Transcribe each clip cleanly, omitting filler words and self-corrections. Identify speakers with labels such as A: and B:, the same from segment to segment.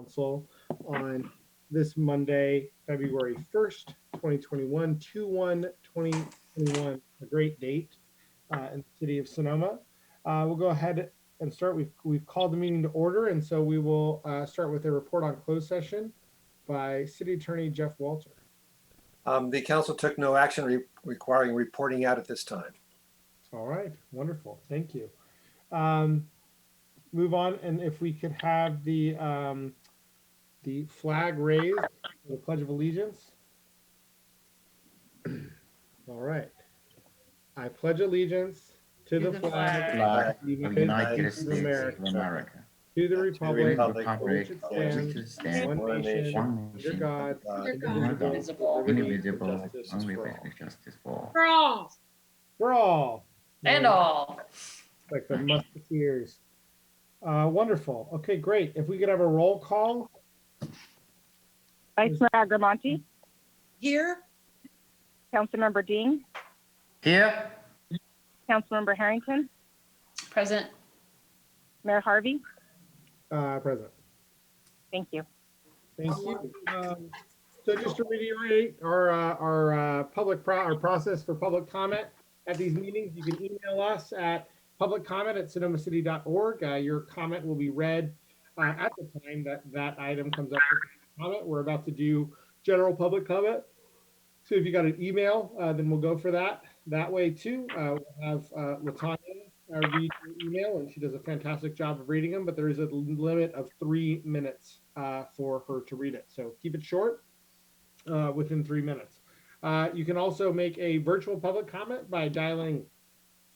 A: Council on this Monday, February 1st, 2021, 2/1/2021, a great date in the city of Sonoma. We'll go ahead and start. We've called the meeting to order, and so we will start with a report on closed session by City Attorney Jeff Walter.
B: The council took no action requiring reporting out at this time.
A: All right, wonderful, thank you. Move on, and if we could have the flag raised for the Pledge of Allegiance. All right. I pledge allegiance to the flag
C: of the United States of America,
A: to the republic
C: for
A: which it stands, one nation, under God, indivisible,
C: indivisible,
A: with
C: only with justice for
D: For all.
A: For all.
D: And all.
A: Like the Musketeers. Wonderful. Okay, great. If we could have a roll call.
E: Vice Mayor Agramonte.
D: Here.
E: Councilmember Dean.
C: here.
E: Councilmember Harrington.
D: Present.
E: Mayor Harvey.
A: Present.
E: Thank you.
A: Thank you. So just to reiterate our process for public comment at these meetings, you can email us at publiccomment@sonomacity.org. Your comment will be read at the time that item comes up for comment. We're about to do general public comment. So if you got an email, then we'll go for that way too. We'll have Latanya read your email, and she does a fantastic job of reading them, but there is a limit of 3 minutes for her to read it. So keep it short, within 3 minutes. You can also make a virtual public comment by dialing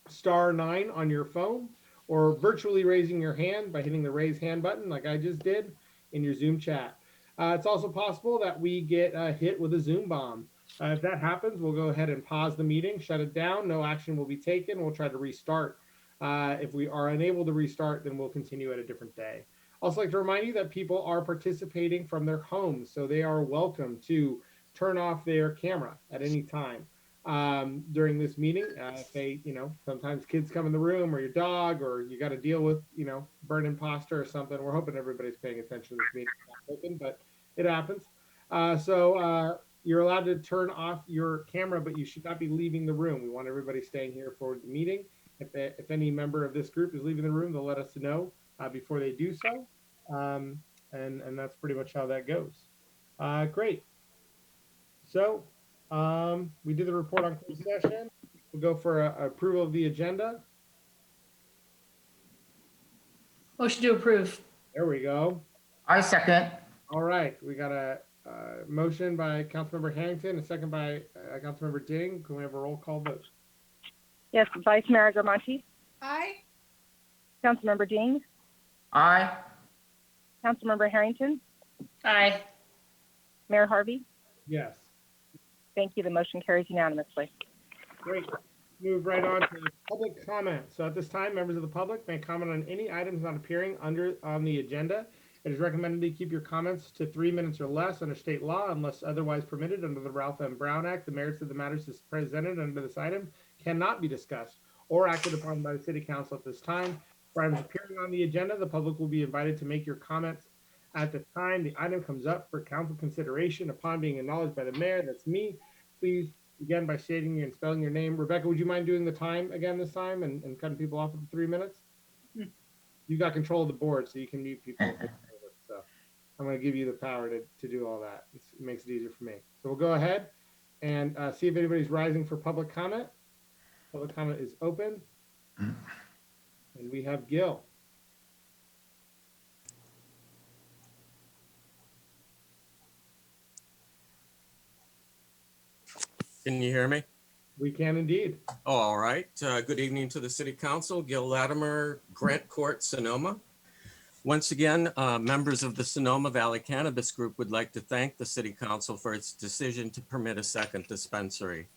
A: *9 on your phone, or virtually raising your hand by hitting the raise hand button like I just did in your Zoom chat. It's also possible that we get hit with a Zoom bomb. If that happens, we'll go ahead and pause the meeting, shut it down. No action will be taken. We'll try to restart. If we are unable to restart, then we'll continue at a different day. Also like to remind you that people are participating from their homes, so they are welcome to turn off their camera at any time during this meeting. If they, sometimes kids come in the room, or your dog, or you got to deal with, burn imposter or something. We're hoping everybody's paying attention to this meeting. It's not open, but it happens. So you're allowed to turn off your camera, but you should not be leaving the room. We want everybody staying here for the meeting. If any member of this group is leaving the room, they'll let us know before they do so. And that's pretty much how that goes. Great. So we did the report on closed session. We'll go for approval of the agenda.
D: Motion to approve.
A: There we go.
C: I second.
A: All right, we got a motion by Councilmember Harrington, a second by Councilmember Ding. Can we have a roll call vote?
E: Yes, Vice Mayor Agramonte.
D: Aye.
E: Councilmember Dean.
C: Aye.
E: Councilmember Harrington.
D: Aye.
E: Mayor Harvey.
A: Yes.
E: Thank you. The motion carries unanimously.
A: Great. Move right on to public comment. So at this time, members of the public may comment on any items not appearing on the agenda. It is recommended to keep your comments to 3 minutes or less under state law, unless otherwise permitted under the Ralph M. Brown Act. The merits of the matters presented under this item cannot be discussed or acted upon by the City Council at this time. For items appearing on the agenda, the public will be invited to make your comments at the time the item comes up for council consideration. Upon being acknowledged by the mayor, that's me, please begin by stating and spelling your name. Rebecca, would you mind doing the time again this time and cutting people off at the 3 minutes? You've got control of the board, so you can mute people. So I'm going to give you the power to do all that. It makes it easier for me. So we'll go ahead and see if anybody's rising for public comment. Public comment is open. And we have Gil.
F: Can you hear me?
A: We can indeed.
F: Oh, all right. Good evening to the City Council. Gil Latimer, Grant Court, Sonoma. Once again, members of the Sonoma Valley Cannabis Group would like to thank the City Council for its decision to permit a second dispensary.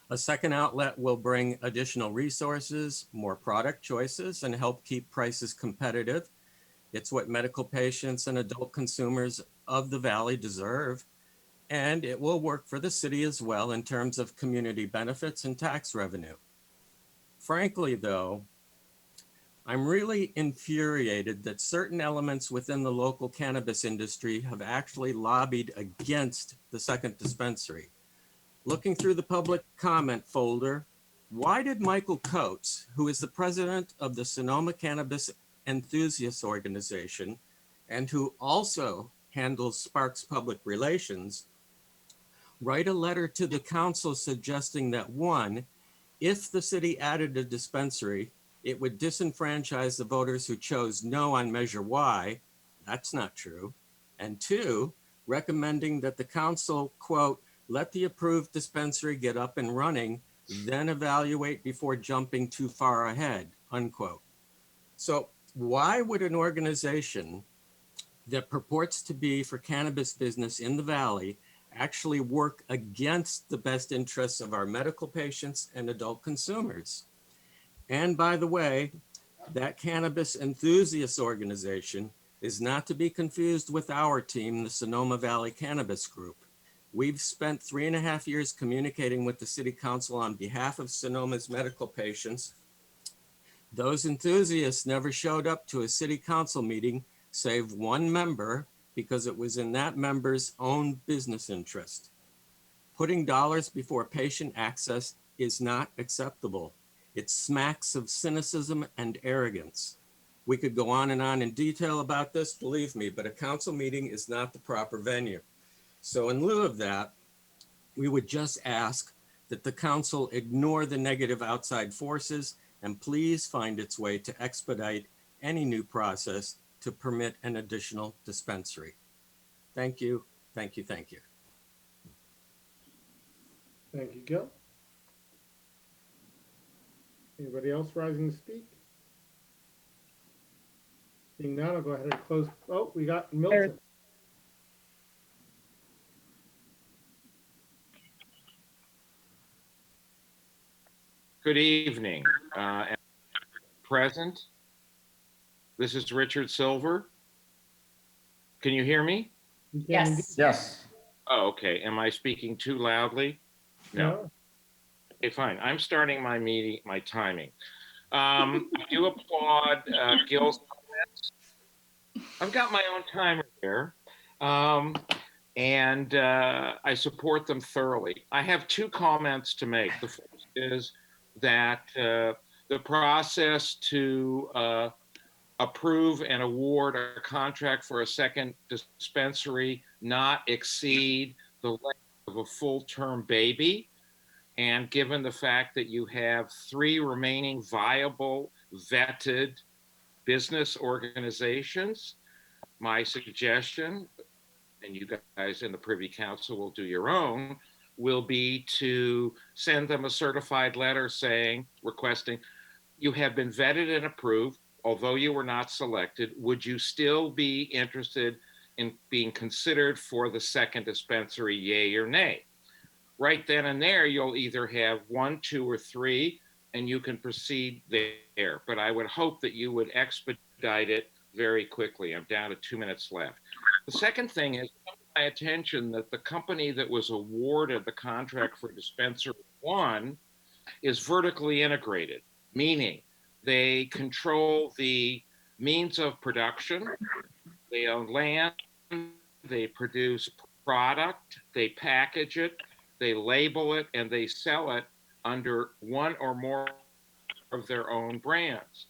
F: A second outlet will bring additional resources, more product choices, and help keep prices competitive. It's what medical patients and adult consumers of the Valley deserve. And it will work for the city as well in terms of community benefits and tax revenue. Frankly, though, I'm really infuriated that certain elements within the local cannabis industry have actually lobbied against the second dispensary. Looking through the public comment folder, why did Michael Coates, who is the president of the Sonoma Cannabis Enthusiasts Organization and who also handles Sparks Public Relations, write a letter to the council suggesting that one, if the city added a dispensary, it would disenfranchise the voters who chose no on Measure Y. That's not true. And two, recommending that the council, quote, let the approved dispensary get up and running, then evaluate before jumping too far ahead, unquote. So why would an organization that purports to be for cannabis business in the Valley actually work against the best interests of our medical patients and adult consumers? And by the way, that cannabis enthusiast organization is not to be confused with our team, the Sonoma Valley Cannabis Group. We've spent 3.5 years communicating with the City Council on behalf of Sonoma's medical patients. Those enthusiasts never showed up to a City Council meeting, save one member, because it was in that member's own business interest. Putting dollars before patient access is not acceptable. It smacks of cynicism and arrogance. We could go on in detail about this, believe me, but a council meeting is not the proper venue. So in lieu of that, we would just ask that the council ignore the negative outside forces and please find its way to expedite any new process to permit an additional dispensary. Thank you, thank you, thank you.
A: Thank you, Gil. Anybody else rising to speak? Seeing none, I'll go ahead and close. Oh, we got Milton.
G: Good evening. Present. This is Richard Silver. Can you hear me?
A: You can
D: Yes.
C: Yes.
G: Oh, okay. Am I speaking too loudly? No. Okay, fine. I'm starting my meeting, my timing. I do applaud Gil's comments. I've got my own timer here. And I support them thoroughly. I have two comments to make. The first is that the process to approve and award a contract for a second dispensary not exceed the length of a full-term baby. And given the fact that you have 3 remaining viable, vetted business organizations, my suggestion, and you guys in the Privy Council will do your own, will be to send them a certified letter saying, requesting, you have been vetted and approved, although you were not selected, would you still be interested in being considered for the second dispensary, yay or nay? Right then and there, you'll either have 1, 2, or 3, and you can proceed there. But I would hope that you would expedite it very quickly. I'm down to 2 minutes left. The second thing is my attention that the company that was awarded the contract for dispensary 1 is vertically integrated, meaning they control the means of production, they own land, they produce product, they package it, they label it, and they sell it under one or more of their own brands.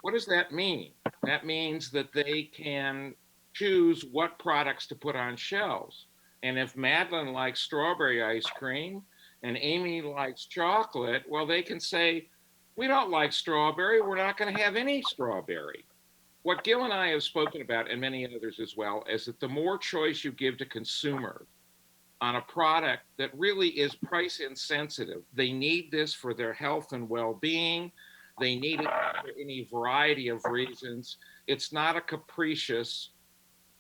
G: What does that mean? That means that they can choose what products to put on shelves. And if Madeline likes strawberry ice cream and Amy likes chocolate, well, they can say, we don't like strawberry, we're not going to have any strawberry. What Gil and I have spoken about, and many others as well, is that the more choice you give to consumers on a product that really is price insensitive, they need this for their health and well-being, they need it for any variety of reasons. It's not a capricious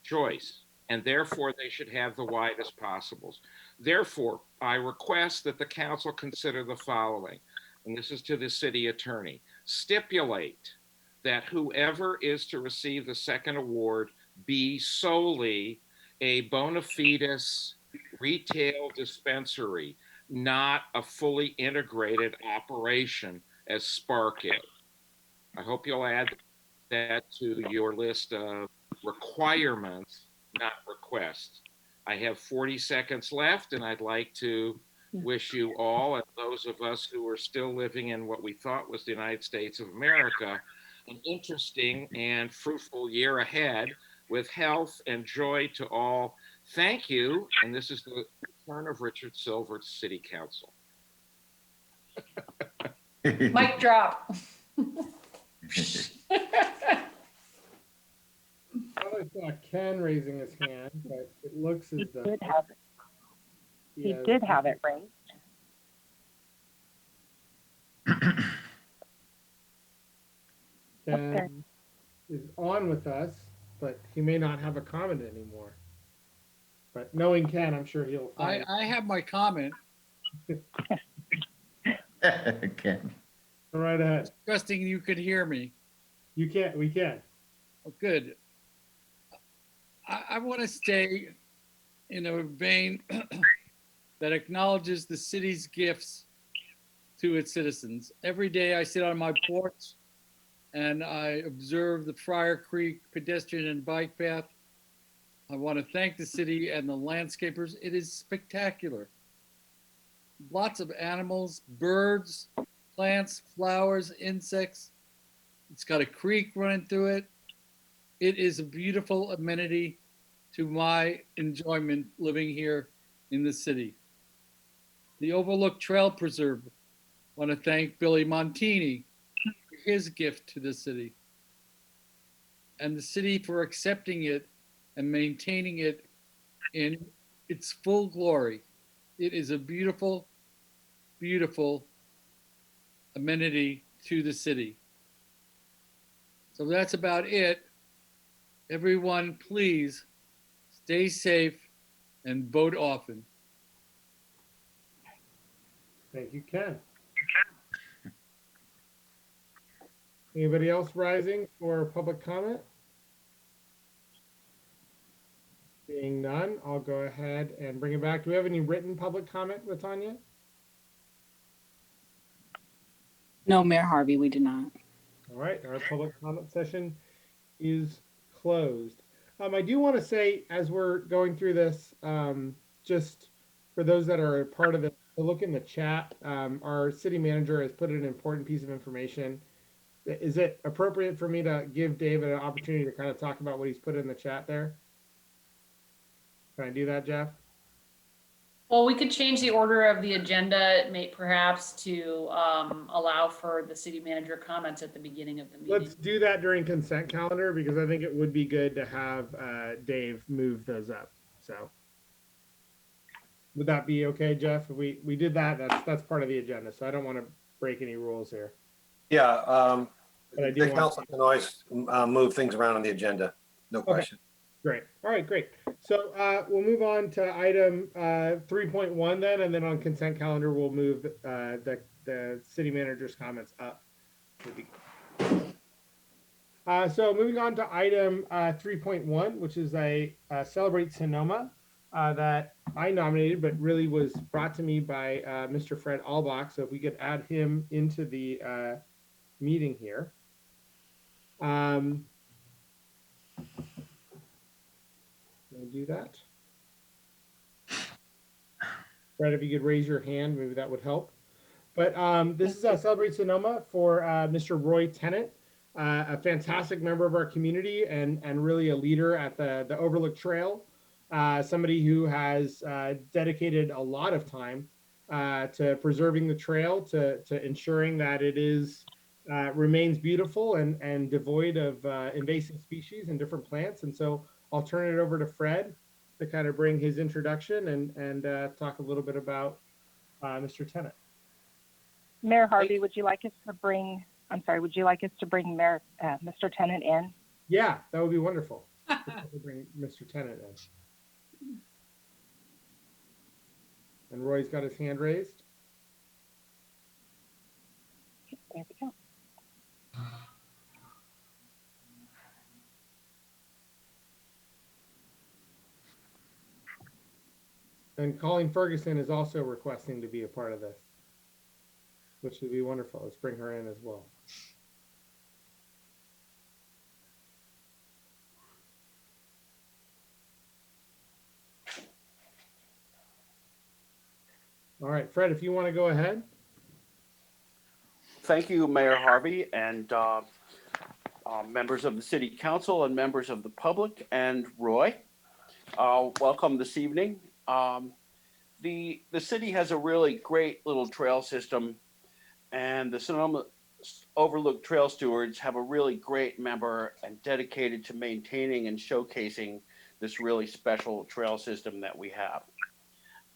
G: choice, and therefore they should have the widest possibles. Therefore, I request that the council consider the following, and this is to the city attorney. Stipulate that whoever is to receive the second award be solely a bona fides retail dispensary, not a fully integrated operation as Spark is. I hope you'll add that to your list of requirements, not requests. I have 40 seconds left, and I'd like to wish you all, and those of us who are still living in what we thought was the United States of America, an interesting and fruitful year ahead with health and joy to all. Thank you. And this is the return of Richard Silver to City Council.
D: Mic drop.
A: I saw Ken raising his hand, but it looks as
E: He
A: though
E: did have, he
A: has-
E: did have it raised.
A: Ken is on with us, but he may not have a comment anymore. But knowing Ken, I'm sure he'll find.
H: I have my comment,
C: Ken.
A: Go right ahead.
H: trusting you could hear me.
A: You can't. We can.
H: Oh, good. I want to stay in a vein that acknowledges the city's gifts to its citizens. Every day I sit on my porch and I observe the Friar Creek pedestrian and bike path. I want to thank the city and the landscapers. It is spectacular. Lots of animals, birds, plants, flowers, insects. It's got a creek running through it. It is a beautiful amenity to my enjoyment living here in the city. The Overlook Trail Preserve, I want to thank Billy Montini for his gift to the city, and the city for accepting it and maintaining it in its full glory. It is a beautiful, beautiful amenity to the city. So that's about it. Everyone, please stay safe and vote often.
A: Thank you, Ken. Anybody else rising for public comment? Seeing none, I'll go ahead and bring it back. Do we have any written public comment, Latanya?
I: No, Mayor Harvey, we do not.
A: All right, our public comment session is closed. I do want to say, as we're going through this, just for those that are a part of it, to look in the chat. Our city manager has put an important piece of information. Is it appropriate for me to give David an opportunity to kind of talk about what he's put in the chat there? Can I do that, Jeff?
D: Well, we could change the order of the agenda, perhaps to allow for the city manager comments at the beginning of the meeting.
A: Let's do that during consent calendar, because I think it would be good to have Dave move those up. So would that be okay, Jeff? If we did that, that's part of the agenda. So I don't want to break any rules here.
B: Yeah,
A: But I do
B: the
A: want-
B: council can always move things around on the agenda. No question.
A: Great. All right, great. So we'll move on to item 3.1 then, and then on consent calendar, we'll move the city manager's comments up. So moving on to item 3.1, which is a Celebrate Sonoma that I nominated, but really was brought to me by Mr. Fred Albach. So if we could add him into the meeting here. Can I do that? Fred, if you could raise your hand, maybe that would help. But this is a Celebrate Sonoma for Mr. Roy Tennant, a fantastic member of our community and really a leader at the Overlook Trail. Somebody who has dedicated a lot of time to preserving the trail, to ensuring that it is remains beautiful and devoid of invasive species and different plants. And so I'll turn it over to Fred to kind of bring his introduction and talk a little bit about Mr. Tennant.
E: Mayor Harvey, would you like us to bring, Mayor, Mr. Tennant in?
A: Yeah, that would be wonderful. Bring Mr. Tennant in. And Roy's got his hand raised.
E: There we go.
A: And Colleen Ferguson is also requesting to be a part of this, which would be wonderful. Let's bring her in as well. All right, Fred, if you want to go ahead.
J: Thank you, Mayor Harvey, and members of the City Council and members of the public, and Roy. Welcome this evening. The city has a really great little trail system, and the Sonoma Overlook Trail Stewards have a really great member and dedicated to maintaining and showcasing this really special trail system that we have.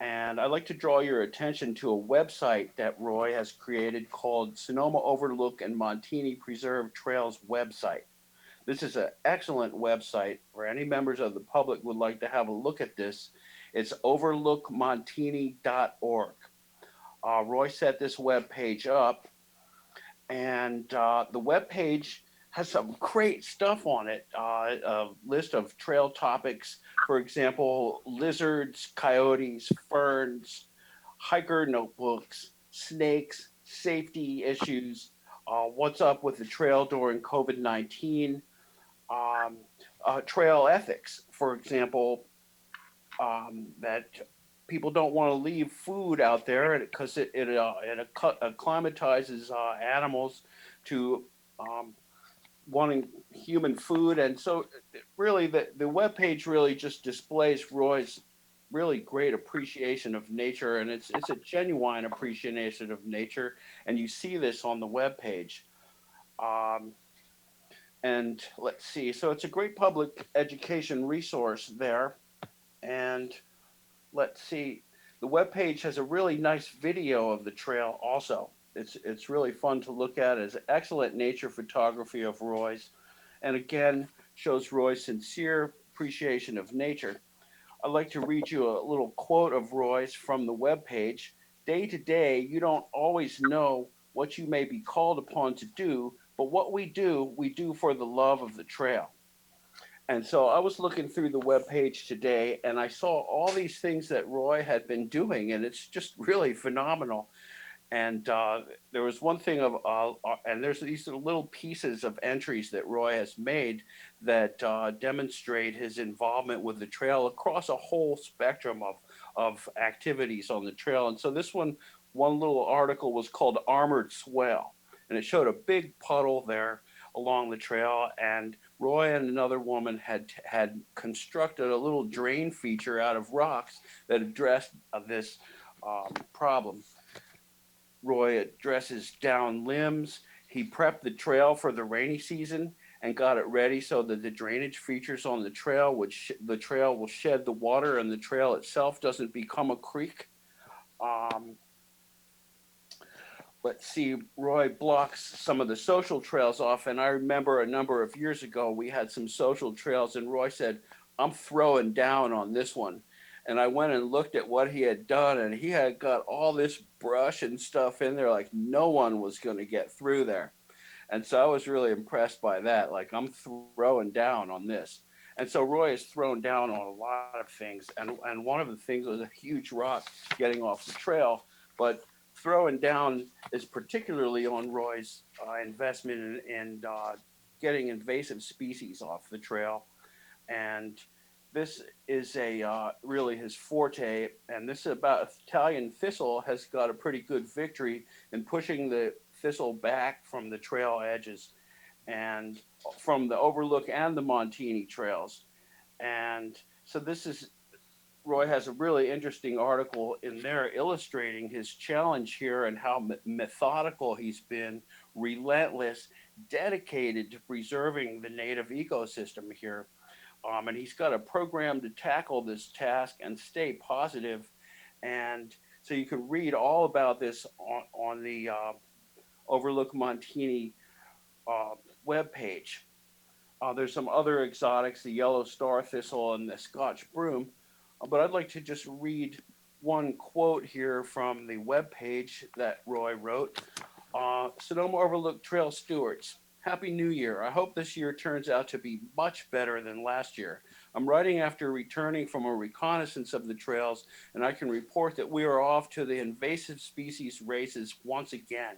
J: And I'd like to draw your attention to a website that Roy has created called Sonoma Overlook and Montini Preserve Trails website. This is an excellent website where any members of the public would like to have a look at this. It's overlookmontini.org. Roy set this web page up, and the web page has some great stuff on it. A list of trail topics, for example, lizards, coyotes, ferns, hiker notebooks, snakes, safety issues, what's up with the trail during COVID-19, trail ethics, for example, that people don't want to leave food out there because it acclimatizes animals to wanting human food. And so really the webpage really just displays Roy's really great appreciation of nature, and it's a genuine appreciation of nature, and you see this on the webpage. And let's see, so it's a great public education resource there. And let's see, the webpage has a really nice video of the trail also. It's really fun to look at. It's excellent nature photography of Roy's, and again, shows Roy's sincere appreciation of nature. I'd like to read you a little quote of Roy's from the webpage. Day to day, you don't always know what you may be called upon to do, but what we do for the love of the trail. And so I was looking through the webpage today, and I saw all these things that Roy had been doing, and it's just really phenomenal. And there was one thing and there's these little pieces of entries that Roy has made that demonstrate his involvement with the trail across a whole spectrum of activities on the trail. And so this one little article was called Armored Swell, and it showed a big puddle there along the trail, and Roy and another woman had constructed a little drain feature out of rocks that addressed this problem. Roy addresses down limbs. He prepped the trail for the rainy season and got it ready so that the drainage features on the trail the trail will shed the water, and the trail itself doesn't become a creek. Let's see, Roy blocks some of the social trails off. And I remember a number of years ago, we had some social trails, and Roy said, I'm throwing down on this one. And I went and looked at what he had done, and he had got all this brush and stuff in there, like no one was going to get through there. And so I was really impressed by that. Like, I'm throwing down on this. And so Roy has thrown down on a lot of things. And one of the things was a huge rock getting off the trail. But throwing down is particularly on Roy's investment in getting invasive species off the trail. And this is really his forte. And this is about Italian thistle has got a pretty good victory in pushing the thistle back from the trail edges and from the Overlook and the Montini trails. And so Roy has a really interesting article in there illustrating his challenge here and how methodical he's been, relentless, dedicated to preserving the native ecosystem here. And he's got a program to tackle this task and stay positive. And so you can read all about this on the Overlook Montini webpage. There's some other exotics, the yellow star thistle and the Scotch broom. But I'd like to just read one quote here from the webpage that Roy wrote. Sonoma Overlook Trail Stewards, Happy New Year. I hope this year turns out to be much better than last year. I'm writing after returning from a reconnaissance of the trails, and I can report that we are off to the invasive species races once again.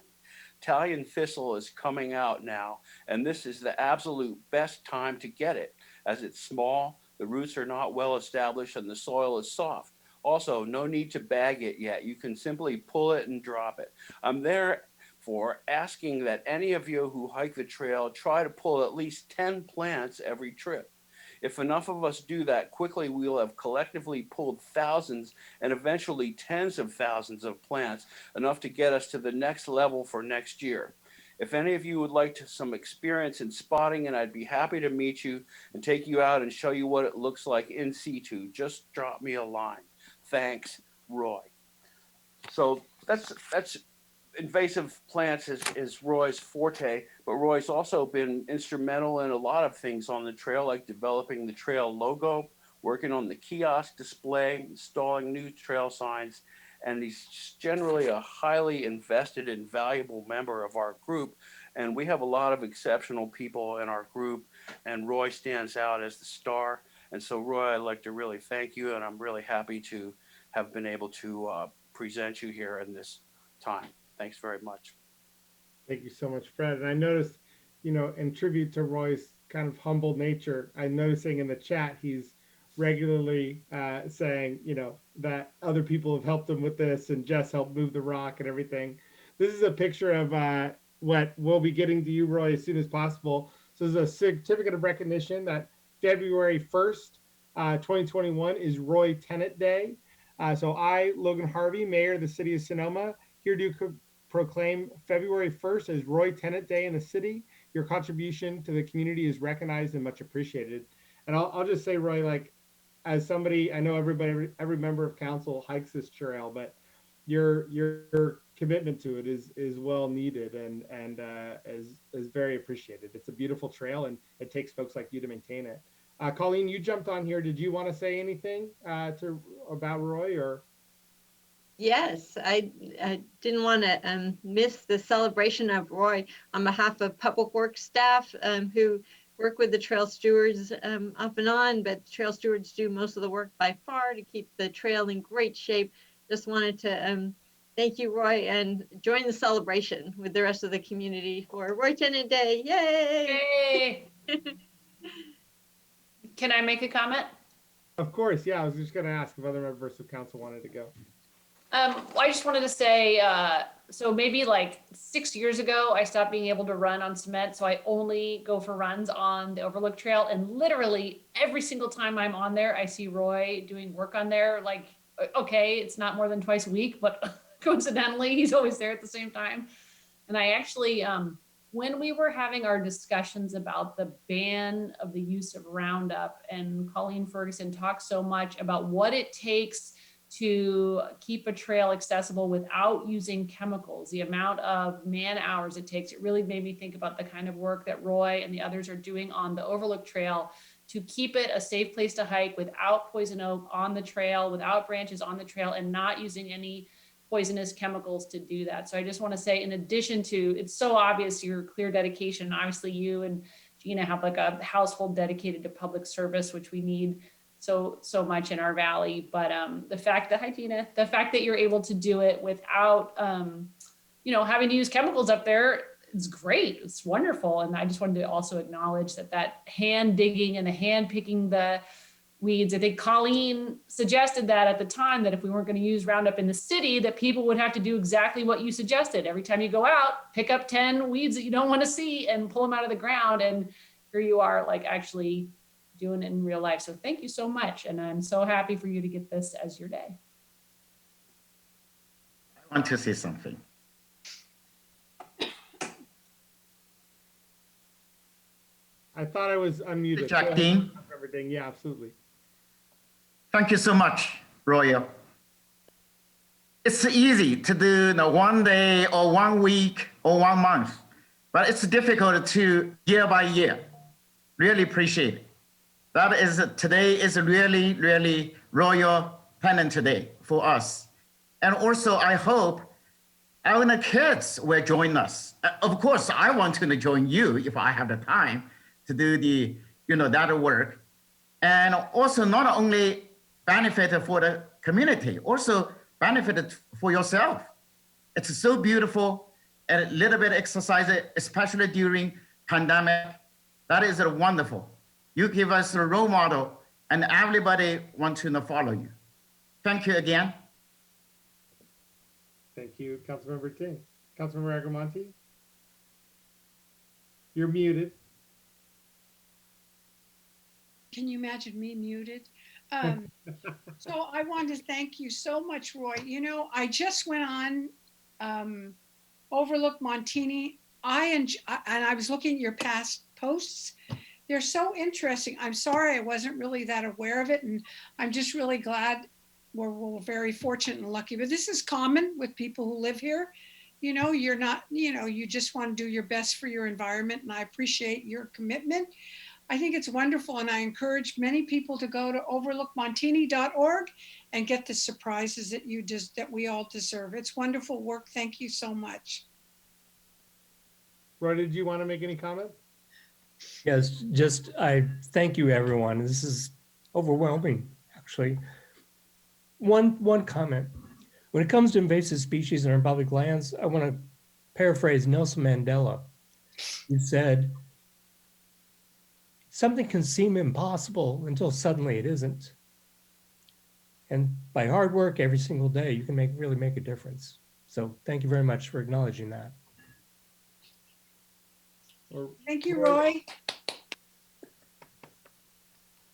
J: Italian thistle is coming out now, and this is the absolute best time to get it, as it's small, the roots are not well established, and the soil is soft. Also, no need to bag it yet. You can simply pull it and drop it. I'm therefore asking that any of you who hike the trail try to pull at least 10 plants every trip. If enough of us do that quickly, we will have collectively pulled thousands and eventually tens of thousands of plants, enough to get us to the next level for next year. If any of you would like some experience in spotting, and I'd be happy to meet you and take you out and show you what it looks like in situ, just drop me a line. Thanks, Roy. So that's invasive plants is Roy's forte, but Roy's also been instrumental in a lot of things on the trail, like developing the trail logo, working on the kiosk display, installing new trail signs, and he's generally a highly invested and valuable member of our group. And we have a lot of exceptional people in our group, and Roy stands out as the star. And so, Roy, I'd like to really thank you, and I'm really happy to have been able to present you here in this time. Thanks very much.
A: Thank you so much, Fred. And I noticed, in tribute to Roy's kind of humble nature, I'm noticing in the chat he's regularly saying, that other people have helped him with this and Jess helped move the rock and everything. This is a picture of what we'll be getting to you, Roy, as soon as possible. So this is a certificate of recognition that February 1st, 2021 is Roy Tennant Day. So I, Logan Harvey, Mayor of the City of Sonoma, here to proclaim February 1st as Roy Tennant Day in the city. Your contribution to the community is recognized and much appreciated. And I'll just say, Roy, like, as somebody, I know every member of council hikes this trail, but your commitment to it is well needed and is very appreciated. It's a beautiful trail, and it takes folks like you to maintain it. Colleen, you jumped on here. Did you want to say anything about Roy or?
K: Yes, I didn't want to miss the celebration of Roy on behalf of Public Works staff who work with the trail stewards off and on, but trail stewards do most of the work by far to keep the trail in great shape. Just wanted to thank you, Roy, and join the celebration with the rest of the community for Roy Tennant Day. Yay!
D: Yay! Can I make a comment?
A: Of course, yeah. I was just going to ask if other members of council wanted to go.
D: I just wanted to say, so maybe like 6 years ago, I stopped being able to run on cement. So I only go for runs on the Overlook Trail. And literally every single time I'm on there, I see Roy doing work on there. Like, okay, it's not more than twice a week, but coincidentally, he's always there at the same time. And I actually, when we were having our discussions about the ban of the use of Roundup, and Colleen Ferguson talked so much about what it takes to keep a trail accessible without using chemicals, the amount of man hours it takes, it really made me think about the kind of work that Roy and the others are doing on the Overlook Trail to keep it a safe place to hike without poison oak on the trail, without branches on the trail, and not using any poisonous chemicals to do that. So I just want to say, in addition to, it's so obvious your clear dedication, obviously you and Gina have like a household dedicated to public service, which we need so much in our valley. But the fact that, hi Gina, the fact that you're able to do it without, having to use chemicals up there, it's great. It's wonderful. And I just wanted to also acknowledge that hand digging and the hand picking the weeds. I think Colleen suggested that at the time, that if we weren't going to use Roundup in the city, that people would have to do exactly what you suggested. Every time you go out, pick up 10 weeds that you don't want to see and pull them out of the ground. And here you are, like, actually doing it in real life. So thank you so much. And I'm so happy for you to get this as your day.
C: I want to say something.
A: I thought I was unmuted.
C: Jacqueline.
A: Everything. Yeah, absolutely.
C: Thank you so much, Royal. It's easy to do one day or 1 week or 1 month, but it's difficult to year by year. Really appreciate it. That is, today is really, really Royal Tennant Day for us. And also I hope our kids will join us. Of course, I want to join you if I have the time to do the, that work. And also not only benefit for the community, also benefit for yourself. It's so beautiful, and a little bit exercise, especially during pandemic. That is wonderful. You give us a role model, and everybody wants to follow you. Thank you again.
A: Thank you, Councilmember Ting. Councilmember Agramonte? You're muted.
L: Can you imagine me muted? So I want to thank you so much, Roy. You know, I just went on Overlook Montini. And I was looking at your past posts. They're so interesting. I'm sorry I wasn't really that aware of it. And I'm just really glad we're very fortunate and lucky. But this is common with people who live here. You know, you're not, you know, you just want to do your best for your environment. And I appreciate your commitment. I think it's wonderful, and I encourage many people to go to overlookmontini.org and get the surprises that we all deserve. It's wonderful work. Thank you so much.
A: Roy, did you want to make any comments?
M: Yes, just I thank you, everyone. This is overwhelming, actually. One comment. When it comes to invasive species in our public lands, I want to paraphrase Nelson Mandela. He said, something can seem impossible until suddenly it isn't. And by hard work every single day, you can really make a difference. So thank you very much for acknowledging that.
L: Thank you, Roy.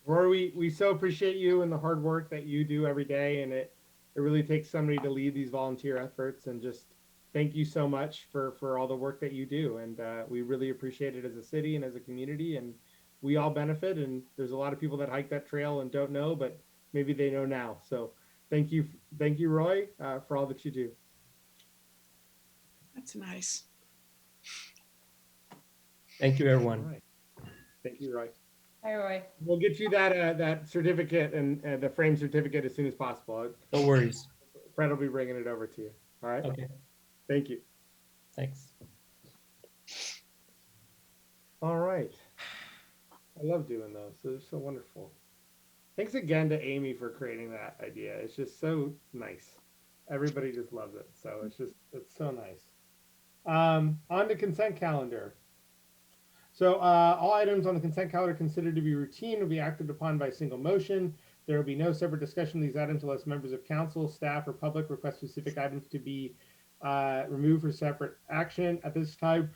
A: Roy, we so appreciate you and the hard work that you do every day. And it really takes somebody to lead these volunteer efforts. And just thank you so much for all the work that you do. And we really appreciate it as a city and as a community. And we all benefit. And there's a lot of people that hike that trail and don't know, but maybe they know now. So thank you, Roy, for all that you do.
L: That's nice.
M: Thank you, everyone.
A: All right. Thank you, Roy.
D: Hi, Roy.
A: We'll get you that certificate and the frame certificate as soon as possible.
M: No worries.
A: Fred will be bringing it over to you. All right.
M: Okay.
A: Thank you.
M: Thanks.
A: All right. I love doing those. They're so wonderful. Thanks again to Amy for creating that idea. It's just so nice. Everybody just loves it. So it's so nice. On to consent calendar. So all items on the consent calendar considered to be routine will be acted upon by a single motion. There will be no separate discussion of these items unless members of council, staff, or public request specific items to be removed for separate action. At this time,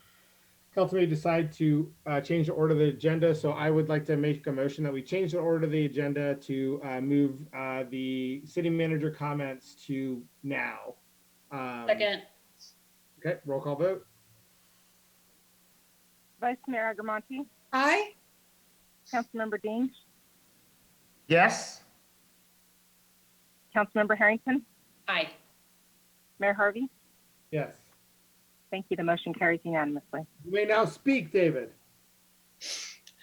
A: council may decide to change the order of the agenda. So I would like to make a motion that we change the order of the agenda to move the city manager comments to now.
D: Second.
A: Okay, roll call vote.
E: Vice Mayor Agramonte,
L: Aye.
E: Councilmember Dean,
C: Yes.
E: Councilmember Harrington,
D: Aye.
E: Mayor Harvey.
A: Yes.
E: Thank you. The motion carries unanimously.
A: You may now speak, David.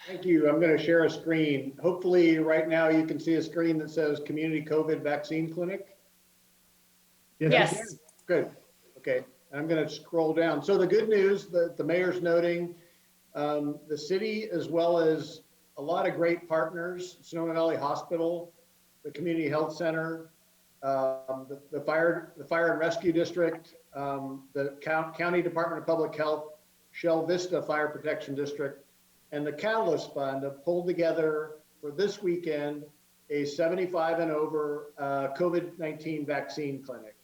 N: Thank you. I'm going to share a screen. Hopefully right now you can see a screen that says Community COVID Vaccine Clinic.
D: Yes.
N: Good. Okay. I'm going to scroll down. So the good news that the mayor's noting, the city, as well as a lot of great partners, Sonoma Valley Hospital, the Community Health Center, the Fire and Rescue District, the County Department of Public Health, Shell Vista Fire Protection District, and the Catalyst Fund have pulled together for this weekend a 75 and over COVID-19 vaccine clinic.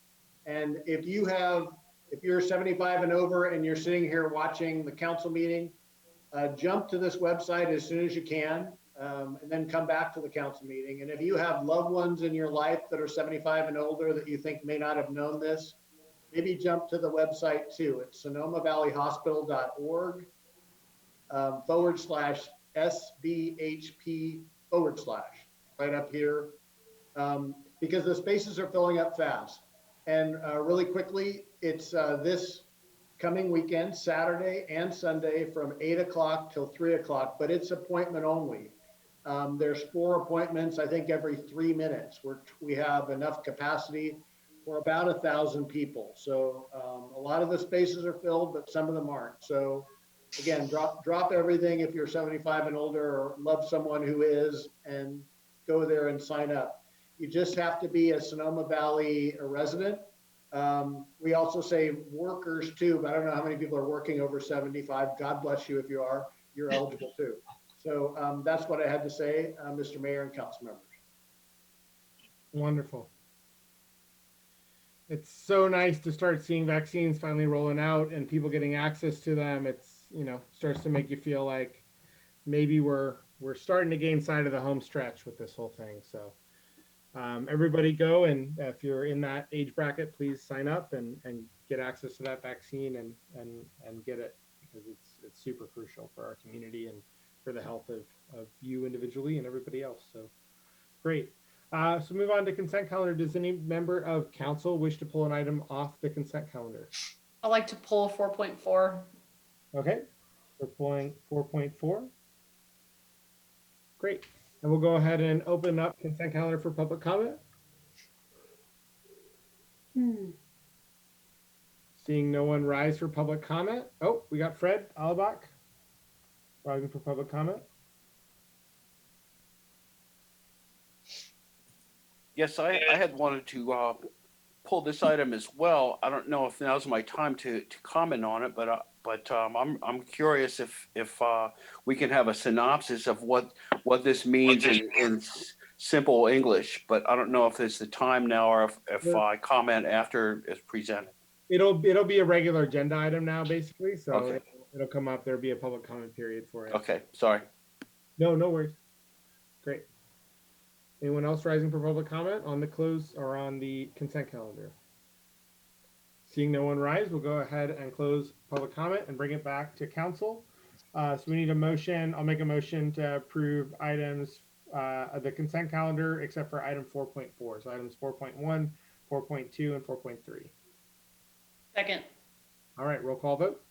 N: And if you're 75 and over and you're sitting here watching the council meeting, jump to this website as soon as you can, and then come back to the council meeting. And if you have loved ones in your life that are 75 and older that you think may not have known this, maybe jump to the website too. It's sonomavalleyhospital.org /SVHP / right up here, because the spaces are filling up fast. And really quickly, it's this coming weekend, Saturday and Sunday from 8 o'clock till 3 o'clock, but it's appointment only. There's 4 appointments, I think every 3 minutes. We have enough capacity for about 1,000 people. So a lot of the spaces are filled, but some of them aren't. So again, drop everything if you're 75 and older or love someone who is, and go there and sign up. You just have to be a Sonoma Valley resident. We also say workers too, but I don't know how many people are working over 75. God bless you if you are. You're eligible too. So that's what I had to say, Mr. Mayor and council members.
A: Wonderful. it's so nice to start seeing vaccines finally rolling out and people getting access to them. It's, starts to make you feel like maybe we're starting to gain sight of the home stretch with this whole thing. So everybody go, and if you're in that age bracket, please sign up and get access to that vaccine and get it, because it's super crucial for our community and for the health of you individually and everybody else. So great. So move on to consent calendar. Does any member of council wish to pull an item off the consent calendar?
D: I'd like to pull 4.4.
A: Okay, we're pulling 4.4. Great. And we'll go ahead and open up consent calendar for public comment. Seeing no one rise for public comment. Oh, we got Fred Alabach rising for public comment.
J: Yes, I had wanted to pull this item as well. I don't know if now's my time to comment on it, but I'm curious if we can have a synopsis of what this means in simple English. But I don't know if it's the time now or if I comment after it's presented.
A: It'll be a regular agenda item now, basically. So
J: Okay.
A: it'll come up. There'll be a public comment period for it.
J: Okay, sorry.
A: No worries. Great. Anyone else rising for public comment on the close or on the consent calendar? Seeing no one rise, we'll go ahead and close public comment and bring it back to council. So we need a motion. I'll make a motion to approve items of the consent calendar except for item 4.4. So items 4.1, 4.2, and 4.3.
D: Second.
A: All right, roll call vote.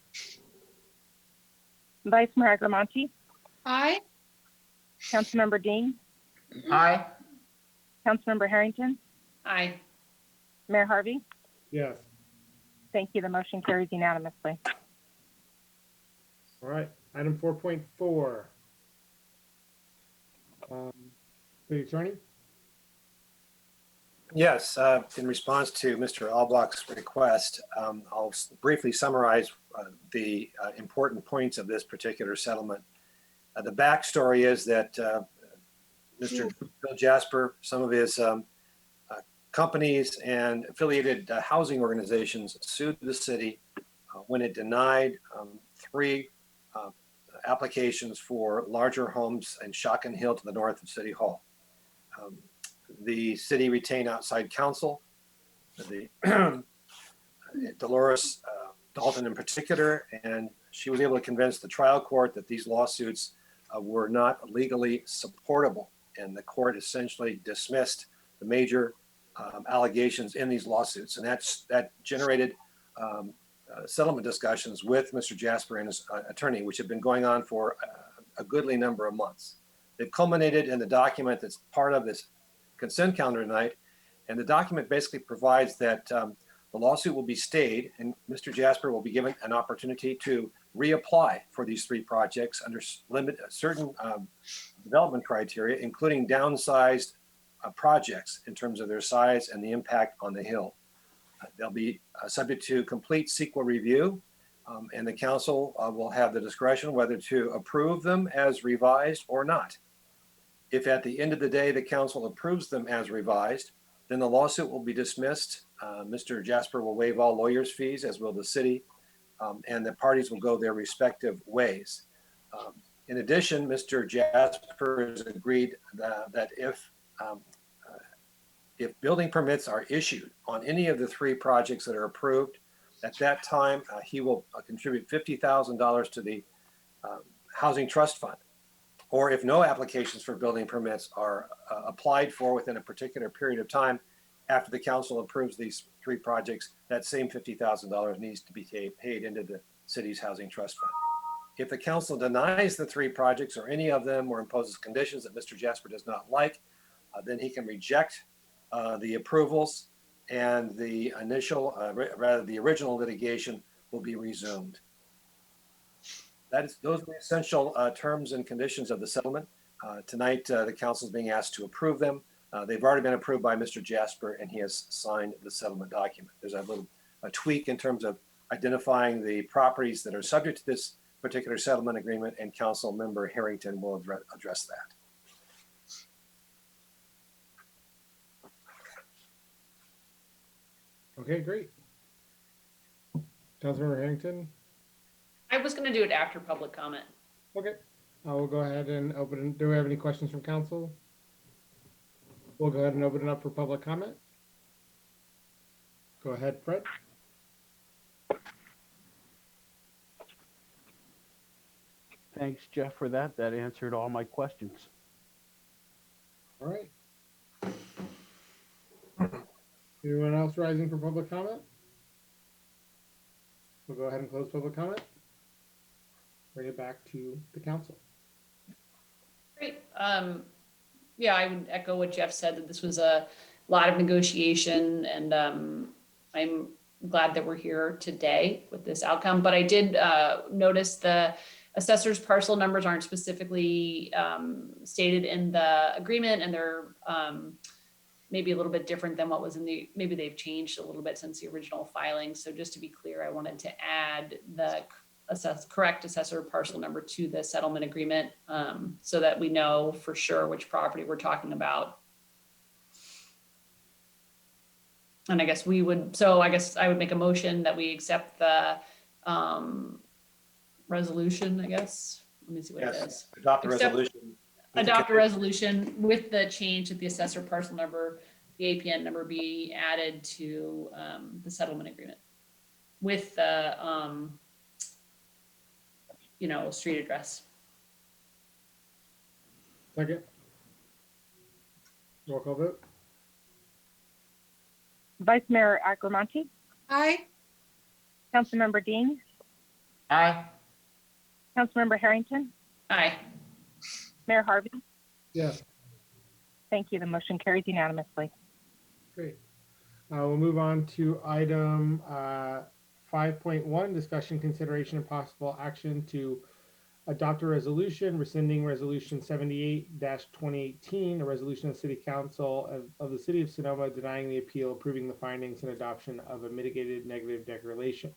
E: Vice Mayor Agramonte,
L: Aye.
E: Councilmember Dean,
C: Aye.
E: Councilmember Harrington,
D: Aye.
E: Mayor Harvey.
A: Yes.
E: Thank you. The motion carries unanimously.
A: All right, item 4.4. City Attorney?
B: Yes, in response to Mr. Albach's request, I'll briefly summarize the important points of this particular settlement. The backstory is that Mr. Bill Jasper, some of his companies and affiliated housing organizations sued the city when it denied 3 applications for larger homes in Shotgun Hill to the north of City Hall. The city retained outside counsel, Dolores Dalton in particular, and she was able to convince the trial court that these lawsuits were not legally supportable, and the court essentially dismissed the major allegations in these lawsuits, and that generated settlement discussions with Mr. Jasper and his attorney, which have been going on for a goodly number of months. They've culminated in the document that's part of this consent calendar tonight, and the document basically provides that the lawsuit will be stayed, and Mr. Jasper will be given an opportunity to reapply for these 3 projects under certain development criteria, including downsized projects in terms of their size and the impact on the hill. They'll be subject to complete CEQA review, and the council will have the discretion whether to approve them as revised or not. If at the end of the day the council approves them as revised, then the lawsuit will be dismissed. Mr. Jasper will waive all lawyers' fees, as will the city, and the parties will go their respective ways. In addition, Mr. Jasper has agreed that if building permits are issued on any of the 3 projects that are approved, at that time he will contribute $50,000 to the Housing Trust Fund. Or if no applications for building permits are applied for within a particular period of time after the council approves these 3 projects, that same $50,000 needs to be paid into the city's Housing Trust Fund. If the council denies the 3 projects or any of them or imposes conditions that Mr. Jasper does not like, then he can reject the approvals, and the the original litigation will be resumed. Those are the essential terms and conditions of the settlement. Tonight, the council is being asked to approve them. They've already been approved by Mr. Jasper, and he has signed the settlement document. There's a little tweak in terms of identifying the properties that are subject to this particular settlement agreement, and Council Member Harrington will address that.
A: Okay, great. Councilmember Harrington.
D: I was gonna do it after public comment.
A: Okay, I will go ahead and open. Do we have any questions from council? We'll go ahead and open it up for public comment. Go ahead, Fred.
J: Thanks, Jeff, for that. That answered all my questions.
A: All right. Anyone else rising for public comment? We'll go ahead and close public comment. Bring it back to the council.
D: Great. Yeah, I would echo what Jeff said, that this was a lot of negotiation, and I'm glad that we're here today with this outcome. But I did notice the assessor's parcel numbers aren't specifically stated in the agreement, and they're maybe a little bit different than what was in the, maybe they've changed a little bit since the original filing. So just to be clear, I wanted to add the correct assessor parcel number to the settlement agreement, so that we know for sure which property we're talking about. And I guess I would make a motion that we accept the resolution, I guess. Let me see what it is.
B: Adopt the resolution.
D: Adopt a resolution with the change that the assessor parcel number, the APN number, be added to the settlement agreement with the street address.
A: Second. Roll call vote.
E: Vice Mayor Agramonte,
L: Aye.
E: Councilmember Dean,
C: Aye.
E: Councilmember Harrington,
D: Aye.
E: Mayor Harvey.
A: Yes.
E: Thank you. The motion carries unanimously.
A: Great. We'll move on to item 5.1, discussion, consideration, and possible action to adopt a resolution rescinding resolution 78-2018, a resolution of the City Council of the City of Sonoma denying the appeal, approving the findings and adoption of a mitigated negative declaration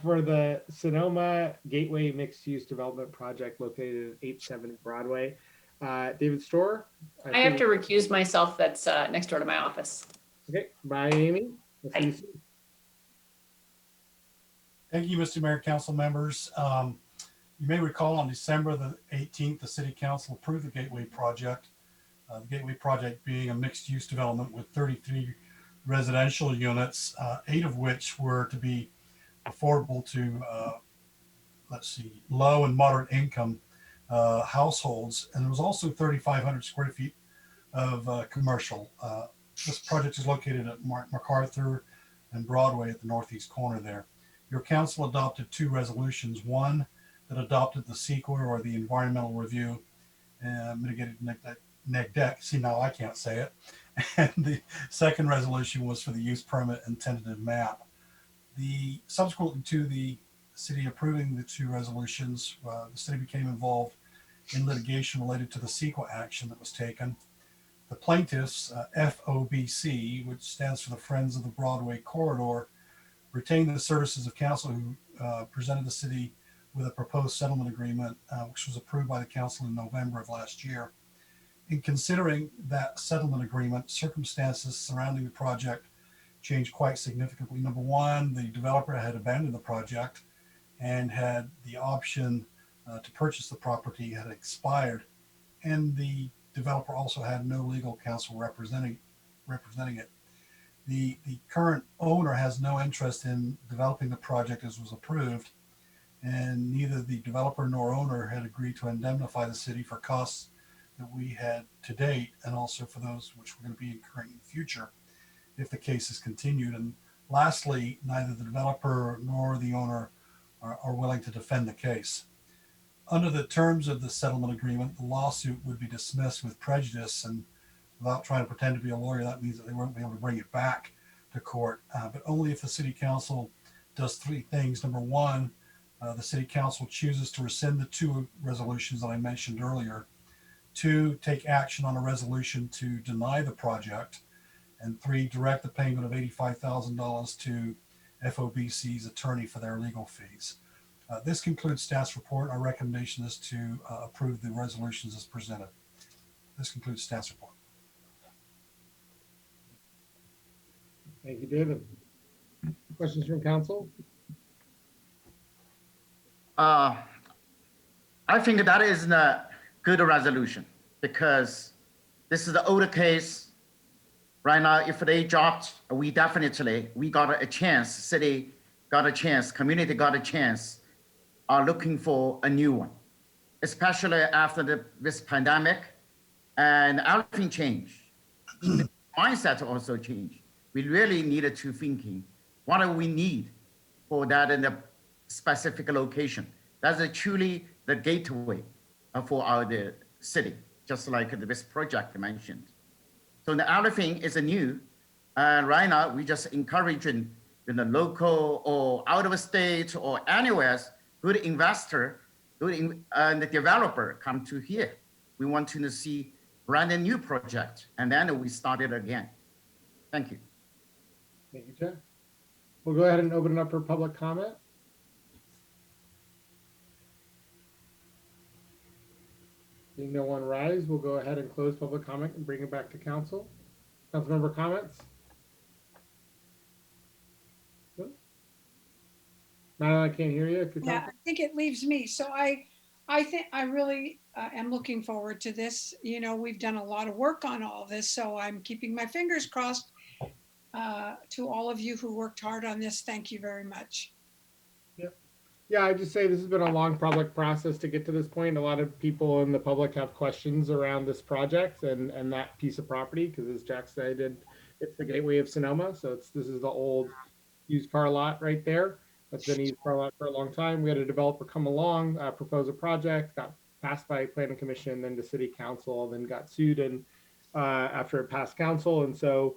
A: for the Sonoma Gateway Mixed-Use Development Project located at 870 Broadway. David Storr.
D: I have to recuse myself. That's next door to my office.
A: Okay, bye, Amy. We'll see you soon.
O: Thank you, Mr. Mayor, council members. You may recall on December the 18th, the City Council approved the Gateway Project. The Gateway Project being a mixed-use development with 33 residential units, 8 of which were to be affordable to, low and moderate income households. And there was also 3,500 square feet of commercial. This project is located at MacArthur and Broadway at the northeast corner there. Your council adopted 2 resolutions, one that adopted the CEQA, or the environmental review mitigated neg deck. See, now I can't say it. And the second resolution was for the use permit and tentative map. Subsequently to the city approving the 2 resolutions, the city became involved in litigation related to the CEQA action that was taken. The plaintiffs, FOBC, which stands for the Friends of the Broadway Corridor, retained the services of counsel who presented the city with a proposed settlement agreement, which was approved by the council in November of last year. In considering that settlement agreement, circumstances surrounding the project changed quite significantly. Number one, the developer had abandoned the project and had the option to purchase the property had expired, and the developer also had no legal counsel representing it. The current owner has no interest in developing the project as was approved, and neither the developer nor owner had agreed to indemnify the city for costs that we had to date, and also for those which we're going to be incurring in the future if the case is continued. And lastly, neither the developer nor the owner are willing to defend the case. Under the terms of the settlement agreement, the lawsuit would be dismissed with prejudice, and without trying to pretend to be a lawyer, that means that they won't be able to bring it back to court, but only if the city council does 3 things. Number one, the city council chooses to rescind the 2 resolutions that I mentioned earlier. 2, take action on a resolution to deny the project. And 3, direct the payment of $85,000 to FOBC's attorney for their legal fees. This concludes staff's report. Our recommendation is to approve the resolutions as presented. This concludes staff's report.
A: Thank you, David. Questions from council?
C: I think that is a good resolution because this is the older case. Right now, if they dropped, we got a chance, city got a chance, community got a chance, are looking for a new one, especially after this pandemic and everything changed. Mindset also changed. We really needed to thinking, what do we need for that in a specific location? That's truly the gateway for the city, just like this project mentioned. So the other thing is new. Right now, we just encouraging the local or out of state or anywhere, good investor, and the developer come to here. We want to see brand new project, and then we start it again. Thank you.
A: Thank you, Jeff. We'll go ahead and open it up for public comment. Seeing no one rise, we'll go ahead and close public comment and bring it back to council. Council member comments? Madeline, I can't hear you if you're
L: Yeah,
A: talking.
L: I think it leaves me. So I think I really am looking forward to this. You know, we've done a lot of work on all of this, so I'm keeping my fingers crossed. To all of you who worked hard on this, thank you very much.
A: Yeah, I just say this has been a long public process to get to this point. A lot of people in the public have questions around this project and that piece of property, because as Jack said, it's the gateway of Sonoma. So this is the old used car lot right there. That's been a used car lot for a long time. We had a developer come along, propose a project, got passed by planning commission, then to city council, then got sued and after it passed council. And so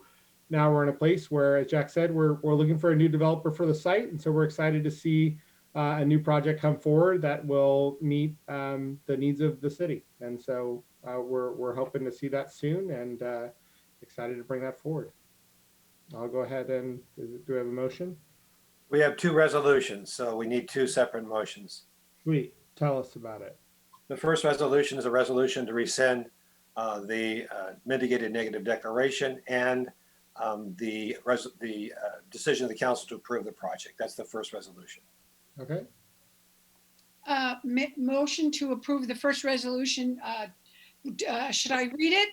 A: now we're in a place where, as Jack said, we're looking for a new developer for the site. And so we're excited to see a new project come forward that will meet the needs of the city. And so we're hoping to see that soon and excited to bring that forward. I'll go ahead and, do we have a motion?
B: We have two resolutions, so we need two separate motions.
A: Sweet, tell us about it.
B: The first resolution is a resolution to rescind the mitigated negative declaration and the decision of the council to approve the project. That's the first resolution.
A: Okay.
L: Motion to approve the first resolution. Should I read it?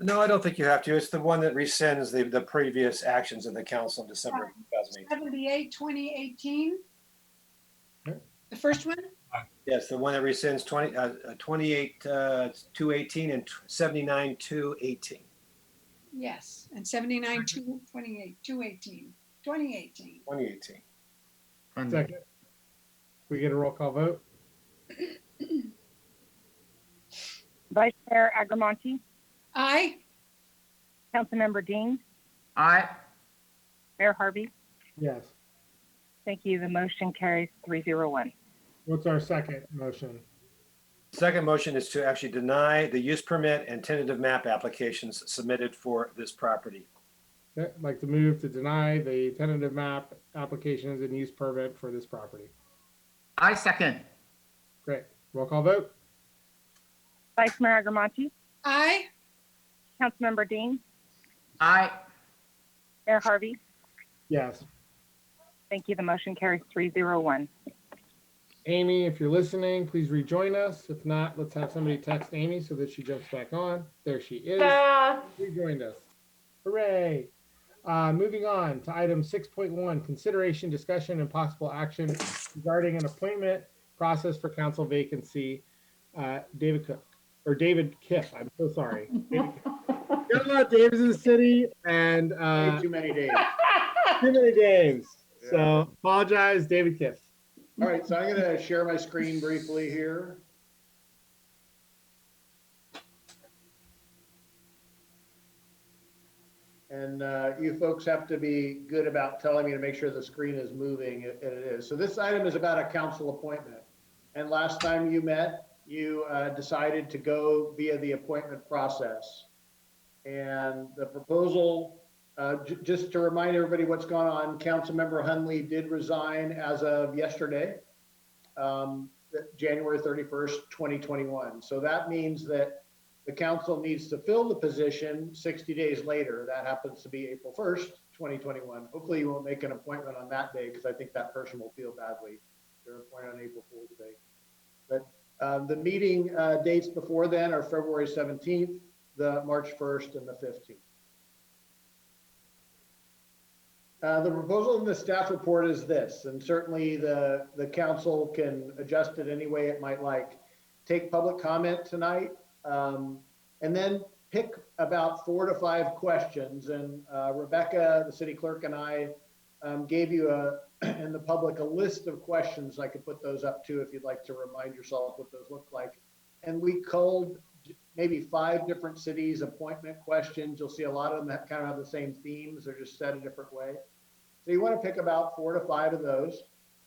B: No, I don't think you have to. It's the one that rescinds the previous actions of the council in December 2018.
L: 78, 2018.
A: Okay.
L: The first one?
B: Yes, the one that rescinds 28 218 and 79 218.
L: Yes, and 79, 228, 218, 2018.
B: 2018.
A: Second. We get a roll call vote.
E: Vice Mayor Agramonte,
L: Aye.
E: Councilmember Dean,
C: Aye.
E: Mayor Harvey.
A: Yes.
E: Thank you. The motion carries 301.
A: What's our second motion?
B: Second motion is to actually deny the use permit and tentative map applications submitted for this property.
A: Okay, I'd like to move to deny the tentative map applications and use permit for this property.
C: I second.
A: Great. Roll call vote.
E: Vice Mayor Agramonte,
L: Aye.
E: Councilmember Dean,
C: Aye.
E: Mayor Harvey.
A: Yes.
E: Thank you. The motion carries 301.
A: Amy, if you're listening, please rejoin us. If not, let's have somebody text Amy so that she jumps back on. There she is. Rejoined us. Hooray. Moving on to item 6.1, consideration, discussion, and possible action regarding an appointment process for council vacancy. David Kiff. I'm so sorry. Got a lot of Daves in the city and
N: Way too many days.
A: too many Daves. So apologize, David Kiff.
N: All right, so I'm going to share my screen briefly here. And you folks have to be good about telling me to make sure the screen is moving, and it is. So this item is about a council appointment. And last time you met, you decided to go via the appointment process. And the proposal, just to remind everybody what's going on, Councilmember Hunley did resign as of yesterday, January 31st, 2021. So that means that the council needs to fill the position 60 days later. That happens to be April 1st, 2021. Hopefully you won't make an appointment on that day because I think that person will feel badly. They're appointed on April Fool's Day. But the meeting dates before then are February 17th, the March 1st, and the 15th. The proposal in the staff report is this, and certainly the council can adjust it any way it might like. Take public comment tonight, and then pick about 4 to 5 questions. And Rebecca, the city clerk, and I gave you in the public a list of questions. I could put those up too if you'd like to remind yourself what those look like. And we culled maybe 5 different cities appointment questions. You'll see a lot of them that kind of have the same themes. They're just said a different way. So you want to pick about 4 to 5 of those.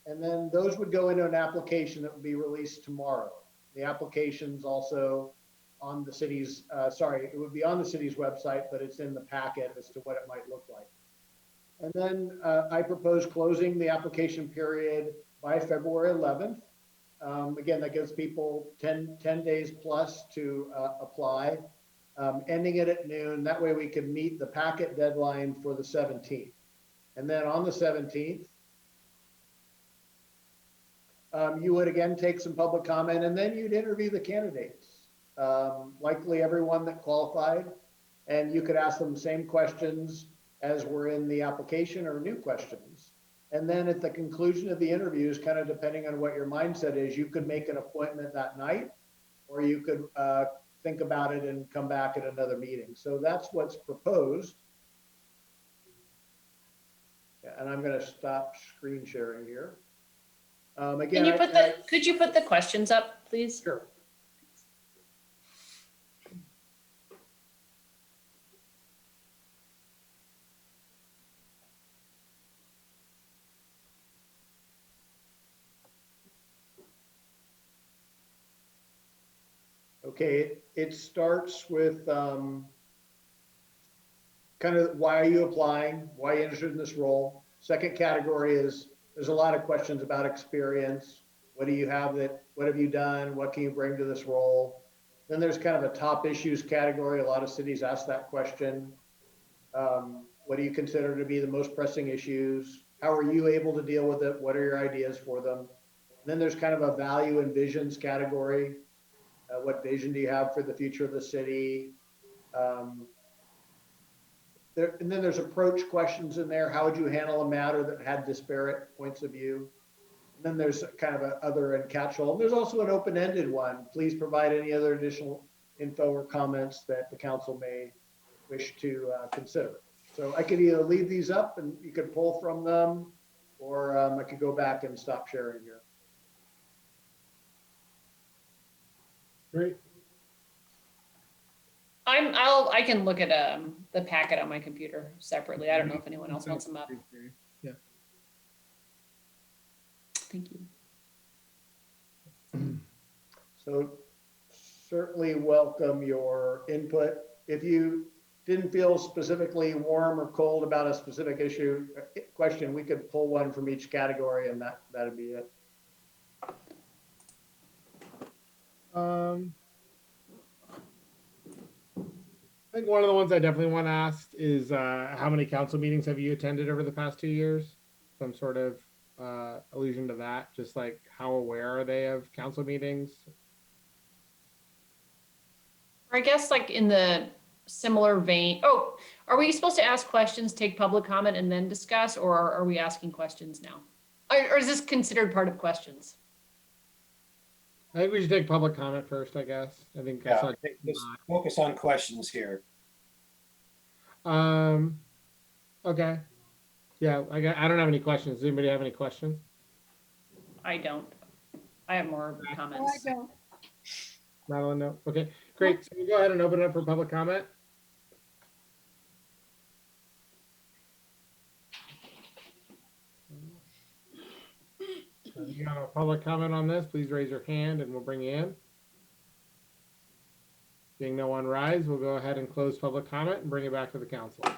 N: And then those would go into an application that would be released tomorrow. The application's also on the city's, it would be on the city's website, but it's in the packet as to what it might look like. And then I propose closing the application period by February 11th. Again, that gives people 10 days plus to apply, ending it at noon. That way we can meet the packet deadline for the 17th. And then on the 17th, you would again take some public comment, and then you'd interview the candidates, likely everyone that qualified, and you could ask them the same questions as were in the application or new questions. And then at the conclusion of the interviews, kind of depending on what your mindset is, you could make an appointment that night, or you could think about it and come back at another meeting. So that's what's proposed. And I'm going to stop screen sharing here. Again,
D: could you put the questions up, please?
N: Sure. Okay, it starts with kind of why are you applying? Why are you interested in this role? Second category is there's a lot of questions about experience. What do you have what have you done? What can you bring to this role? Then there's kind of a top issues category. A lot of cities ask that question. What do you consider to be the most pressing issues? How are you able to deal with it? What are your ideas for them? And then there's kind of a value and visions category. What vision do you have for the future of the city? And then there's approach questions in there. How would you handle a matter that had disparate points of view? And then there's kind of a other and catch-all. And there's also an open-ended one. Please provide any other additional info or comments that the council may wish to consider. So I could either leave these up and you could pull from them, or I could go back and stop sharing here.
A: Great.
D: I can look at the packet on my computer separately. I don't know if anyone else wants them up.
A: Yeah.
D: Thank you.
N: So certainly welcome your input. If you didn't feel specifically warm or cold about a specific issue question, we could pull one from each category and that'd be it.
A: I think one of the ones I definitely want to ask is how many council meetings have you attended over the past 2 years? Some sort of allusion to that, just like how aware are they of council meetings?
D: Or I guess like in the similar vein, are we supposed to ask questions, take public comment, and then discuss, or are we asking questions now? Or is this considered part of questions?
A: I think we should take public comment first, I guess. I think
B: Yeah, I think let's focus on questions here.
A: Okay. Yeah, I don't have any questions. Does anybody have any questions?
D: I don't. I have more comments.
L: I don't.
A: Madeline, no? Okay, great. So we go ahead and open it up for public comment. If you have a public comment on this, please raise your hand and we'll bring you in. Seeing no one rise, we'll go ahead and close public comment and bring it back to the council. All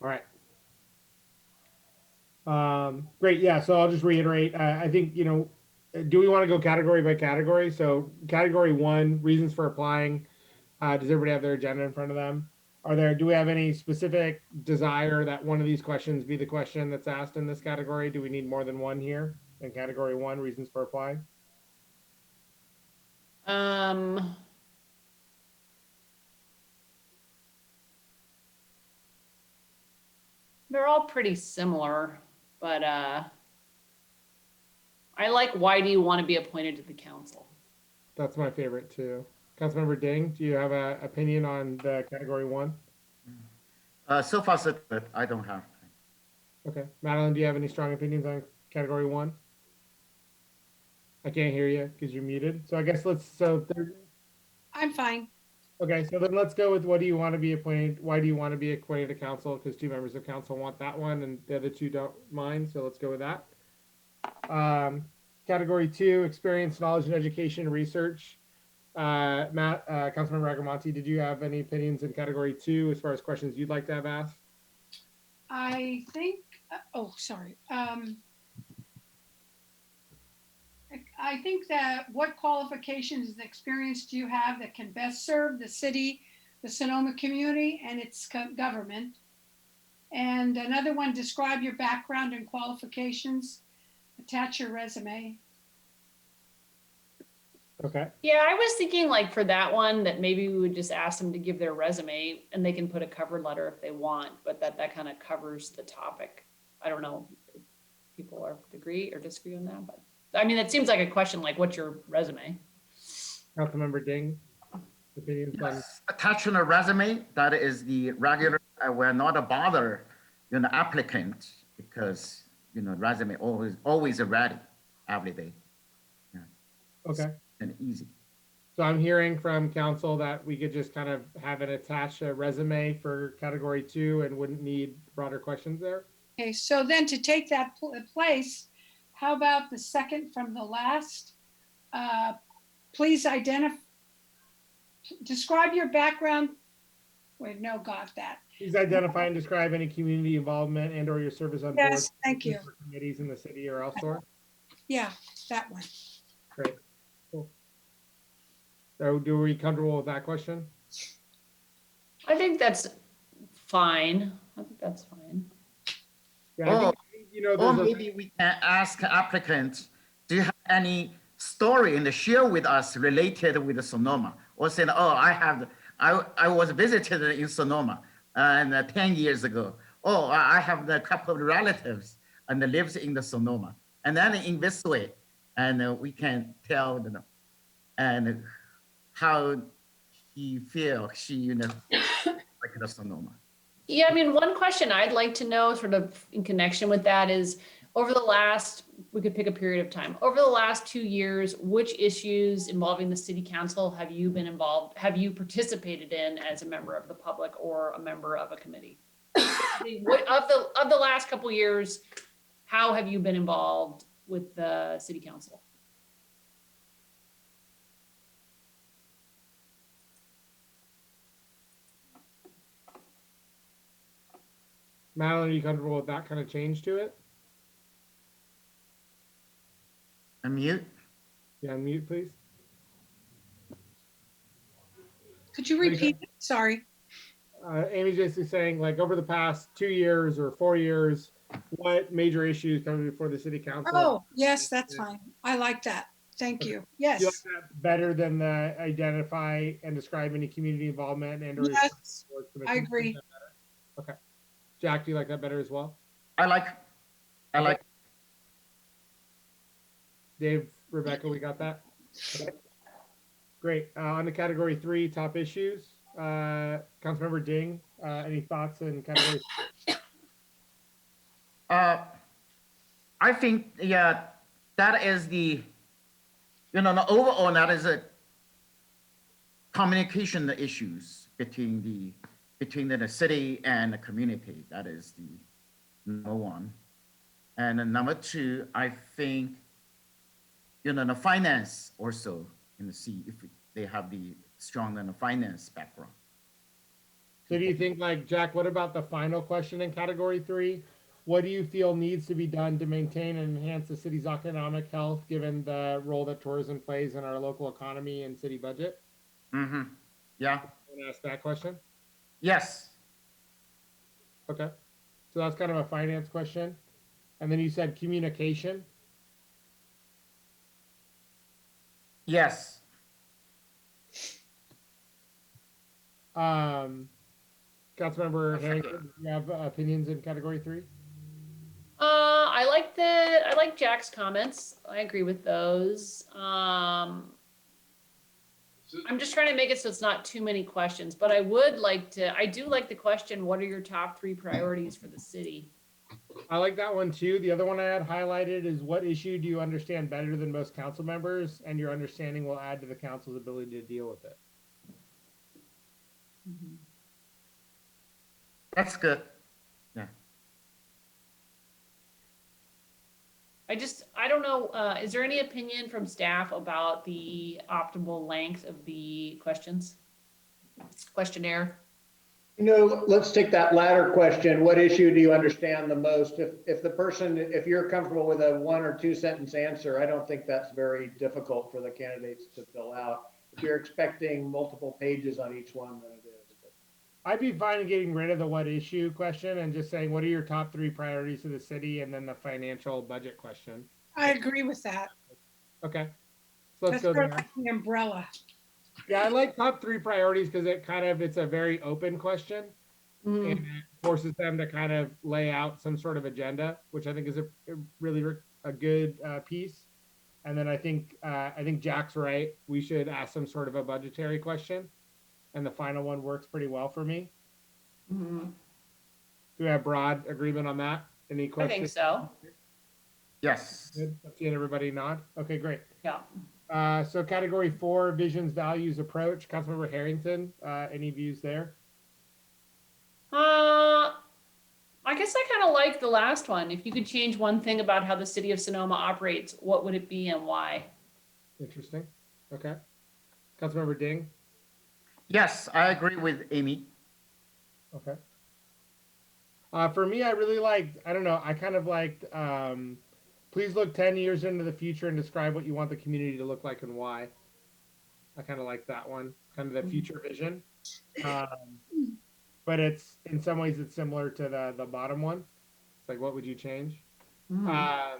A: right. Great. Yeah. So I'll just reiterate. I think, do we want to go category by category? So category 1, reasons for applying. Does everybody have their agenda in front of them? Do we have any specific desire that one of these questions be the question that's asked in this category? Do we need more than one here in category 1, reasons for applying?
D: Um, they're all pretty similar, but I like, why do you want to be appointed to the council?
A: That's my favorite too. Councilmember Ding, do you have an opinion on the category 1?
C: So far, so good. I don't have.
A: Okay. Madeline, do you have any strong opinions on category 1? I can't hear you because you're muted. So I guess
L: I'm fine.
A: okay, so then let's go with what do you want to be appointed? Why do you want to be appointed to council? Because 2 members of council want that one and the other 2 don't mind. So let's go with that. Category 2, experience, knowledge, and education research. Matt, Councilmember Agamonte, did you have any opinions in category 2 as far as questions you'd like to have asked?
L: I think, oh, sorry. I think that what qualifications and experience do you have that can best serve the city, the Sonoma community, and its government? And another one, describe your background and qualifications. Attach your resume.
A: Okay.
D: Yeah, I was thinking like for that one that maybe we would just ask them to give their resume and they can put a cover letter if they want, but that kind of covers the topic. I don't know if people are agree or disagree on that, but I mean, it seems like a question like, what's your resume?
A: Councilmember Ding, opinions on
C: Yes. Attaching a resume, that is the regular, we're not a bother, applicant, because, resume always ready every day. Yeah.
A: okay.
C: And easy.
A: So I'm hearing from council that we could just kind of have it attach a resume for category 2 and wouldn't need broader questions there.
L: Okay, so then to take that place, how about the second from the last? Please describe your background. Wait, no, got that.
A: Please identify and describe any community involvement and or your service on
L: Yes,
A: boards,
L: thank you.
A: committees in the city or elsewhere.
L: Yeah, that one.
A: Great. Cool. So are we comfortable with that question?
D: I think that's fine. I think that's fine.
A: Yeah,
C: or maybe we can ask applicants, do you have any story and share with us related with Sonoma? Or say, oh, I was visited in Sonoma and 10 years ago. Oh, I have a couple of relatives and lives in the Sonoma. And then in this way, and we can tell them and how he feels, like the Sonoma.
D: Yeah, I mean, one question I'd like to know sort of in connection with that is over the last, we could pick a period of time, over the last 2 years, which issues involving the city council have you been involved, have you participated in as a member of the public or a member of a committee? What of the last couple of years, how have you been involved with the city council?
A: Madeline, are you comfortable with that kind of change to it?
C: Unmute.
A: Yeah, unmute, please.
L: Could you repeat? Sorry.
A: Amy's basically saying, like, over the past 2 years or 4 years, what major issues coming before the city council?
L: Oh, yes, that's fine. I like that. Thank you. Yes.
A: Do you like that better than the identify and describe any community involvement and or
L: yes, I agree.
A: Okay. Jack, do you like that better as well?
C: I like.
A: Dave, Rebecca, we got that? Okay. Great. On to category 3, top issues. Councilmember Ding, any thoughts in category?
C: I think, yeah, that is the, overall, that is a communication issues between the city and the community. That is the number one. And then number 2, I think, the finance also in the C, if they have the strong finance background.
A: So do you think, like, Jack, what about the final question in category 3? What do you feel needs to be done to maintain and enhance the city's economic health, given the role that tourism plays in our local economy and city budget?
C: Mm-hmm. Yeah.
A: Want to ask that question?
C: Yes.
A: Okay. So that's kind of a finance question. And then you said communication.
C: Yes.
A: Councilmember
C: One second.
A: Harrington, do you have opinions in category 3?
D: I like Jack's comments. I agree with those. I'm just trying to make it so it's not too many questions, but I do like the question, what are your top 3 priorities for the city?
A: I like that one too. The other one I had highlighted is what issue do you understand better than most council members, and your understanding will add to the council's ability to deal with it.
C: That's good. Yeah.
D: I don't know, is there any opinion from staff about the optimal length of the questionnaire?
N: Let's take that latter question. What issue do you understand the most? If you're comfortable with a 1 or 2 sentence answer, I don't think that's very difficult for the candidates to fill out. If you're expecting multiple pages on each one, then it is.
A: I'd be fine in getting rid of the what issue question and just saying, what are your top 3 priorities of the city? And then the financial budget question.
L: I agree with that.
A: Okay. So let's
L: That's
A: go
L: sort
A: there.
L: of like the umbrella.
A: Yeah, I like top 3 priorities because it's a very open question. And it forces them to kind of lay out some sort of agenda, which I think is a really a good piece. And then I think Jack's right. We should ask some sort of a budgetary question. And the final one works pretty well for me. Do we have broad agreement on that? Any questions?
D: I think so.
C: Yes.
A: Good. I'm seeing everybody nod. Okay, great.
D: Yeah.
A: So category 4, visions, values, approach. Councilmember Harrington, any views there?
D: I guess I kind of like the last one. If you could change one thing about how the city of Sonoma operates, what would it be and why?
A: Interesting. Okay. Councilmember Ding?
C: Yes, I agree with Amy.
A: Okay. For me, I really liked, I don't know, I kind of liked, please look 10 years into the future and describe what you want the community to look like and why. I kind of like that one, kind of the future vision. But it's, in some ways, it's similar to the bottom one. It's like, what would you change? But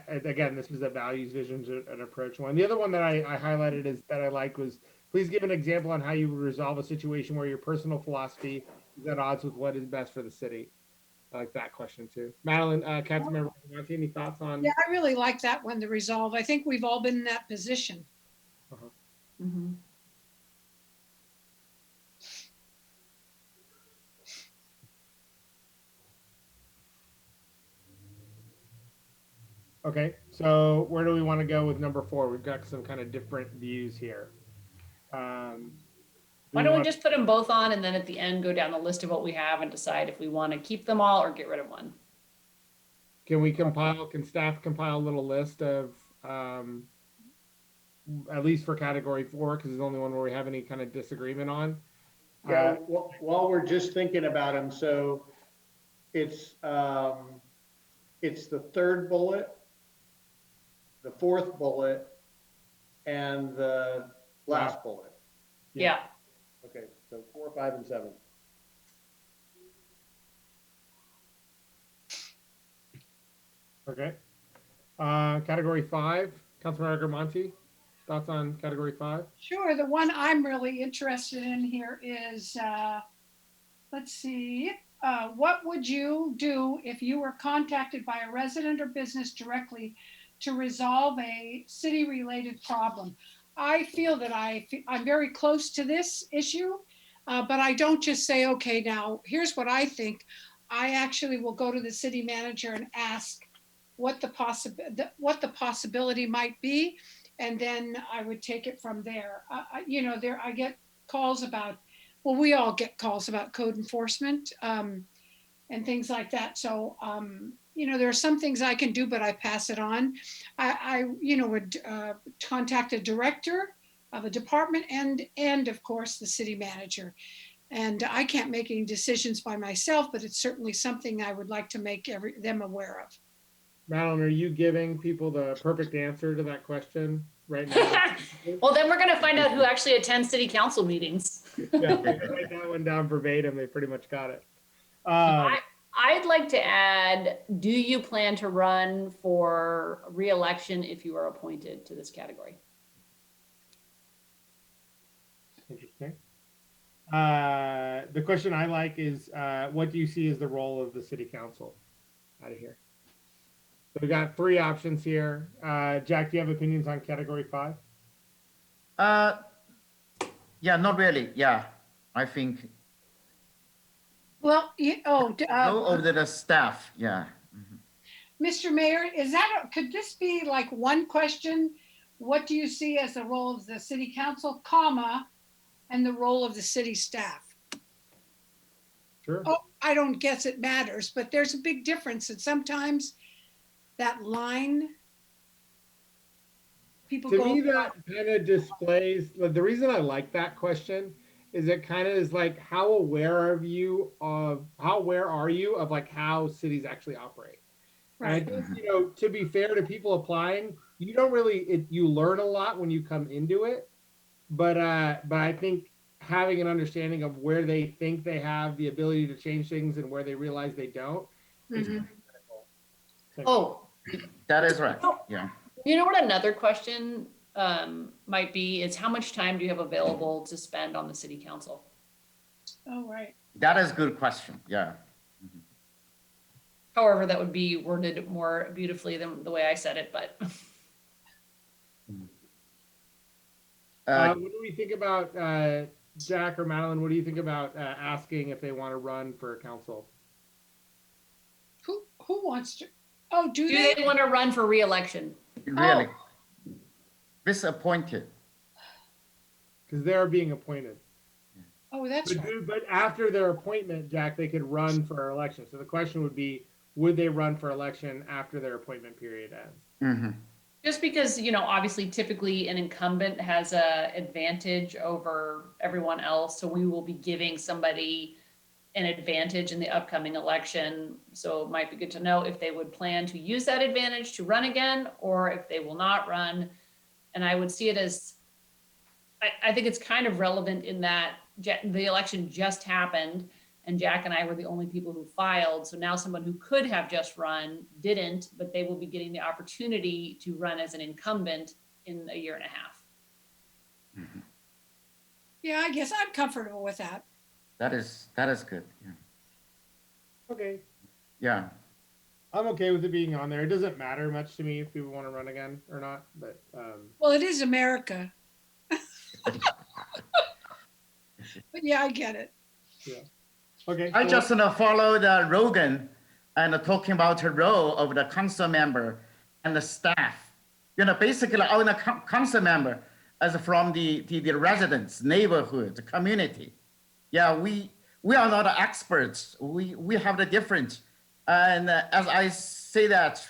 A: again, this was a values, visions, and approach one. The other one that I highlighted is that I like was, please give an example on how you would resolve a situation where your personal philosophy is at odds with what is best for the city. I like that question too. Madeline, Councilmember, any thoughts on?
L: Yeah, I really like that one, the resolve. I think we've all been in that position.
A: Okay, so where do we want to go with number 4? We've got some kind of different views here.
D: Why don't we just put them both on and then at the end go down the list of what we have and decide if we want to keep them all or get rid of one?
A: Can staff compile a little list of, at least for category 4, because it's the only one where we have any kind of disagreement on?
N: Yeah, while we're just thinking about them, so it's the 3rd bullet, the 4th bullet, and the last bullet.
D: Yeah.
N: Okay, so 4, 5, and 7.
A: Okay. Category 5, Councilmember Monti, thoughts on category 5?
L: Sure. The one I'm really interested in here is, let's see, what would you do if you were contacted by a resident or business directly to resolve a city-related problem? I feel that I'm very close to this issue, but I don't just say, okay, now here's what I think. I actually will go to the city manager and ask what the possibility might be, and then I would take it from there. I get calls about, well, we all get calls about code enforcement and things like that. So, there are some things I can do, but I pass it on. I would contact a director of a department and of course the city manager. And I can't make any decisions by myself, but it's certainly something I would like to make them aware of.
A: Madeline, are you giving people the perfect answer to that question right now.
D: Well, then we're gonna find out who actually attends city council meetings.
A: Yeah, write that one down verbatim. They pretty much got it.
D: I'd like to add, do you plan to run for reelection if you are appointed to this category?
A: Interesting. The question I like is, what do you see as the role of the city council out of here? So we got 3 options here. Jack, do you have opinions on category 5?
C: Yeah, not really. Yeah, I think
L: Well,
C: go over the staff. Yeah.
L: Mr. Mayor, could this be like one question? What do you see as the role of the city council, comma, and the role of the city staff?
A: Sure.
L: Oh, I don't guess it matters, but there's a big difference. And sometimes that line, people
A: To
L: go.
A: me, that kind of displays, the reason I like that question is it kind of is like, how aware are you of like how cities actually operate?
L: Right.
A: And I think, to be fair to people applying, you don't really, you learn a lot when you come into it. But I think having an understanding of where they think they have the ability to change things and where they realize they don't is
L: Mhm.
A: critical.
D: Oh,
C: That is right. Yeah.
D: you know what another question might be is how much time do you have available to spend on the city council?
L: Oh, right.
C: That is a good question. Yeah.
D: However, that would be worded more beautifully than the way I said it, but.
A: What do we think about, Jack or Madeline, what do you think about asking if they want to run for council?
L: Who wants to? Oh, do
D: they
L: they?
D: want to run for reelection?
C: Really? Disappointed.
A: Because they're being appointed.
L: Oh, that's right.
A: But after their appointment, Jack, they could run for election. So the question would be, would they run for election after their appointment period ends?
C: Mm-hmm.
D: Just because, obviously typically an incumbent has a advantage over everyone else. So we will be giving somebody an advantage in the upcoming election. So it might be good to know if they would plan to use that advantage to run again, or if they will not run. And I would see it as, I think it's kind of relevant in that the election just happened and Jack and I were the only people who filed. So now someone who could have just run didn't, but they will be getting the opportunity to run as an incumbent in a year and a half.
C: Mm-hmm.
L: Yeah, I guess I'm comfortable with that.
C: That is good. Yeah.
A: Okay.
C: Yeah.
A: I'm okay with it being on there. It doesn't matter much to me if people want to run again or not, but.
L: Well, it is America. But yeah, I get it.
A: Yeah. Okay.
C: I just followed Rogan and talking about the role of the council member and the staff. Basically all the council member as from the residents, neighborhood, community. Yeah, we are not experts. We have the different, and as I say that,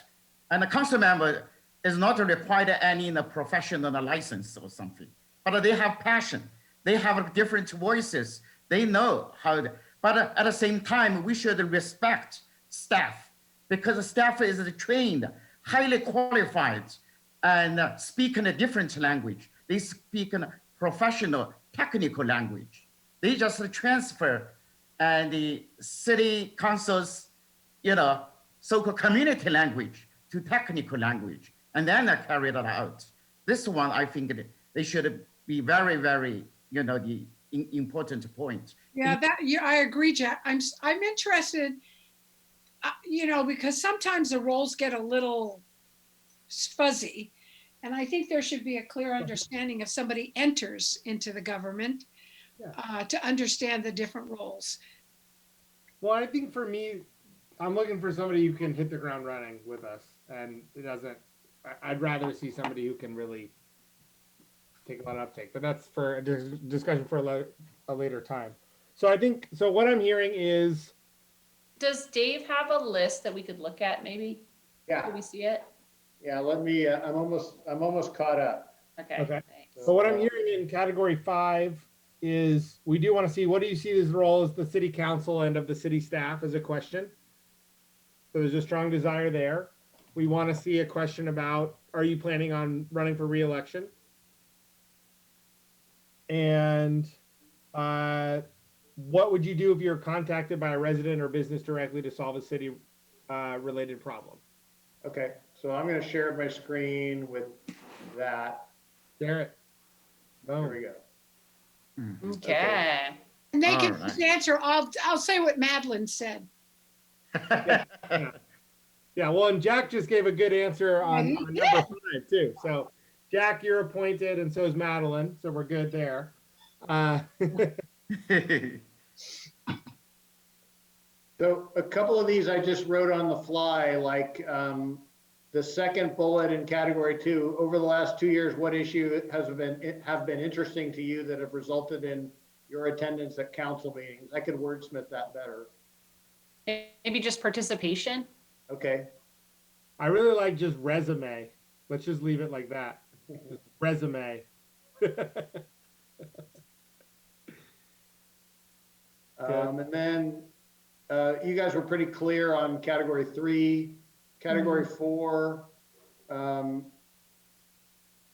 C: and the council member is not required any professional license or something, but they have passion. They have different voices. They know how. But at the same time, we should respect staff because the staff is trained, highly qualified, and speak in a different language. They speak in a professional, technical language. They just transfer and the city council's, so-called community language to technical language, and then carry that out. This one, I think they should be very, very, the important point.
L: Yeah, I agree, Jack. I'm interested, because sometimes the roles get a little fuzzy, and I think there should be a clear understanding if somebody enters into the government to understand the different roles.
A: Well, I think for me, I'm looking for somebody who can hit the ground running with us, and I'd rather see somebody who can really take a lot of uptake, but that's for a discussion for a later time. So what I'm hearing is.
D: Does Dave have a list that we could look at maybe?
N: Yeah.
D: Can we see it?
N: Yeah, let me, I'm almost caught up.
D: Okay.
A: Okay. So what I'm hearing in category 5 is we do want to see, what do you see as the role as the city council and of the city staff as a question? So there's a strong desire there. We want to see a question about are you planning on running for reelection? And what would you do if you're contacted by a resident or business directly to solve a city related problem?
N: Okay, so I'm going to share my screen with that.
A: Share it.
N: There we go.
D: Okay.
L: And they
C: All
L: can
C: right.
L: just answer. I'll say what Madeline said.
A: Yeah, well, and Jack just gave a good answer on,
L: he
A: on number 5 too. So Jack, you're appointed, and so is Madeline. So we're good there.
N: So a couple of these I just wrote on the fly, like the second bullet in category 2. Over the last 2 years, what issue have been interesting to you that have resulted in your attendance at council meetings? I could wordsmith that better.
D: Maybe just participation.
N: Okay.
A: I really like just resume. Let's just leave it like that. Just resume.
N: And then you guys were pretty clear on category 3. Category 4,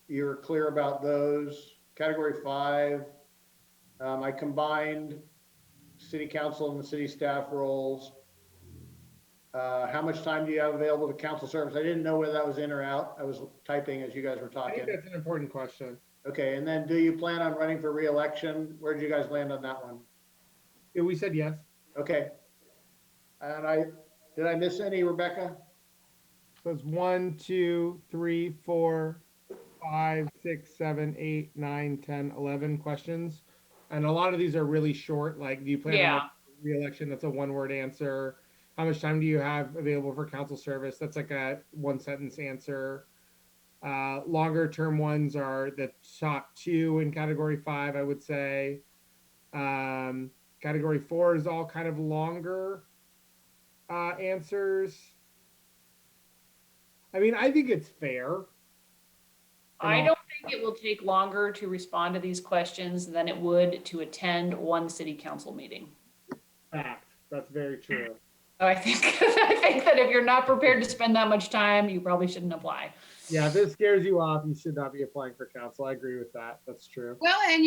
N: you're clear about those. Category 5, I combined city council and the city staff roles. How much time do you have available to council service? I didn't know whether that was in or out. I was typing as you guys were
A: I
N: talking.
A: think that's an important question.
N: Okay, and then do you plan on running for re-election? Where did you guys land on that one?
A: Yeah, we said yes.
N: Okay. And did I miss any, Rebecca?
A: So it's 1, 2, 3, 4, 5, 6, 7, 8, 9, 10, 11 questions. And a lot of these are really short, like do you plan on re-election? That's a 1-word answer. How much time do you have available for council service? That's like a 1-sentence answer. Longer term ones are the top 2 in category 5, I would say. Category 4 is all kind of longer answers. I mean, I think it's fair.
D: I don't think it will take longer to respond to these questions than it would to attend one city council meeting.
A: Fact. That's very true.
D: So I think that if you're not prepared to spend that much time, you probably shouldn't apply.
A: Yeah, if this scares you off, you should not be applying for council. I agree with that. That's true.
L: Well, and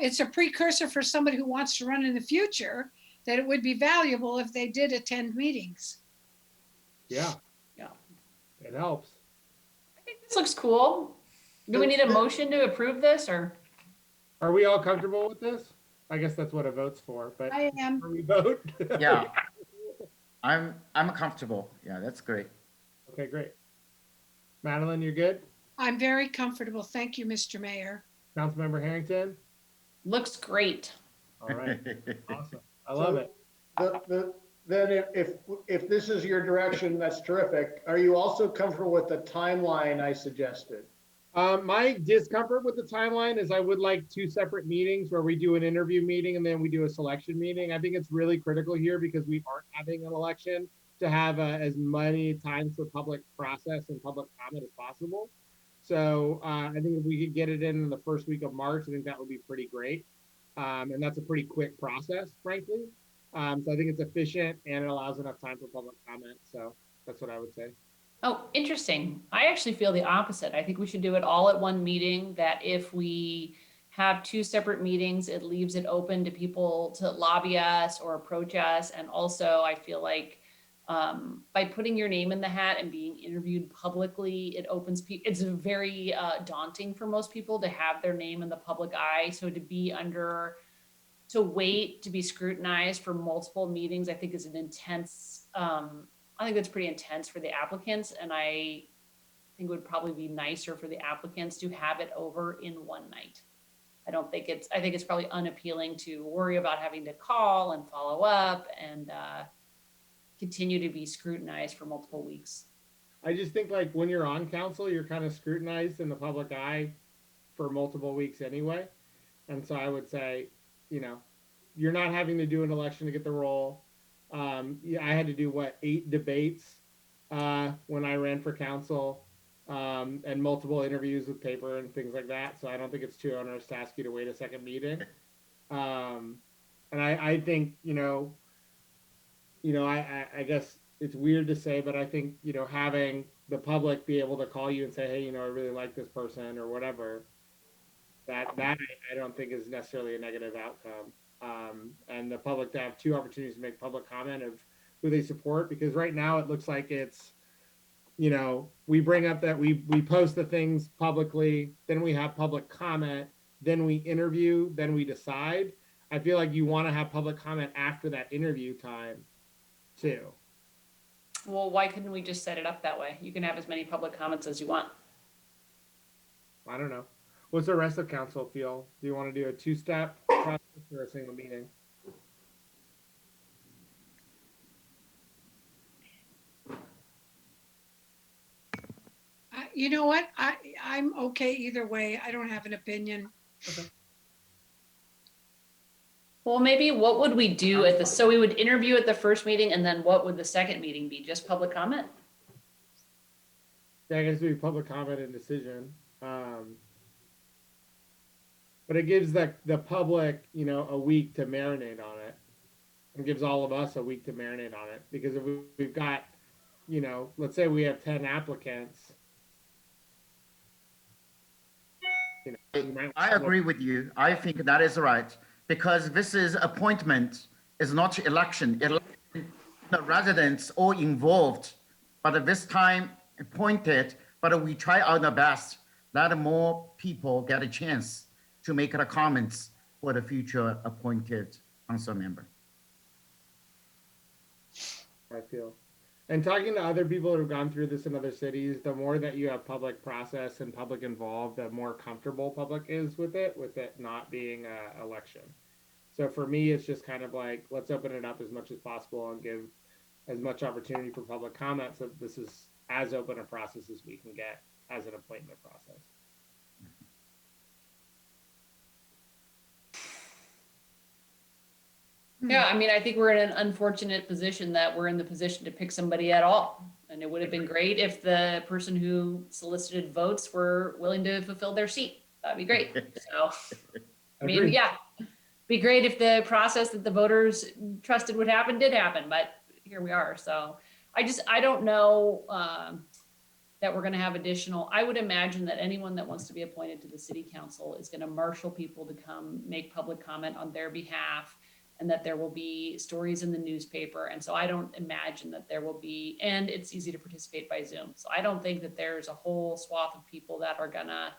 L: it's a precursor for somebody who wants to run in the future that it would be valuable if they did attend meetings.
A: Yeah.
D: Yeah.
A: It helps.
D: I think this looks cool. Do we need a motion to approve this, or?
A: Are we all comfortable with this? I guess that's what a vote's for, but
L: I am.
A: before we vote.
C: Yeah, I'm comfortable. Yeah, that's great.
A: Okay, great. Madeline, you're good?
L: I'm very comfortable. Thank you, Mr. Mayor.
A: Councilmember Harrington?
D: Looks great.
A: All right. Awesome. I love it.
N: Then if this is your direction, that's terrific. Are you also comfortable with the timeline I suggested?
A: My discomfort with the timeline is I would like 2 separate meetings where we do an interview meeting and then we do a selection meeting. I think it's really critical here because we aren't having an election to have as many times for public process and public comment as possible. So I think if we could get it in the first week of March, I think that would be pretty great. And that's a pretty quick process, frankly. So I think it's efficient and it allows enough time for public comment. So that's what I would say.
D: Oh, interesting. I actually feel the opposite. I think we should do it all at one meeting, that if we have 2 separate meetings, it leaves it open to people to lobby us or approach us. And also I feel like by putting your name in the hat and being interviewed publicly, it opens people. It's very daunting for most people to have their name in the public eye. So to wait to be scrutinized for multiple meetings, I think is an intense, I think that's pretty intense for the applicants. And I think it would probably be nicer for the applicants to have it over in one night. I think it's probably unappealing to worry about having to call and follow up and continue to be scrutinized for multiple weeks.
A: I just think like when you're on council, you're kind of scrutinized in the public eye for multiple weeks anyway. And so I would say, you're not having to do an election to get the role. Yeah, I had to do 8 debates when I ran for council and multiple interviews with paper and things like that. So I don't think it's too onerous to ask you to wait a second meeting. And I think, I guess it's weird to say, but I think, having the public be able to call you and say, hey, I really like this person or whatever. I don't think is necessarily a negative outcome. And the public to have two opportunities to make public comment of who they support, because right now it looks like it's, we bring up that we post the things publicly, then we have public comment, then we interview, then we decide. I feel like you want to have public comment after that interview time too.
D: Well, why couldn't we just set it up that way? You can have as many public comments as you want.
A: I don't know. What's the rest of council feel? Do you want to do a two-step process or a single meeting?
L: You know what? I'm okay either way. I don't have an opinion.
A: Okay.
D: Well, maybe what would we do at the, so we would interview at the first meeting, and then what would the second meeting be? Just public comment?
A: Yeah, I guess it'd be public comment and decision. But it gives the public, a week to marinate on it. It gives all of us a week to marinate on it, because if we've got, let's say we have 10 applicants.
C: I agree with you. I think that is right, because this is appointment, is not election. The residents all involved, but at this time appointed, but we try our best, let more people get a chance to make the comments for the future appointed council member.
A: I feel. And talking to other people that have gone through this in other cities, the more that you have public process and public involved, the more comfortable public is with it not being an election. So for me, it's just kind of like, let's open it up as much as possible and give as much opportunity for public comment, so this is as open a process as we can get as an appointment process.
D: Yeah, I mean, I think we're in an unfortunate position that we're in the position to pick somebody at all. And it would have been great if the person who solicited votes were willing to fulfill their seat. That'd be great. So, I mean,
A: Agreed.
D: yeah, be great if the process that the voters trusted would happen did happen, but here we are. So I don't know that we're going to have additional. I would imagine that anyone that wants to be appointed to the city council is going to marshal people to come make public comment on their behalf, and that there will be stories in the newspaper. And so I don't imagine that there will be, and it's easy to participate by Zoom. So I don't think that there's a whole swath of people that are gonna,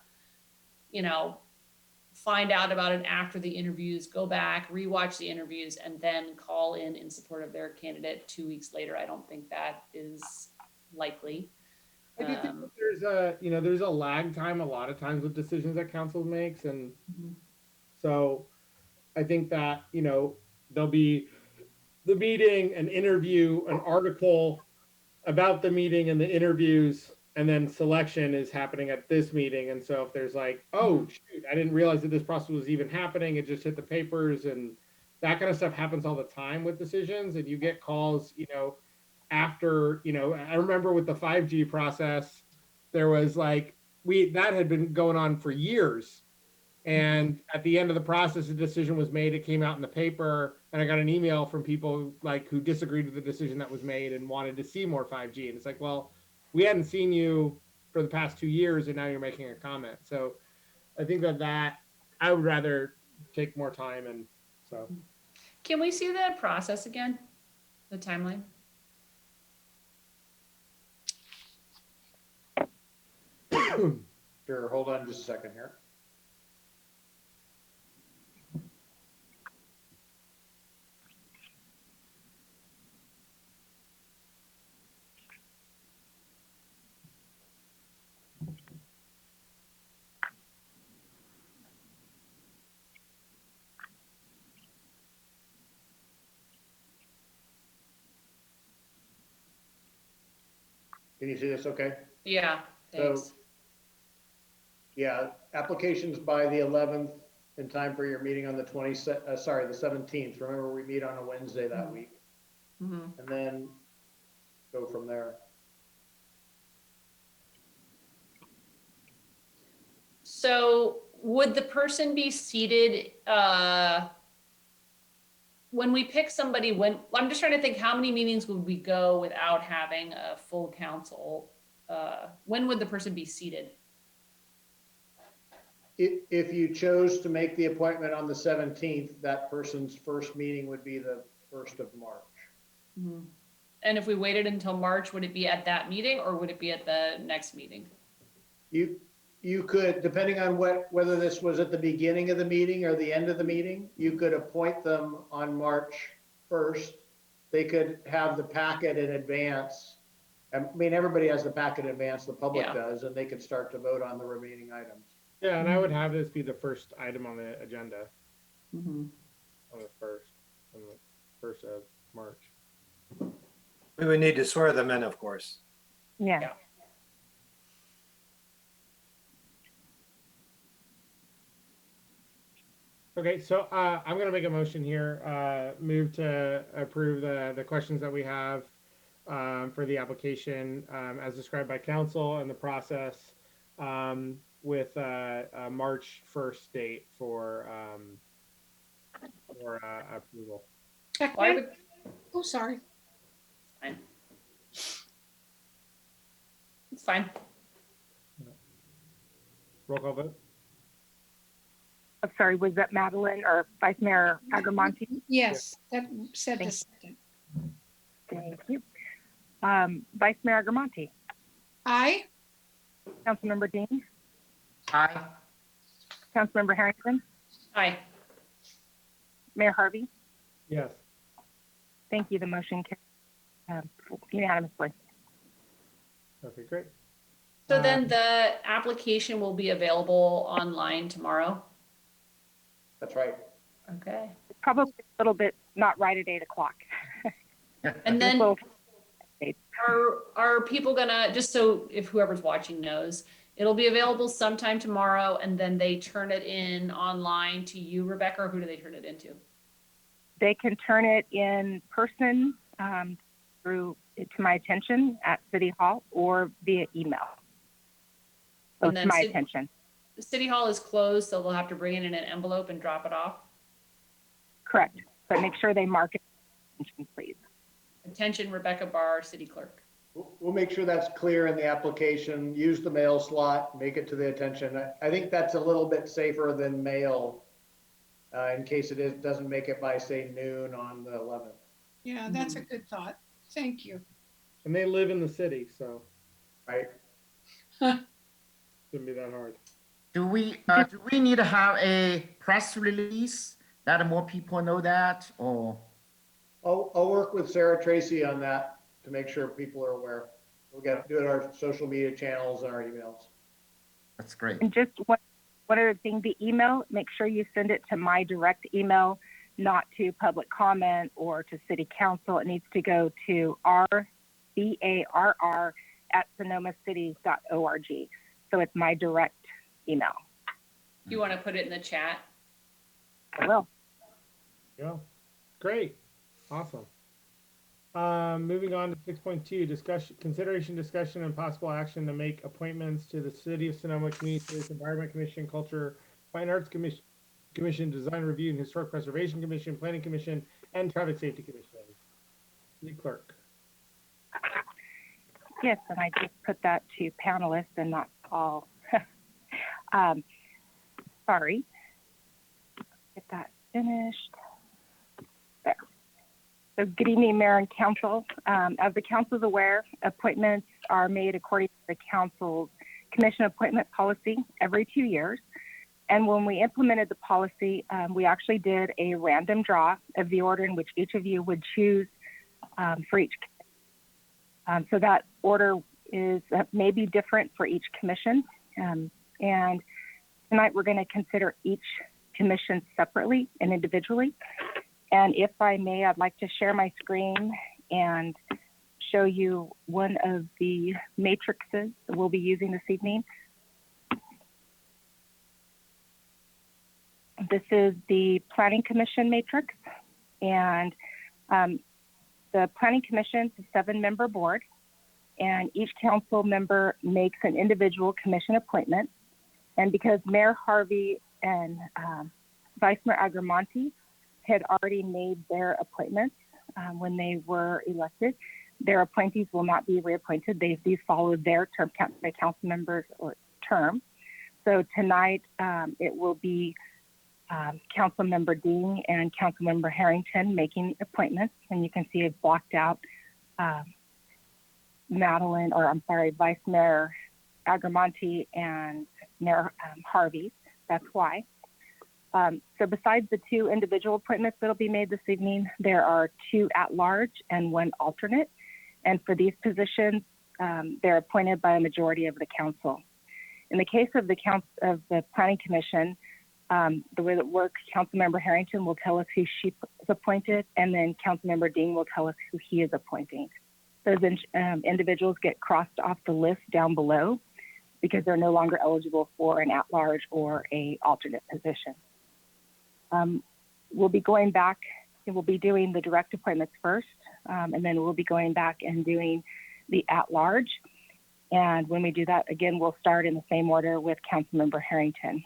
D: find out about it after the interviews, go back, rewatch the interviews, and then call in support of their candidate 2 weeks later. I don't think that is likely.
A: I do think that there's a lag time a lot of times with decisions that council makes. And so I think that, there'll be the meeting, an interview, an article about the meeting and the interviews, and then selection is happening at this meeting. And so if there's like, oh, shoot, I didn't realize that this process was even happening, it just hit the papers, and that kind of stuff happens all the time with decisions. And you get calls, after, I remember with the 5G process, there was like, that had been going on for years. And at the end of the process, a decision was made. It came out in the paper, and I got an email from people who disagreed with the decision that was made and wanted to see more 5G. And it's like, well, we hadn't seen you for the past 2 years, and now you're making a comment. So I think that I would rather take more time. And so,
D: can we see that process again? The timeline?
N: Sure, hold on just a second here. Can you see this okay?
D: Yeah, thanks.
N: So, yeah, applications by the 11th in time for your meeting on the the 17th. Remember, we meet on a Wednesday that week. And then go from there.
D: So would the person be seated, when we pick somebody, I'm just trying to think, how many meetings would we go without having a full council when would the person be seated?
N: If you chose to make the appointment on the 17th, that person's first meeting would be the 1st of March.
D: Mhm. And if we waited until March, would it be at that meeting or would it be at the next meeting?
N: You could, depending on whether this was at the beginning of the meeting or the end of the meeting, you could appoint them on March 1st. They could have the packet in advance. I mean, everybody has the packet in advance, the public
D: Yeah.
N: does, and they could start to vote on the remaining items.
A: Yeah, and I would have this be the first item on the agenda
D: Mhm.
A: on the 1st of March.
B: We would need to swear them in, of course.
E: Yeah.
A: Okay, so I'm gonna make a motion here, move to approve the questions that we have for the application as described by council and the process with a March 1st date for approval.
L: Second. Oh, sorry.
D: Fine. It's fine.
A: Roll call vote.
E: I'm sorry, was that Madeline or Vice Mayor Agramonte?
L: Yes, that said the second.
E: Thank you. Vice Mayor Agramonte,
L: Aye.
E: Councilmember Dean,
C: Aye.
E: Councilmember Harrington,
D: Aye.
E: Mayor Harvey.
A: Yes.
E: Thank you. The motion carries unanimously.
A: Okay, great.
D: So then the application will be available online tomorrow?
N: That's right.
D: Okay.
E: Probably a little bit, not right at 8 o'clock.
D: And then
E: Well,
D: are people gonna, just so if whoever's watching knows, it'll be available sometime tomorrow and then they turn it in online to you, Rebecca, or who do they turn it into?
E: They can turn it in person through to my attention at City Hall or via email. So
D: And
E: to
D: then
E: my attention.
D: The City Hall is closed, so they'll have to bring it in an envelope and drop it off.
E: Correct. But make sure they mark it, attention, please.
D: Attention, Rebecca Barr, City Clerk.
N: We'll make sure that's clear in the application. Use the mail slot, make it to the attention. I think that's a little bit safer than mail in case doesn't make it by, say, noon on the 11th.
L: Yeah, that's a good thought. Thank you.
A: And they live in the city, so
N: right.
A: Shouldn't be that hard.
C: Do we need to have a press release that more people know that, or?
N: I'll work with Sarah Tracy on that to make sure people are aware. We'll do it on our social media channels and our emails.
C: That's great.
E: And just one other thing, the email, make sure you send it to my direct email, not to public comment or to city council. It needs to go to rbarr@sonomacity.org. So it's my direct email.
D: Do you want to put it in the chat?
E: I will.
A: Yeah, great, awesome. Moving on to 6.2, consideration, discussion, and possible action to make appointments to the City of Sonoma Community Service Environment Commission, Culture, Fine Arts Commission, Design Review and Historic Preservation Commission, Planning Commission, and Traffic Safety Commission. City Clerk.
E: Yes, and I just put that to panelists and not all. Sorry. Get that finished. There. So good evening, Mayor and Council. As the Council is aware, appointments are made according to the Council's Commission appointment policy every 2 years. And when we implemented the policy, we actually did a random draw of the order in which each of you would choose for each. So that order is maybe different for each commission. And tonight we're going to consider each commission separately and individually. And if I may, I'd like to share my screen and show you one of the matrices that we'll be using this evening. This is the Planning Commission matrix, and the Planning Commission is a 7-member board, and each council member makes an individual commission appointment. And because Mayor Harvey and Vice Mayor Agramonte had already made their appointments when they were elected, Their appointees will not be reappointed. These follow their term, the council members or term. So tonight it will be Councilmember Dean and Councilmember Harrington making appointments, and you can see I've blocked out Vice Mayor Agramonte and Mayor Harvey. That's why. So besides the 2 individual appointments that'll be made this evening, there are 2 at-large and 1 alternate. And for these positions, they're appointed by a majority of the council. In the case of the Planning Commission, the way that works, Councilmember Harrington will tell us who she's appointed, and then Councilmember Dean will tell us who he is appointing. Those individuals get crossed off the list down below because they're no longer eligible for an at-large or a alternate position. We'll be going back and we'll be doing the direct appointments first, and then we'll be going back and doing the at-large. And when we do that, again, we'll start in the same order with Councilmember Harrington.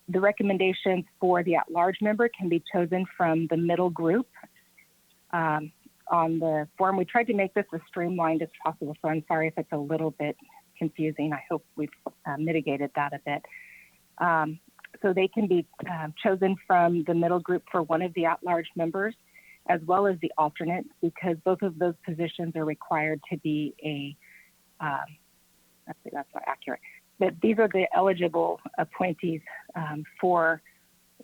E: The recommendations for the at-large member can be chosen from the middle group. On the form, we tried to make this as streamlined as possible, so I'm sorry if it's a little bit confusing. I hope we've mitigated that a bit. So they can be chosen from the middle group for one of the at-large members, as well as the alternate, because both of those positions are required to be actually that's not accurate, but these are the eligible appointees for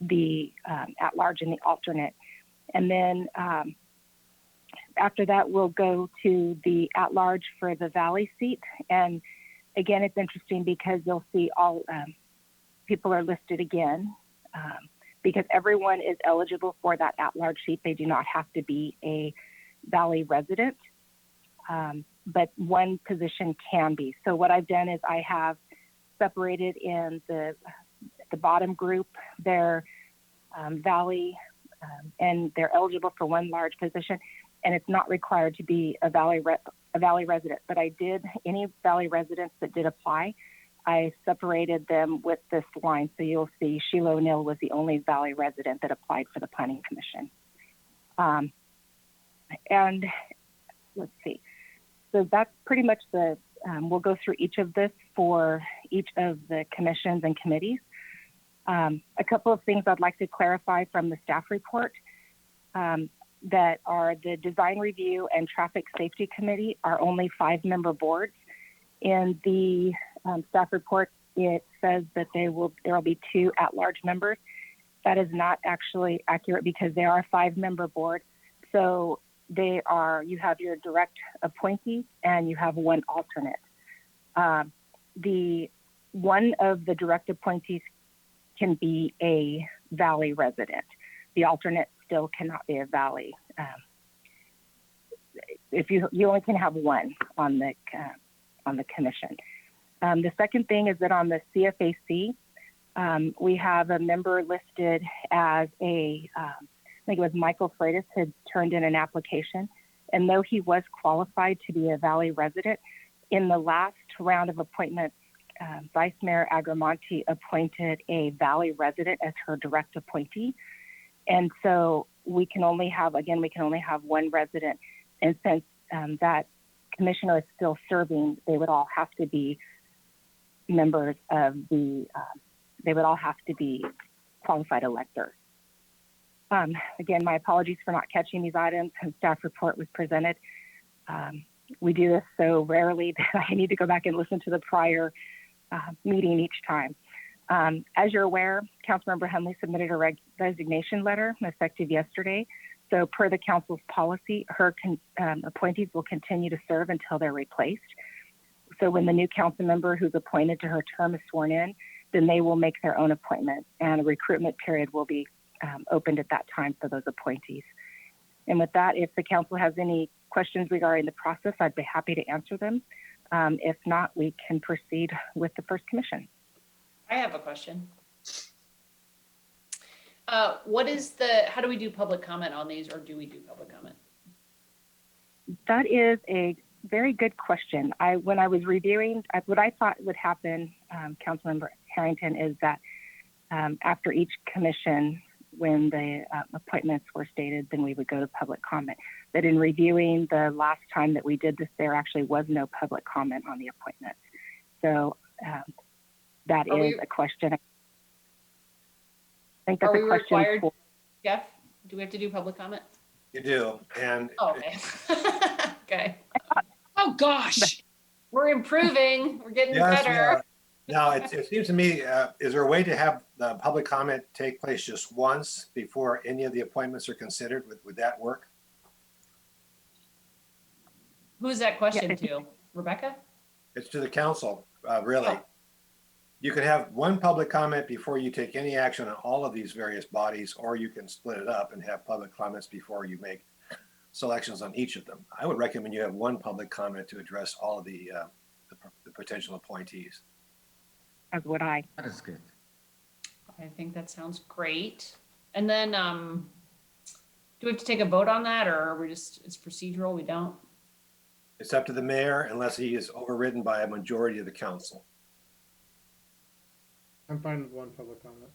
E: the at-large and the alternate. And then after that, we'll go to the at-large for the Valley seat. And again, it's interesting because you'll see all people are listed again because everyone is eligible for that at-large seat. They do not have to be a Valley resident, but one position can be. So what I've done is I have separated in the bottom group their Valley, and they're eligible for one large position. And it's not required to be a Valley resident, but I did, any Valley residents that did apply, I separated them with this line. So you'll see Sheila O'Neill was the only Valley resident that applied for the Planning Commission. And let's see. So that's pretty much we'll go through each of this for each of the commissions and committees. A couple of things I'd like to clarify from the staff report. That are the Design Review and Traffic Safety Committee are only 5-member boards. In the staff report, it says that there will be 2 at-large members. That is not actually accurate because they are a 5-member board. So you have your direct appointee and you have 1 alternate. One of the direct appointees can be a Valley resident. The alternate still cannot be a Valley. If you only can have 1 on the commission. The second thing is that on the CFAC, we have a member listed as I think it was Michael Freitas had turned in an application, and though he was qualified to be a Valley resident, in the last round of appointments, Vice Mayor Agramonte appointed a Valley resident as her direct appointee. And so we can only have 1 resident. And since that commissioner is still serving, they would all have to be members of they would all have to be qualified electors. Again, my apologies for not catching these items. The staff report was presented. We do this so rarely that I need to go back and listen to the prior meeting each time. As you're aware, Councilmember Henley submitted a resignation letter effective yesterday. So per the council's policy, her appointees will continue to serve until they're replaced. So when the new council member who's appointed to her term is sworn in, then they will make their own appointment, and a recruitment period will be opened at that time for those appointees. And with that, if the council has any questions regarding the process, I'd be happy to answer them. If not, we can proceed with the first commission.
D: I have a question. How do we do public comment on these, or do we do public comment?
E: That is a very good question. When I was reviewing, what I thought would happen, Councilmember Harrington, is that after each commission when the appointments were stated, then we would go to public comment. But in reviewing the last time that we did this, there actually was no public comment on the appointments. So that is a question. I think that's
D: Are we
E: a question
D: required,
E: for,
D: Jeff? Do we have to do public comment?
B: You do, and
D: Oh, okay. Okay.
L: Oh, gosh.
D: We're improving. We're getting
B: yes,
D: better.
B: now it seems to me, is there a way to have the public comment take place just once before any of the appointments are considered? Would that work?
D: Who's that question to? Rebecca?
B: It's to the council, really.
D: Oh.
B: You can have one public comment before you take any action on all of these various bodies, or you can split it up and have public comments before you make selections on each of them. I would recommend you have one public comment to address all of the potential appointees.
E: as would I.
C: That is good.
D: I think that sounds great. And then, do we have to take a vote on that, or are we just, it's procedural, we don't?
B: It's up to the mayor unless he is overridden by a majority of the council.
A: I'm fine with one public comment.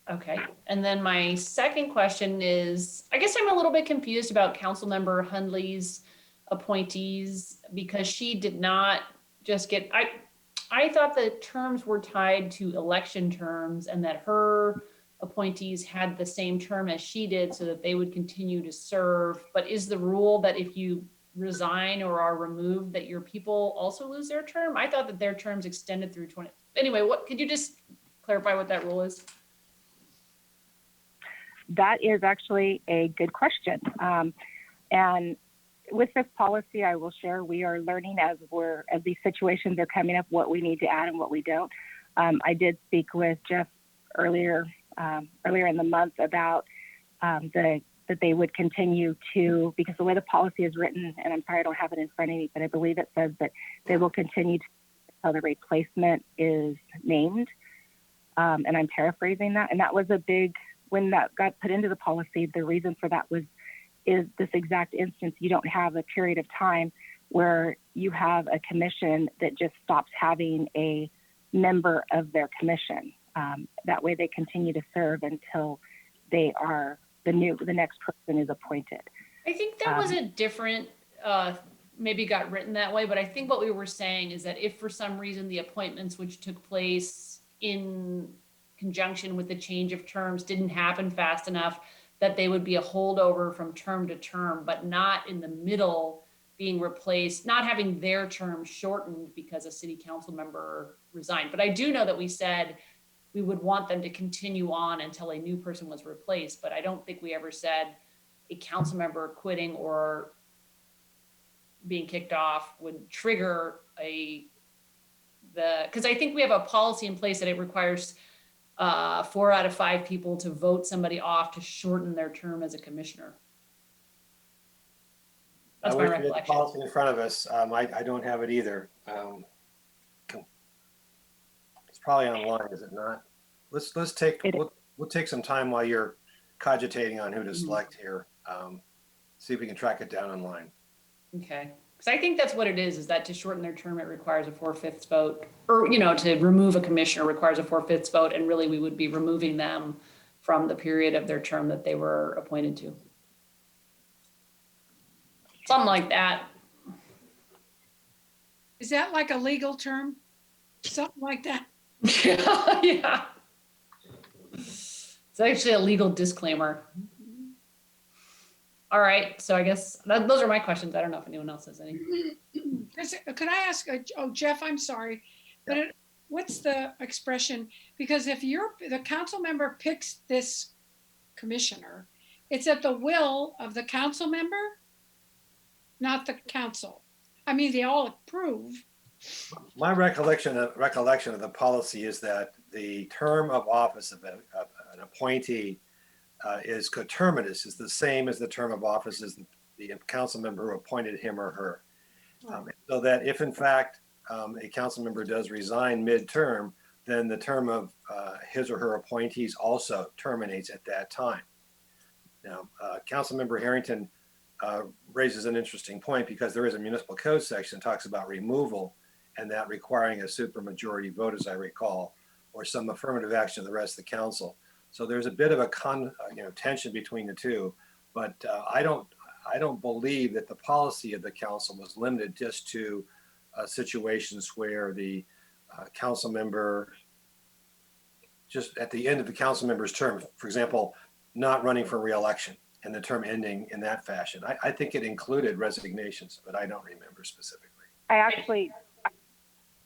D: Okay, and then my second question is, I guess I'm a little bit confused about Councilmember Hundley's appointees, because she did not just get, I thought the terms were tied to election terms and that her appointees had the same term as she did so that they would continue to serve. But is the rule that if you resign or are removed that your people also lose their term? I thought that their terms extended through 20. Anyway, what, could you just clarify what that rule is?
E: That is actually a good question. And with this policy, I will share, we are learning as these situations are coming up, what we need to add and what we don't. I did speak with Jeff earlier in the month about that they would continue to, because the way the policy is written, and I'm sorry I don't have it in front of me, but I believe it says that they will continue to until the replacement is named. And I'm paraphrasing that. And that was a big, when that got put into the policy, the reason for that is this exact instance. You don't have a period of time where you have a commission that just stops having a member of their commission. That way they continue to serve until they are the next person is appointed.
D: I think that was a different, maybe got written that way, but I think what we were saying is that if for some reason the appointments which took place in conjunction with the change of terms didn't happen fast enough, that they would be a holdover from term to term, but not in the middle being replaced, not having their term shortened because a city council member resigned. But I do know that we said we would want them to continue on until a new person was replaced, but I don't think we ever said a council member quitting or being kicked off would trigger because I think we have a policy in place that it requires 4 out of 5 people to vote somebody off to shorten their term as a commissioner. That's my recollection.
B: The policy in front of us. I don't have it either. It's probably online, is it not? Let's take we'll take some time while you're cogitating on who to select here. See if we can track it down online.
D: Okay, because I think that's what it is that to shorten their term, it requires a 4/5 vote, or, to remove a commissioner requires a 4/5 vote, and really we would be removing them from the period of their term that they were appointed to. Something like that.
L: Is that like a legal term? Something like that?
D: Yeah. It's actually a legal disclaimer. All right, so I guess those are my questions. I don't know if anyone else has any.
L: Could I ask, Jeff, I'm sorry, but what's the expression? Because if the council member picks this commissioner, it's at the will of the council member, not the council. I mean, they all approve.
B: My recollection of the policy is that the term of office of an appointee is coterminous, is the same as the term of office as the council member who appointed him or her. So that if in fact a council member does resign mid-term, then the term of his or her appointees also terminates at that time. Now, Councilmember Harrington raises an interesting point, because there is a municipal code section that talks about removal, and that requiring a supermajority vote, as I recall, or some affirmative action of the rest of the council. So there's a bit of a tension between the two. But I don't believe that the policy of the council was limited just to situations where the council member, just at the end of the council member's term, for example, not running for re-election and the term ending in that fashion. I think it included resignations, but I don't remember specifically.
E: I actually,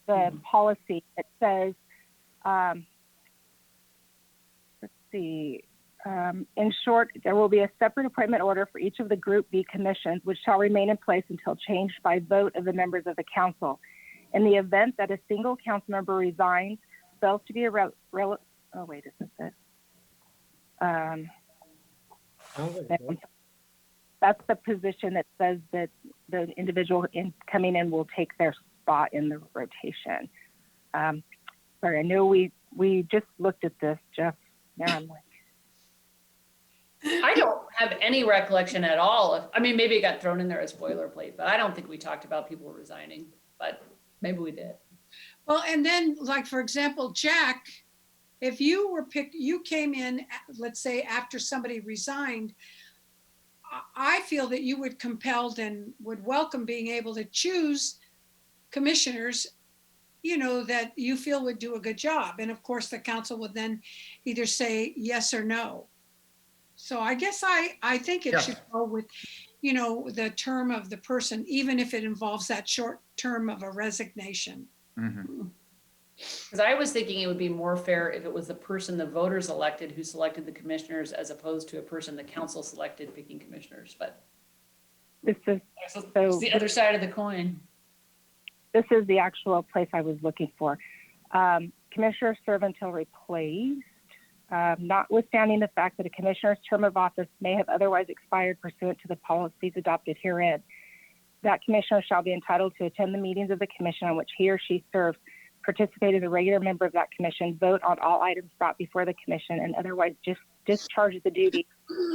E: the policy, it says, let's see, in short, there will be a separate appointment order for each of the Group B commissions, which shall remain in place until changed by vote of the members of the council. In the event that a single council member resigns, fails to be oh wait, is this it? That's the position that says that the individual coming in will take their spot in the rotation. Sorry, I know we just looked at this, Jeff. Now I'm like,
D: I don't have any recollection at all of, I mean, maybe it got thrown in there as boilerplate, but I don't think we talked about people resigning, but maybe we did.
L: Well, and then like, for example, Jack, if you were picked, you came in, let's say after somebody resigned, I feel that you would compelled and would welcome being able to choose commissioners, you know, that you feel would do a good job. And of course, the council would then either say yes or no. So I guess I think it should go with, you know, the term of the person, even if it involves that short term of a resignation.
D: Because I was thinking it would be more fair if it was the person the voters elected who selected the commissioners as opposed to a person the council selected picking commissioners, but
E: this is
D: it's the other side of the coin.
E: This is the actual place I was looking for. Commissioners serve until replaced, notwithstanding the fact that a commissioner's term of office may have otherwise expired pursuant to the policies adopted herein. That commissioner shall be entitled to attend the meetings of the commission on which he or she serves, participate as a regular member of that commission, vote on all items brought before the commission, and otherwise just discharge the duty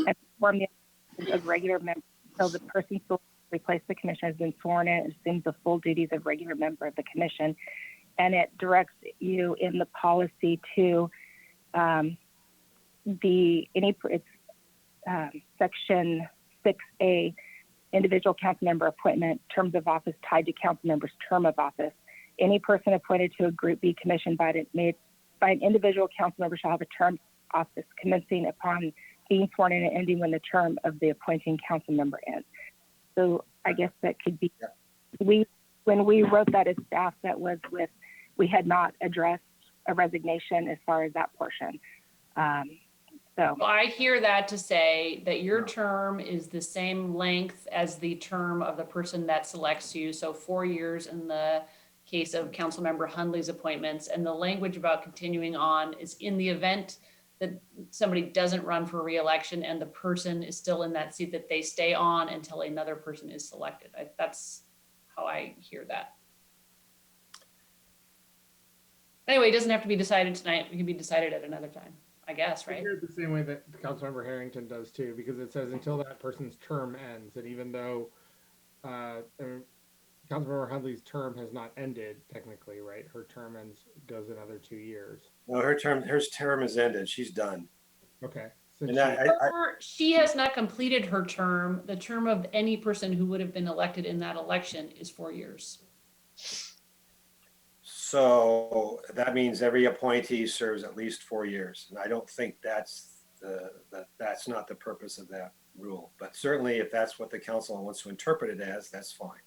E: and perform the actions of regular member until the person to replace the commissioner has been sworn in and assumes the full duties of regular member of the commission. And it directs you in the policy to section 6A, individual council member appointment, terms of office tied to council member's term of office. Any person appointed to a Group B commission by an individual council member shall have a term of office commencing upon being sworn in and ending when the term of the appointing council member ends. So I guess that could be, when we wrote that as staff, that was with, we had not addressed a resignation as far as that portion.
D: Well, I hear that to say that your term is the same length as the term of the person that selects you. So 4 years in the case of Councilmember Hundley's appointments, and the language about continuing on is in the event that somebody doesn't run for re-election and the person is still in that seat, that they stay on until another person is selected. That's how I hear that. Anyway, it doesn't have to be decided tonight. It can be decided at another time, I guess, right?
A: I hear it the same way that Councilmember Harrington does too, because it says until that person's term ends, and even though Councilmember Hundley's term has not ended technically, right? Her term goes another 2 years.
B: No, her term has ended. She's done.
A: Okay.
D: She has not completed her term. The term of any person who would have been elected in that election is 4 years.
B: So that means every appointee serves at least 4 years. And I don't think that's not the purpose of that rule. But certainly if that's what the council wants to interpret it as, that's fine.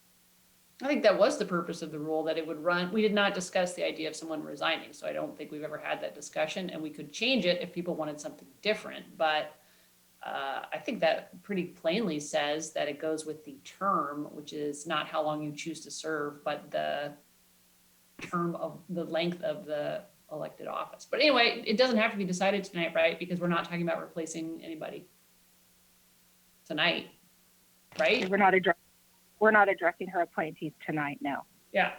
D: I think that was the purpose of the rule, that it would run. We did not discuss the idea of someone resigning. So I don't think we've ever had that discussion, and we could change it if people wanted something different. But I think that pretty plainly says that it goes with the term, which is not how long you choose to serve, but the term of the length of the elected office. But anyway, it doesn't have to be decided tonight, right? Because we're not talking about replacing anybody tonight, right?
E: We're not addressing her appointees tonight, no.
D: Yeah.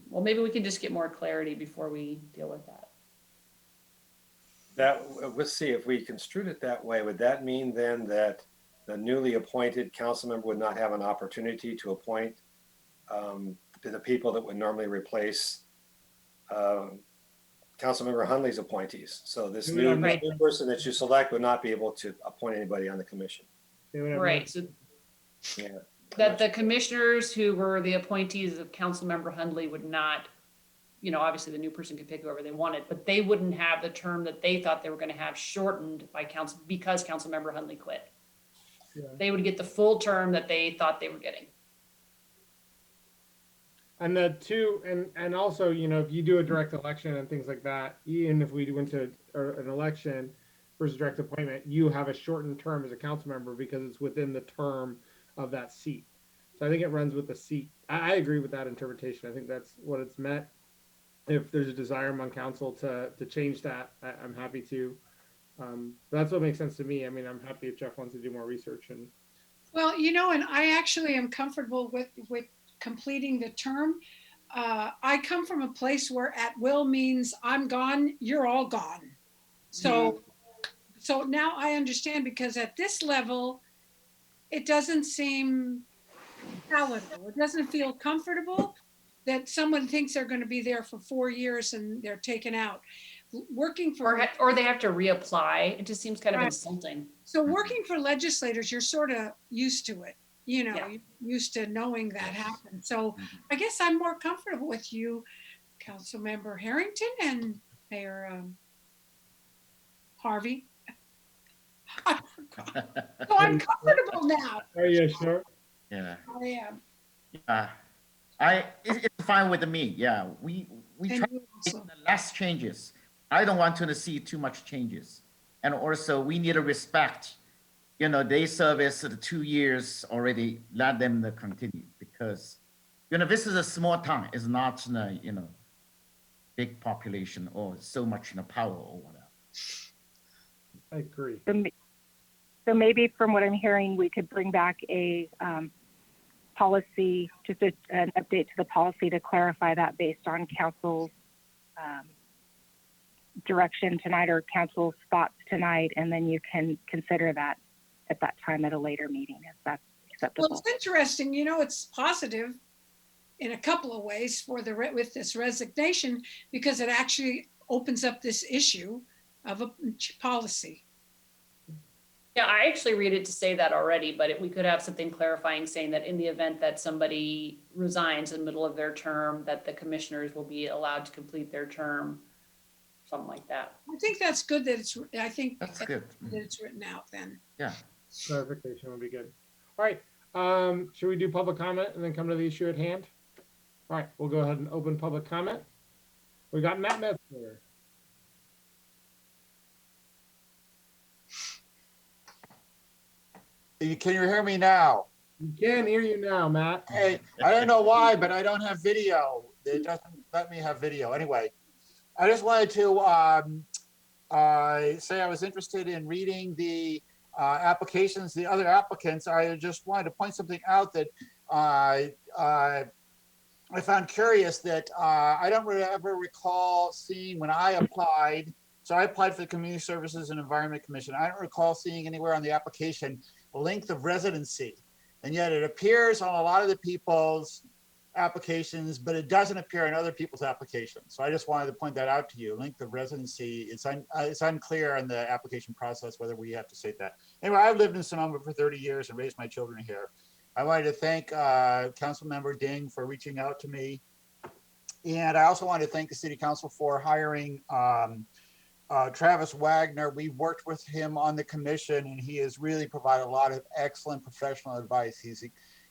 D: Well, maybe we can just get more clarity before we deal with that.
B: Let's see, if we construed it that way, would that mean then that the newly appointed council member would not have an opportunity to appoint the people that would normally replace Councilmember Hunley's appointees. So this
A: We have
B: new
A: no-
B: person that you select would not be able to appoint anybody on the commission.
A: they would have no-
D: Right, so
B: Yeah.
D: that the commissioners who were the appointees of Councilmember Hundley would not, you know, obviously the new person could pick whoever they wanted, but they wouldn't have the term that they thought they were gonna have shortened by council, because Councilmember Hundley quit.
A: Yeah.
D: They would get the full term that they thought they were getting.
A: And the two, and also, you know, if you do a direct election and things like that, even if we went to an election versus direct appointment, you have a shortened term as a council member because it's within the term of that seat. So I think it runs with the seat. I agree with that interpretation. I think that's what it's meant. If there's a desire among council to change that, I'm happy to. That's what makes sense to me. I mean, I'm happy if Jeff wants to do more research. And
L: Well, you know, and I actually am comfortable with completing the term. I come from a place where at will means I'm gone, you're all gone. So, so now I understand, because at this level, it doesn't seem palatable. It doesn't feel comfortable that someone thinks they're going to be there for 4 years and they're taken out. Working for,
D: Or they have to reapply. It just seems kind of
L: Right.
D: insulting.
L: so working for legislators, you're sort of used to it, you know,
D: Yeah.
L: you're used to knowing that happens. So I guess I'm more comfortable with you, Councilmember Harrington and Mayor Harvey. I forgot. So I'm comfortable now.
A: are you sure?
C: Yeah.
L: I am.
C: It's fine with me. Yeah, we
L: And
C: try
L: you
C: to
L: also.
C: make less changes. I don't want to see too much changes. And also we need to respect, you know, they service the 2 years already, let them to continue, because, you know, this is a small town. It's not, you know, big population or so much power or whatever.
A: I agree.
E: So maybe from what I'm hearing, we could bring back a policy, just an update to the policy to clarify that based on council's direction tonight or council's thoughts tonight, and then you can consider that at that time at a later meeting, if that's acceptable.
L: Well, it's interesting, you know, it's positive in a couple of ways for with this resignation, because it actually opens up this issue of a policy.
D: Yeah, I actually read it to say that already, but we could have something clarifying saying that in the event that somebody resigns in the middle of their term, that the commissioners will be allowed to complete their term, something like that.
L: I think that's good that it's, I think
C: That's good.
L: that it's written out then.
C: Yeah.
A: Clarification would be good. All right. Should we do public comment and then come to the issue at hand? All right, we'll go ahead and open public comment. We got Matt Metzger.
P: Can you hear me now?
A: We can hear you now, Matt.
P: Hey, I don't know why, but I don't have video. It doesn't let me have video. Anyway, I just wanted to say I was interested in reading the applications, the other applicants. I just wanted to point something out that I found curious that I don't really ever recall seeing when I applied. So I applied for the Community Services and Environment Commission. I don't recall seeing anywhere on the application length of residency. And yet it appears on a lot of the people's applications, but it doesn't appear in other people's applications. So I just wanted to point that out to you. Length of residency, it's unclear in the application process whether we have to state that. Anyway, I've lived in Sonoma for 30 years and raised my children here. I wanted to thank Councilmember Ding for reaching out to me. And I also wanted to thank the City Council for hiring Travis Wagner. We've worked with him on the commission, and he has really provided a lot of excellent professional advice. He's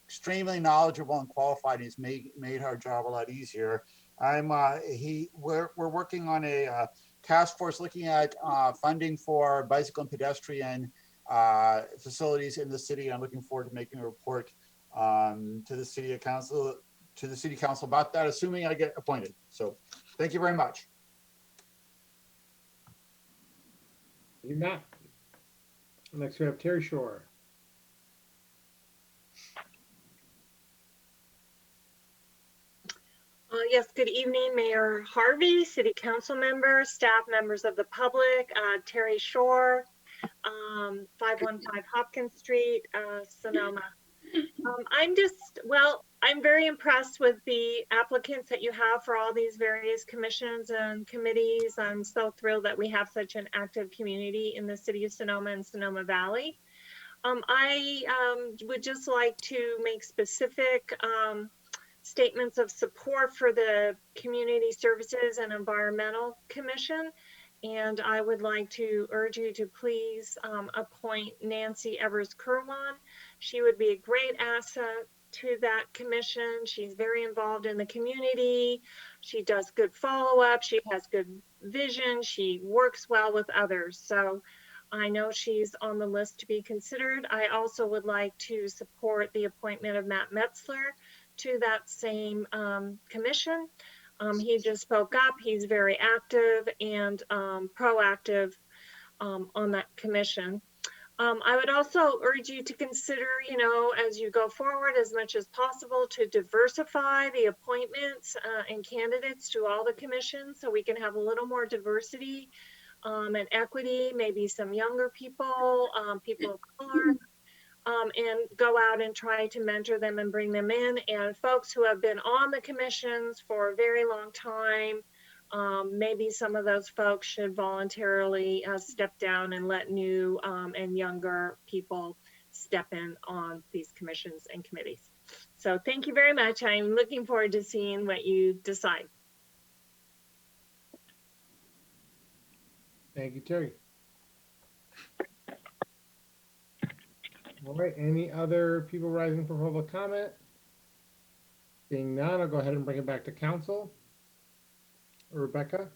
P: extremely knowledgeable and qualified. He's made our job a lot easier. We're working on a task force looking at funding for bicycle and pedestrian facilities in the city. I'm looking forward to making a report to the city council about that, assuming I get appointed. So thank you very much.
A: Thank you, Matt. Next, we have Terry Shore.
Q: Yes, good evening, Mayor Harvey, City Council members, staff, members of the public, Terry Shore, 515 Hopkins Street, Sonoma. I'm very impressed with the applicants that you have for all these various commissions and committees. I'm so thrilled that we have such an active community in the city of Sonoma and Sonoma Valley. I would just like to make specific statements of support for the Community Services and Environmental Commission. And I would like to urge you to please appoint Nancy Evers-Kerwan. She would be a great asset to that commission. She's very involved in the community. She does good follow-up. She has good vision. She works well with others. So I know she's on the list to be considered. I also would like to support the appointment of Matt Metzler to that same commission. He just spoke up. He's very active and proactive on that commission. I would also urge you to consider, as you go forward as much as possible to diversify the appointments and candidates to all the commissions so we can have a little more diversity and equity, maybe some younger people, people of color. And go out and try to mentor them and bring them in. And folks who have been on the commissions for a very long time, maybe some of those folks should voluntarily step down and let new and younger people step in on these commissions and committees. So thank you very much. I'm looking forward to seeing what you decide.
A: Thank you, Terry. All right, any other people rising for public comment? Seeing none, I'll go ahead and bring it back to council. Rebecca?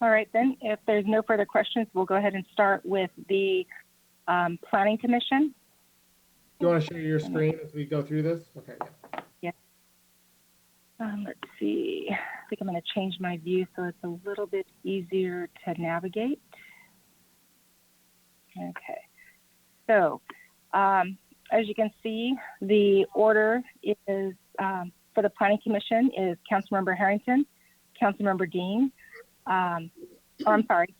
E: All right, then, if there's no further questions, we'll go ahead and start with the Planning Commission.
A: You want to share your screen as we go through this? Okay.
E: Yeah. Let's see. I think I'm going to change my view so it's a little bit easier to navigate. Okay. So, as you can see, the order is for the Planning Commission is Councilmember Harrington, Councilmember Dean. I'm sorry.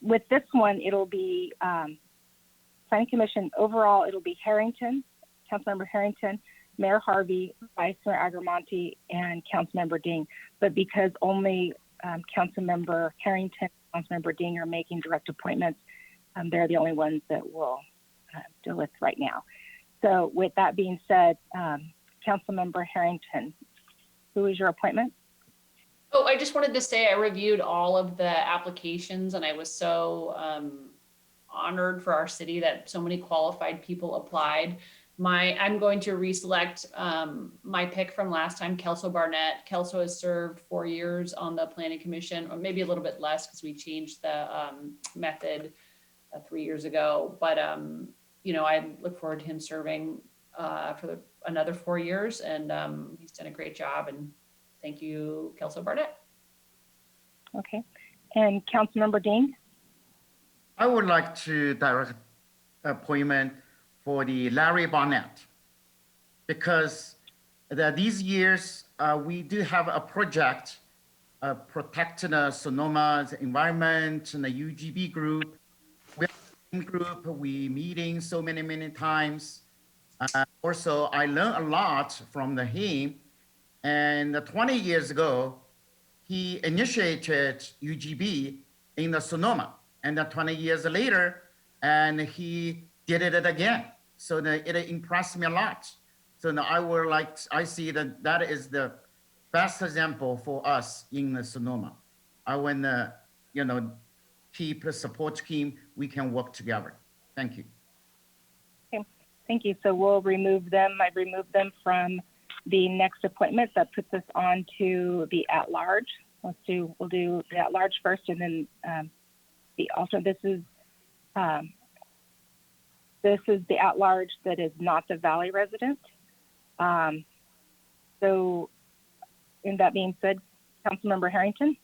E: With this one, it'll be Planning Commission overall. It'll be Harrington, Councilmember Harrington, Mayor Harvey, Vice Mayor Agramonte, and Councilmember Dean. But because only Councilmember Harrington, Councilmember Dean are making direct appointments, they're the only ones that we'll deal with right now. So with that being said, Councilmember Harrington, who is your appointment?
D: Oh, I just wanted to say I reviewed all of the applications and I was so honored for our city that so many qualified people applied. I'm going to reselect my pick from last time, Kelso Barnett. Kelso has served 4 years on the Planning Commission, or maybe a little bit less because we changed the method 3 years ago. But I look forward to him serving for another 4 years, and he's done a great job. And thank you, Kelso Barnett.
E: Okay, and Councilmember Dean.
C: I would like to direct appointment for the Larry Barnett, because these years we do have a project protecting Sonoma's environment and the UGB group. We meeting so many times. Also, I learned a lot from him. And 20 years ago, he initiated UGB in the Sonoma. And 20 years later, and he did it again. So it impressed me a lot. So now I see that is the best example for us in the Sonoma. I want to, keep support him. We can work together. Thank you.
E: Okay, thank you. So we'll remove them. I've removed them from the next appointment. That puts us on to the at-large. We'll do the at-large first, and then this is the at-large that is not the Valley resident. So, in that being said, Councilmember Harrington.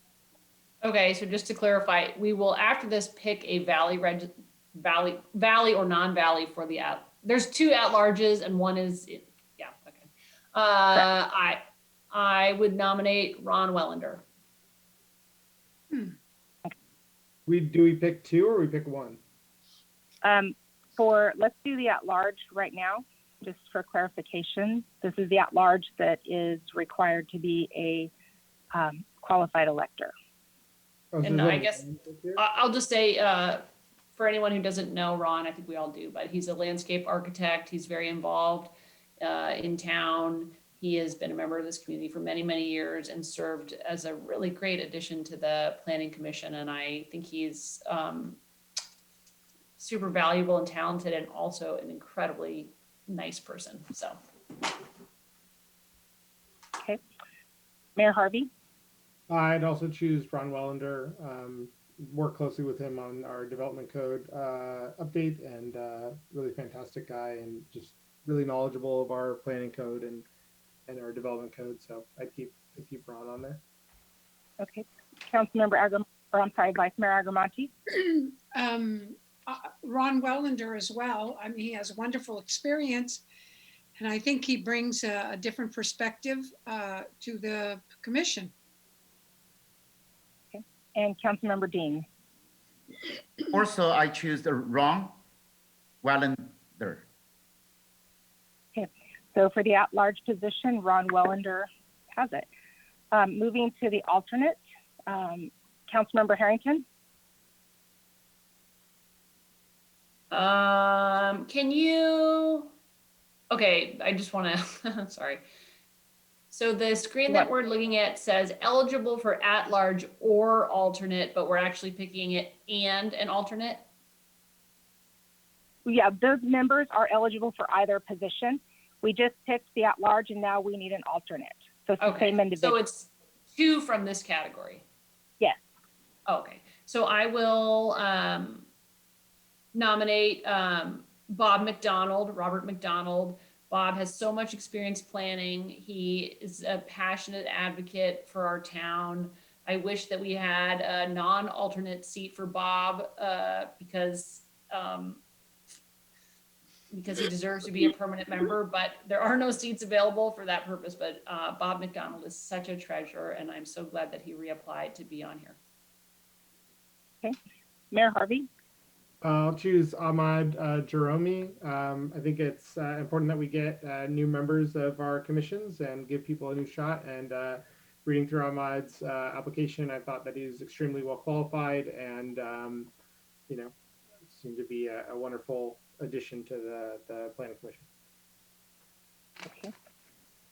D: Okay, so just to clarify, we will after this pick a Valley or non-Valley for the There's 2 at-larges and one is yeah. Okay. I would nominate Ron Wellender.
A: Do we pick 2 or we pick 1?
E: let's do the at-large right now, just for clarification. This is the at-large that is required to be a qualified elector.
D: And I guess I'll just say, for anyone who doesn't know Ron, I think we all do, but he's a landscape architect. He's very involved in town. He has been a member of this community for many, many years and served as a really great addition to the Planning Commission. And I think he's super valuable and talented, and also an incredibly nice person. So.
E: Okay. Mayor Harvey?
A: I'd also choose Ron Wellender. Work closely with him on our development code update, and really fantastic guy, and just really knowledgeable of our planning code and our development code. So I'd keep Ron on there.
E: Okay. Councilmember Vice Mayor Agramonte?
L: Ron Wellender as well. I mean, he has wonderful experience, and I think he brings a different perspective to the commission.
E: Okay. And Councilmember Dean?
C: Also, I choose the Ron Wellender.
E: Okay. So for the at-large position, Ron Wellender has it. Moving to the alternate, Councilmember Harrington?
D: Can you, okay, I just want to, sorry. So the screen that we're looking at says eligible for at-large or alternate, but we're actually picking it and an alternate?
E: Yeah, those members are eligible for either position. We just picked the at-large, and now we need an alternate. So it's the same individual.
D: So it's two from this category?
E: Yes.
D: Okay, so I will nominate Bob McDonald, Robert McDonald. Bob has so much experience planning. He is a passionate advocate for our town. I wish that we had a non-alternate seat for Bob because he deserves to be a permanent member, but there are no seats available for that purpose. But Bob McDonald is such a treasure, and I'm so glad that he reapplied to be on here.
E: Okay. Mayor Harvey?
A: I'll choose Ahmad Jerome. I think it's important that we get new members of our commissions and give people a new shot. And reading through Ahmad's application, I thought that he was extremely well qualified, and seemed to be a wonderful addition to the Planning Commission.
E: Okay.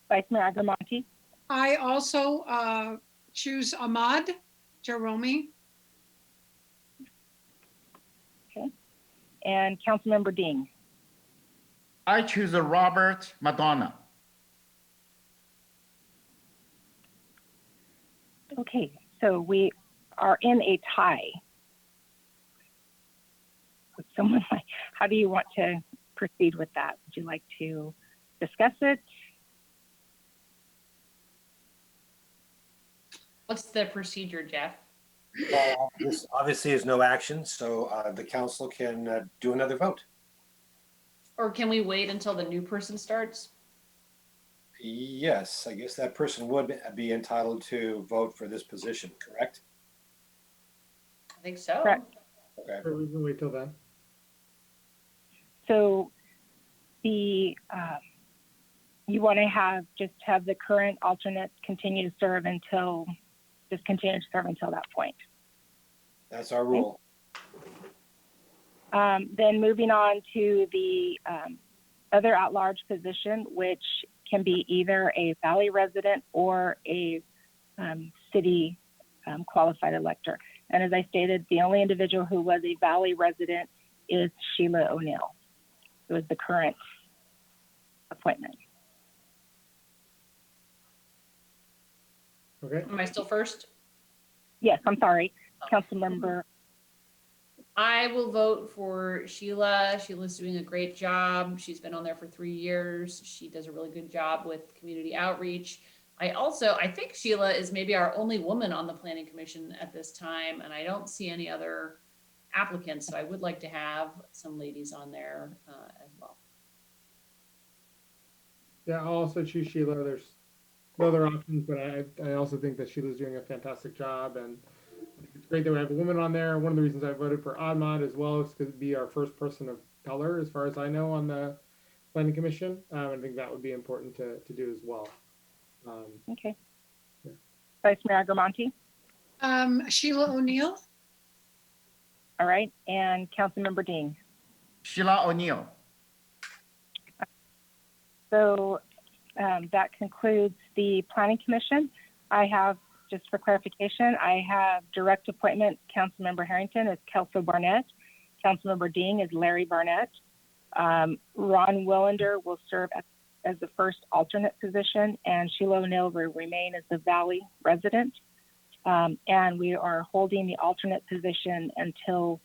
E: Vice Mayor Agramonte?
L: I also choose Ahmad Jerome.
E: Okay. And Councilmember Dean?
C: I choose a Robert Madonna.
E: Okay, so we are in a tie. Would someone like, how do you want to proceed with that? Would you like to discuss it?
D: What's the procedure, Jeff?
B: This obviously is no action, so the council can do another vote.
D: Or can we wait until the new person starts?
B: Yes, I guess that person would be entitled to vote for this position, correct?
D: I think so.
E: Correct.
B: Okay.
A: Or we can wait till then.
E: So the you want to have the current alternate continue to serve until that point.
B: That's our rule.
E: Then moving on to the other at-large position, which can be either a Valley resident or a city qualified elector. And as I stated, the only individual who was a Valley resident is Sheila O'Neill, who is the current appointment.
A: Okay.
D: Am I still first?
E: Yes, I'm sorry, Councilmember.
D: I will vote for Sheila. Sheila's doing a great job. She's been on there for 3 years. She does a really good job with community outreach. I think Sheila is maybe our only woman on the Planning Commission at this time, and I don't see any other applicants. So I would like to have some ladies on there as well.
A: Yeah, I'll also choose Sheila. There's no other options, but I also think that Sheila's doing a fantastic job, and it's great great that we have a woman on there. One of the reasons I voted for Ahmad as well is because it'd be our first person of color, as far as I know, on the planning commission. I think that would be important to do as well.
E: Okay.
A: Yeah.
E: Vice Mayor Agramonte.
L: Sheila O'Neill.
E: All right. And Councilmember Dean.
C: Sheila O'Neill.
E: So that concludes the Planning Commission. I have, just for clarification, I have direct appointment. Councilmember Harrington is Kelso Barnett. Councilmember Dean is Larry Barnett. Ron Willender will serve as the first alternate position, and Sheila O'Neill will remain as the Valley resident. And we are holding the alternate position until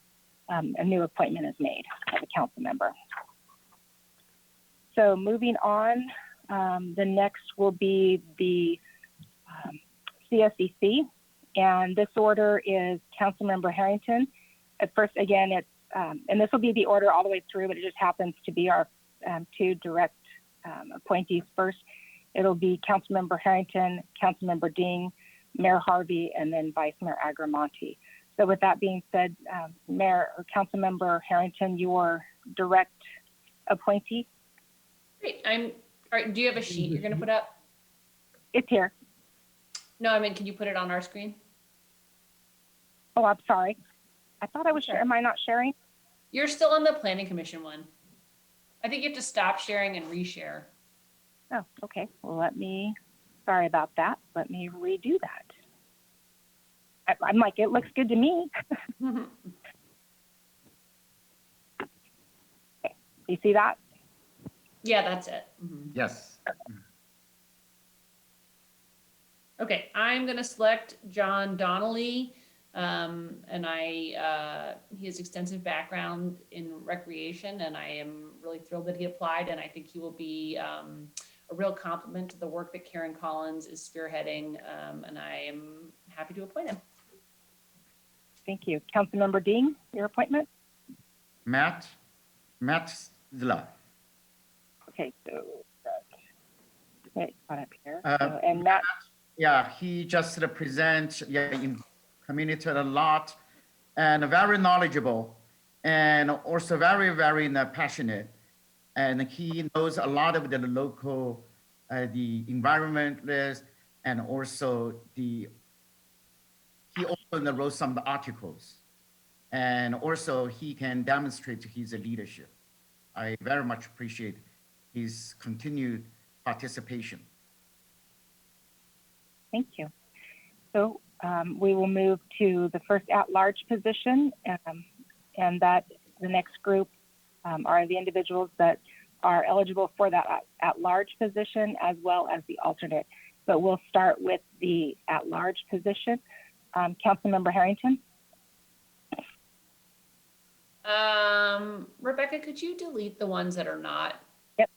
E: a new appointment is made of a council member. So moving on, the next will be the CSEC, and this order is Councilmember Harrington. At first, again, it's and this will be the order all the way through, but it just happens to be our two direct appointees first. It'll be Councilmember Harrington, Councilmember Dean, Mayor Harvey, and then Vice Mayor Agramonte. So with that being said, Mayor or Councilmember Harrington, your direct appointee.
D: Great. All right. Do you have a sheet you're going to put up?
E: It's here.
D: No, I mean, can you put it on our screen?
E: Oh, I'm sorry. I thought I was sharing. Am I not sharing?
D: You're still on the planning commission one. I think you have to stop sharing and reshare.
E: Oh, okay. Well, sorry about that. Let me redo that. I'm like, it looks good to me. Okay. You see that?
D: Yeah, that's it. Mm-hmm.
C: Yes.
D: Okay, I'm gonna select John Donnelly. And he has extensive background in recreation, and I am really thrilled that he applied, and I think he will be a real compliment to the work that Karen Collins is spearheading, and I am happy to appoint him.
E: Thank you. Councilmember Dean, your appointment?
C: Matt Zilla.
E: Okay, so got up here. And Matt.
C: Yeah, he just present in community a lot, and very knowledgeable, and also very, very passionate. And he knows a lot of the local, the environmentalists, and also he also wrote some articles. And also he can demonstrate his leadership. I very much appreciate his continued participation.
E: Thank you. So we will move to the first at-large position, and that the next group are the individuals that are eligible for that at-large position as well as the alternate. But we'll start with the at-large position. Councilmember Harrington.
D: Rebecca, could you delete the ones that are not?
E: Yep.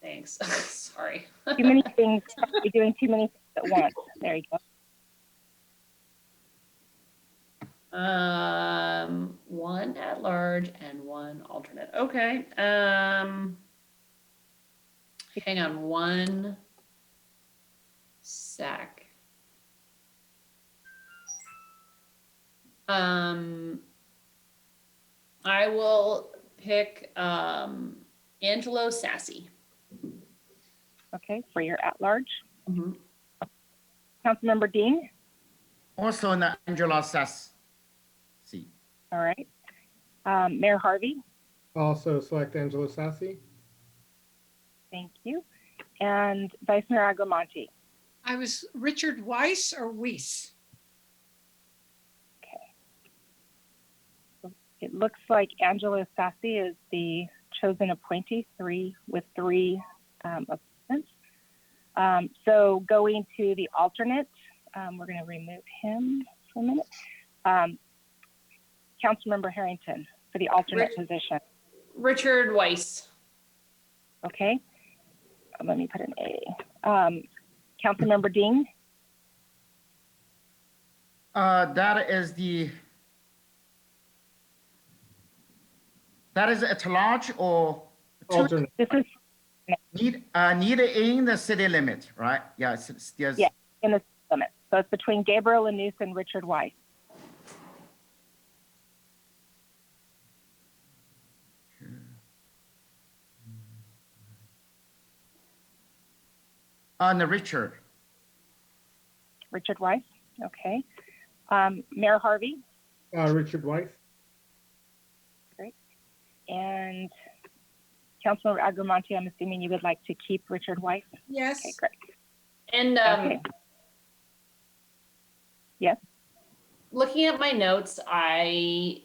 D: Thanks. Sorry.
E: Too many things. You're doing too many things at once. There you go.
D: One at large and one alternate. Okay. Hang on one sec. I will pick Angelo Sassy.
E: Okay, for your at-large.
D: Mm-hmm.
E: Councilmember Dean.
C: Also, Angela Sassy.
E: All right. Mayor Harvey.
A: Also select Angelo Sassy.
E: Thank you. And Vice Mayor Agramonte.
L: I was Richard Weiss or Weiss.
E: Okay. It looks like Angelo Sassy is the chosen appointee, with three appointments. So going to the alternate, we're going to remove him for a minute. Councilmember Harrington for the alternate position.
D: Richard Weiss.
E: Okay. Let me put an A. Councilmember Dean.
C: That is at large or
A: alternate.
E: This is
C: need in the city limit, right? Yeah,
E: yeah, in the limit. So it's between Gabriel Lanús and Richard Weiss.
C: And Richard.
E: Richard Weiss. Okay. Mayor Harvey.
A: Richard Weiss.
E: Great. And Councilmember Agramonte, I'm assuming you would like to keep Richard Weiss?
L: Yes.
E: Okay, great.
D: And
E: Okay. Yes.
D: looking at my notes, I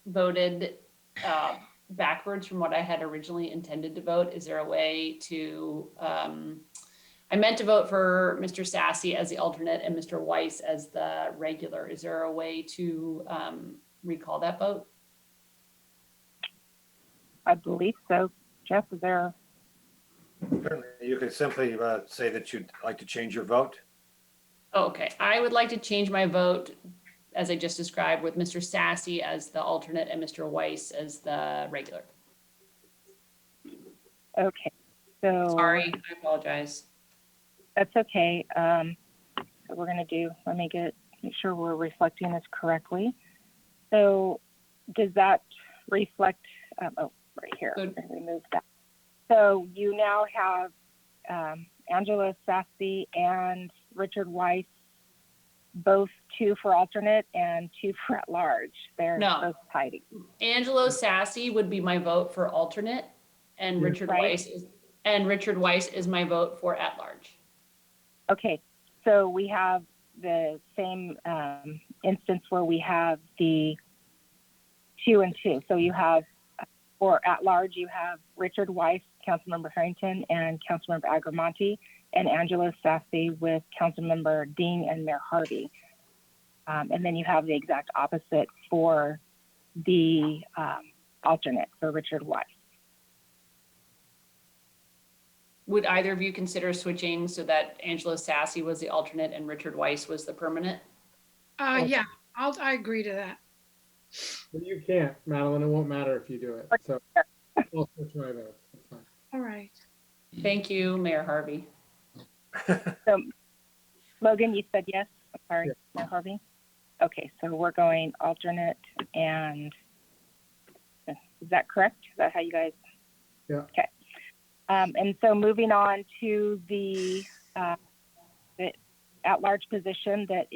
D: voted backwards from what I had originally intended to vote. Is there a way to, I meant to vote for Mr. Sassy as the alternate and Mr. Weiss as the regular. Is there a way to recall that vote?
E: I believe so. Jeff, is there?
B: Certainly, you could simply say that you'd like to change your vote.
D: Okay, I would like to change my vote, as I just described, with Mr. Sassy as the alternate and Mr. Weiss as the regular.
E: Okay, so.
D: Sorry, I apologize.
E: That's okay. So we're gonna do, let me make sure we're reflecting this correctly. So does that reflect, oh, right here, I'm gonna remove that. So you now have Angela Sassy and Richard Weiss, both 2 for alternate and 2 for at large. They're both tied.
D: Angelo Sassy would be my vote for alternate, and Richard Weiss is my vote for at large.
E: Okay, so we have the same instance where we have the 2 and 2. So you have, or at large, you have Richard Weiss, Councilmember Harrington, and Councilmember Agramonte, and Angelo Sassy with Councilmember Dean and Mayor Harvey. And then you have the exact opposite for the alternate for Richard Weiss.
D: Would either of you consider switching so that Angelo Sassy was the alternate and Richard Weiss was the permanent?
L: Yeah, I agree to that.
A: But you can't, Madeline. It won't matter if you do it. So I'll switch my vote. That's fine.
L: All right.
D: Thank you, Mayor Harvey.
E: So Logan, you said yes? I'm sorry, Mayor Harvey? Okay, so we're going alternate and, is that correct? Is that how you guys?
A: Yeah.
E: Okay. And so moving on to the at-large position that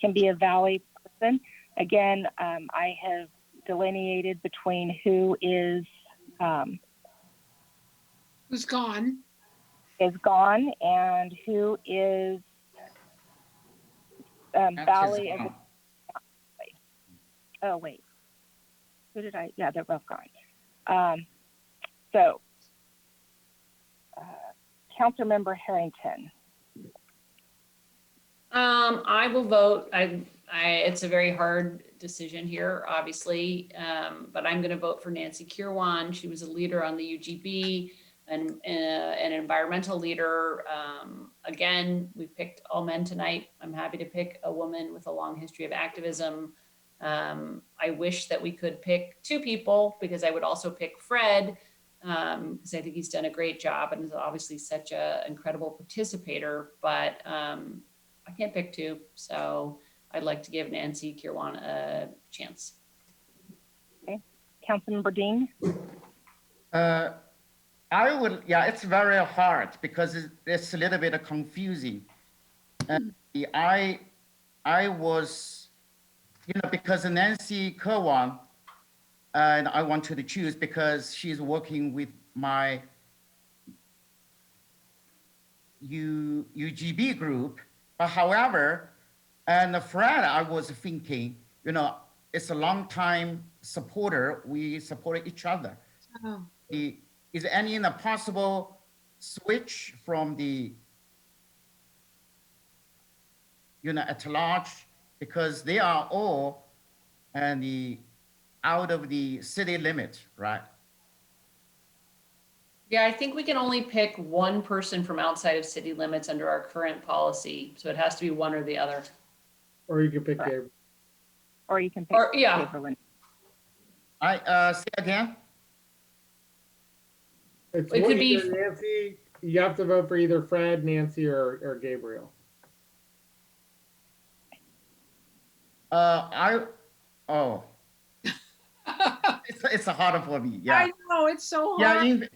E: can be a Valley person. Again, I have delineated between who is
L: who's gone
E: and who is Valley. Oh wait, who did I? Yeah, they're both gone. So. Councilmember Harrington.
D: I will vote. It's a very hard decision here, obviously, but I'm going to vote for Nancy Kirwan. She was a leader on the UGB and an environmental leader. Again, we picked all men tonight. I'm happy to pick a woman with a long history of activism. I wish that we could pick 2 people because I would also pick Fred. Because I think he's done a great job and is obviously such an incredible participator, but I can't pick 2. So I'd like to give Nancy Kirwan a chance.
E: Okay. Councilmember Dean?
C: I would, yeah, it's very hard because it's a little bit confusing. And I was, because Nancy Kirwan, and I wanted to choose because she's working with my UGB group. But however, and Fred, I was thinking, it's a long time supporter. We support each other.
L: Oh.
C: Is there any possible switch from the, at large, because they are all out of the city limit, right?
D: Yeah, I think we can only pick 1 person from outside of city limits under our current policy. So it has to be one or the other.
A: Or you can pick Gabriel.
E: Or you can pick Gabriel.
C: Say again?
A: It
D: could be
A: Nancy. You have to vote for either Fred, Nancy, or Gabriel.
C: it's hard for me. Yeah.
L: I know, it's so
C: Yeah,
L: hard.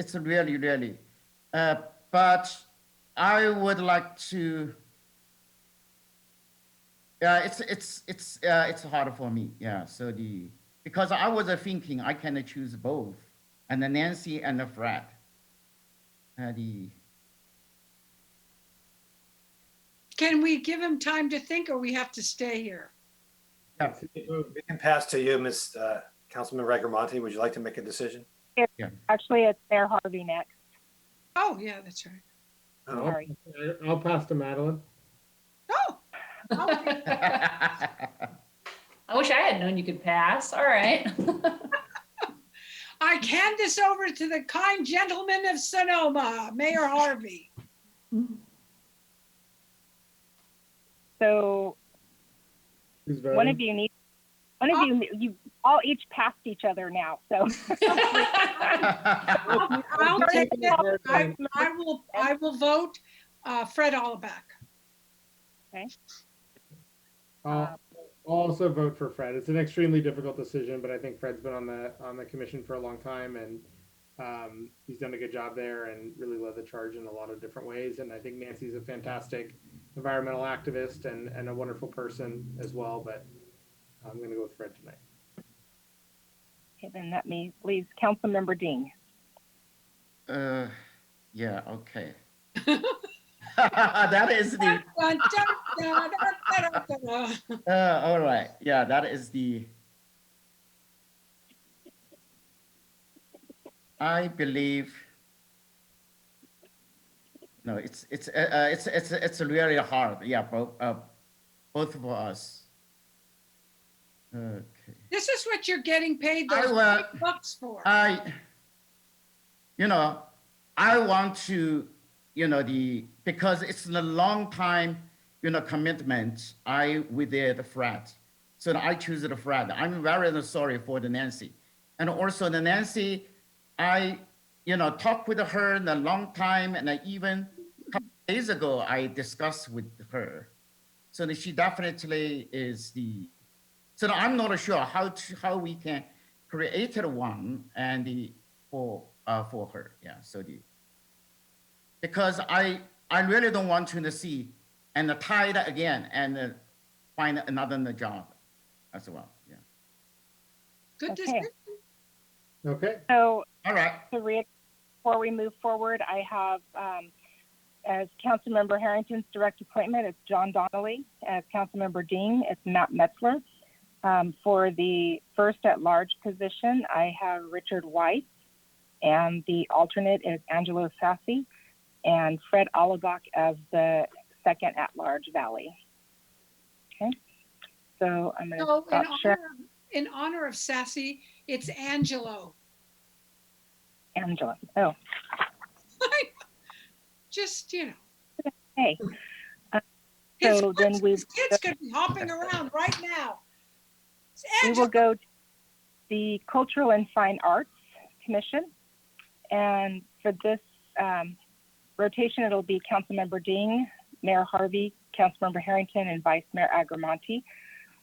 C: it's really, but I would like to. Yeah, it's hard for me. Yeah, so because I was thinking I can choose both, and then Nancy and the Fred. The
L: Can we give him time to think or we have to stay here?
C: yeah,
B: We can pass to you, Ms. Councilman Ragramonte. Would you like to make a decision?
E: Actually, it's Mayor Harvey next.
L: Oh, yeah, that's right.
B: Oh,
E: Sorry.
A: I'll pass to Madeline.
L: Oh, okay.
D: I wish I had known you could pass. All right.
L: I hand this over to the kind gentleman of Sonoma, Mayor Harvey.
E: So
A: Who's
E: one of
A: voting?
E: you all each passed each other now. So
L: I'll take it. I will vote Fred Allenbach.
E: okay.
A: I'll also vote for Fred. It's an extremely difficult decision, but I think Fred's been on the commission for a long time, and he's done a good job there and really led the charge in a lot of different ways. And I think Nancy's a fantastic environmental activist and a wonderful person as well. But I'm going to go with Fred tonight.
E: Okay, then that leaves Councilmember Dean.
C: yeah, okay. That is the.
L: Dun, dun, dun, dun, dun, dun, dun.
C: All right. Yeah, that is the. I believe. No, it's really hard. Yeah, both of us. Okay.
L: This is what you're getting paid those $5 for.
C: I want to, because it's a long time, commitment. I with the Fred, so I choose the Fred. I'm very sorry for the Nancy, and also the Nancy, I, talked with her in a long time, and even a couple days ago I discussed with her, so that she definitely is the. So I'm not sure how we can create one and for her. Yeah. So because I really don't want to see and tie it again and find another job as well. Yeah.
L: Good decision.
A: Okay.
E: So
C: all right.
E: Before we move forward, I have as Councilmember Harrington's direct appointment, it's John Donnelly. As Councilmember Dean, it's Matt Metzler. For the first at-large position, I have Richard Weiss, and the alternate is Angelo Sassi, and Fred Allenbach as the second at-large Valley. Okay, so I'm going to stop sharing.
L: In honor of Sassy, it's Angelo.
E: Angelo. Oh.
L: Just,
E: Hey. So then
L: his kids could be hopping around right now.
E: We will go to the Cultural and Fine Arts Commission. And for this rotation, it'll be Councilmember Dean, Mayor Harvey, Councilmember Harrington, and Vice Mayor Agramonte.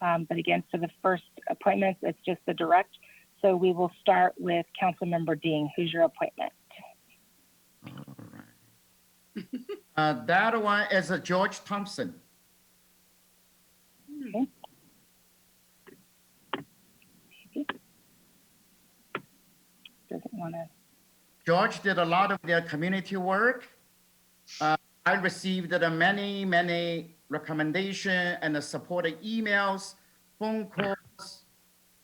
E: But again, for the first appointments, it's just the direct. So we will start with Councilmember Dean. Who's your appointment?
C: All right. That one is George Thompson.
E: Okay. Doesn't want to.
C: George did a lot of their community work. I received many recommendations and supported emails, phone calls,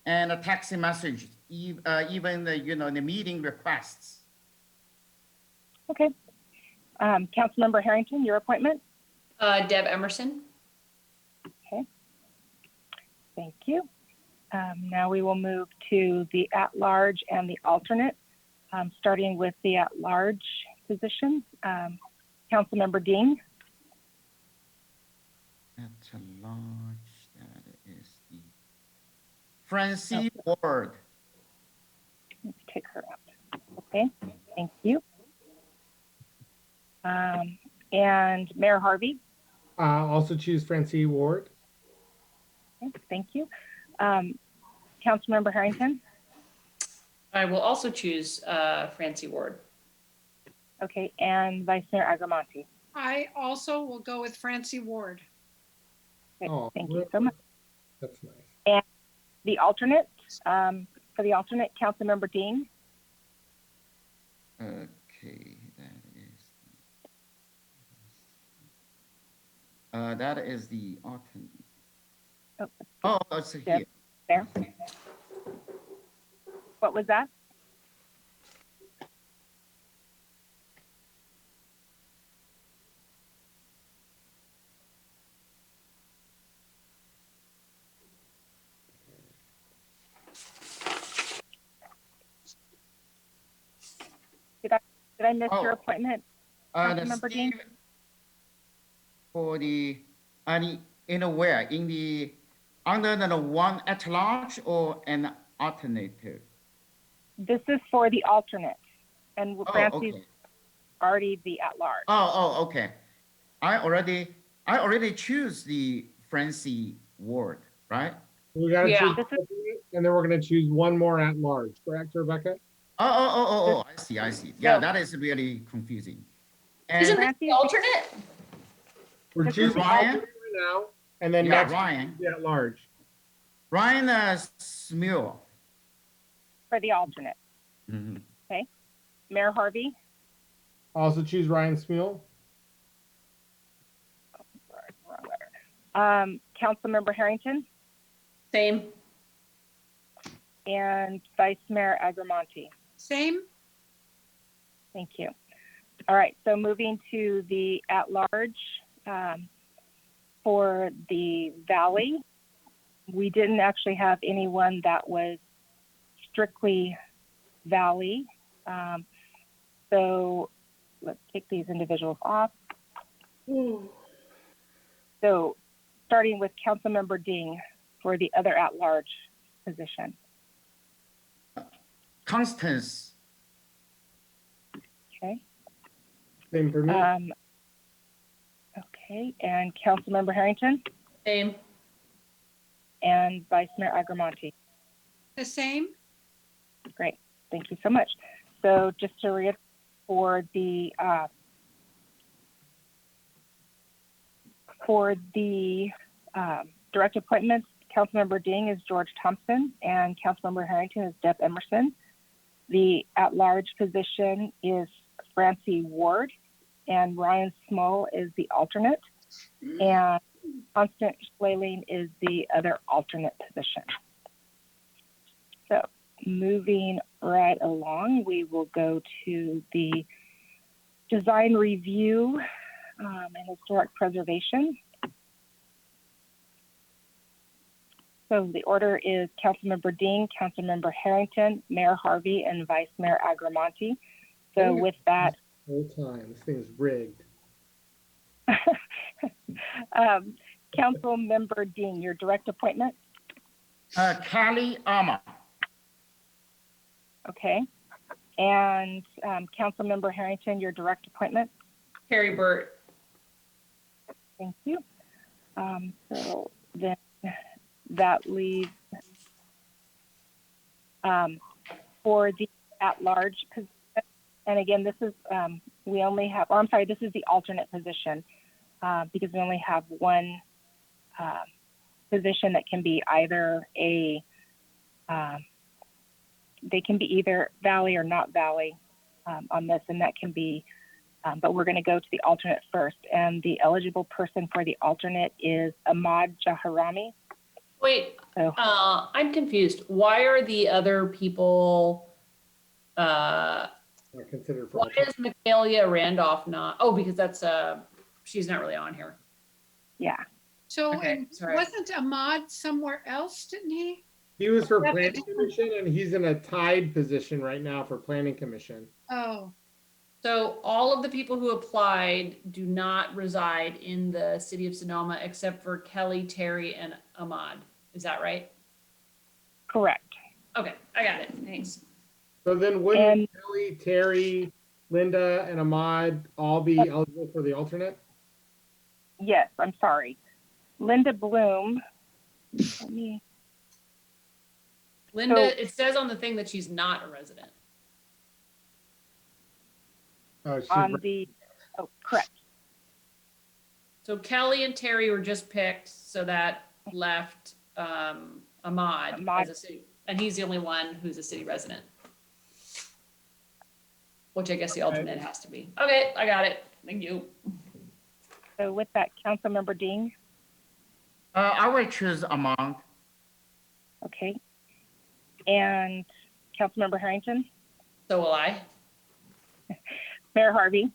C: and a text message, even the meeting requests.
E: Okay. Councilmember Harrington, your appointment?
D: Deb Emerson.
E: Okay. Thank you. Now we will move to the at-large and the alternate, starting with the at-large position. Councilmember Dean.
C: At-large, that is the Francine Ward.
E: Let's take her out. Okay, thank you. And Mayor Harvey.
A: Also choose Francine Ward.
E: Okay, thank you. Councilmember Harrington.
D: I will also choose Francie Ward.
E: Okay, and Vice Mayor Agramonte.
L: I also will go with Francie Ward.
E: Okay,
A: Oh,
E: thank
A: really?
E: you so much.
A: That's nice.
E: And the alternate, for the alternate, Councilmember Dean.
C: Okay, that is the alternate. Oh, it's here.
E: There. What was that? Did I miss your appointment, Councilmember Dean?
C: For the, where? In the, under the one at large or an alternative?
E: This is for the alternate, and Francie's
C: okay.
E: already the at-large.
C: Okay. I already choose the Francie Ward, right?
A: We got to
D: Yeah.
A: choose, and then we're going to choose one more at large, correct, Rebecca?
C: I see. Yeah,
E: No.
C: that is really confusing.
D: Isn't
C: And
D: this the alternate?
A: We're choosing
C: Ryan?
A: alternate right now, and then
C: Yeah,
A: next
C: Ryan.
A: the at large.
C: Ryan Smule.
E: For the alternate.
C: Mm-hmm.
E: Okay. Mayor Harvey.
A: Also choose Ryan Smule.
E: Councilmember Harrington.
D: Same.
E: And Vice Mayor Agramonte.
L: Same.
E: Thank you. All right, so moving to the at-large for the Valley, we didn't actually have anyone that was strictly Valley. So let's take these individuals off. So starting with Councilmember Ding for the other at-large position.
C: Constance.
E: Okay.
A: Same for me.
E: Okay, and Councilmember Harrington
D: Same.
E: and Vice Mayor Agramonte.
L: The same.
E: Great, thank you so much. So just to reiterate, for the direct appointments, Councilmember Ding is George Thompson and Councilmember Harrington is Deb Emerson. The at-large position is Francie Ward and Ryan Small is the alternate, and Constance Schleling is the other alternate position. So moving right along, we will go to the design review and historic preservation. So the order is Councilmember Dean, Councilmember Harrington, Mayor Harvey, and Vice Mayor Agramonte. So with that,
A: Whole time, this thing's rigged.
E: Councilmember Dean, your direct appointment.
C: Kelly Armour.
E: Okay. And Councilmember Harrington, your direct appointment.
D: Carrie Burt.
E: Thank you. So then that leaves for the at-large position. And again, this is, we only have, or I'm sorry, this is the alternate position because we only have one position that can be either a, they can be either Valley or not Valley on this, and that can be, but we're gonna go to the alternate first. And the eligible person for the alternate is Ahmad Jaharami.
D: Wait,
E: So,
D: I'm confused. Why are the other people,
A: Not considered for
D: why is Michaelia Randolph not? Oh, because that's, she's not really on here.
E: yeah.
L: So
D: Okay,
L: and
D: sorry.
L: wasn't Ahmad somewhere else, didn't he?
A: He was for
L: That's a
A: planning
L: different-
A: commission, and he's in a tied position right now for planning commission.
L: Oh,
D: So all of the people who applied do not reside in the city of Sonoma except for Kelly, Terry, and Ahmad. Is that right?
E: Correct.
D: Okay, I got it. Thanks.
A: So then wouldn't
E: And-
A: Kelly, Terry, Linda, and Ahmad all be eligible for the alternate?
E: Yes, I'm sorry. Linda Bloom, let me,
D: Linda, it says on the thing that she's not a resident.
A: Oh, she's
E: On the, oh, correct.
D: So Kelly and Terry were just picked, so that left Ahmad as a city, and he's the only one who's a city resident. Which I guess the alternate has to be. Okay, I got it. Thank you.
E: So with that, Councilmember Dean.
C: I will choose Ahmad.
E: Okay. And Councilmember Harrington.
D: So will I.
E: Mayor Harvey.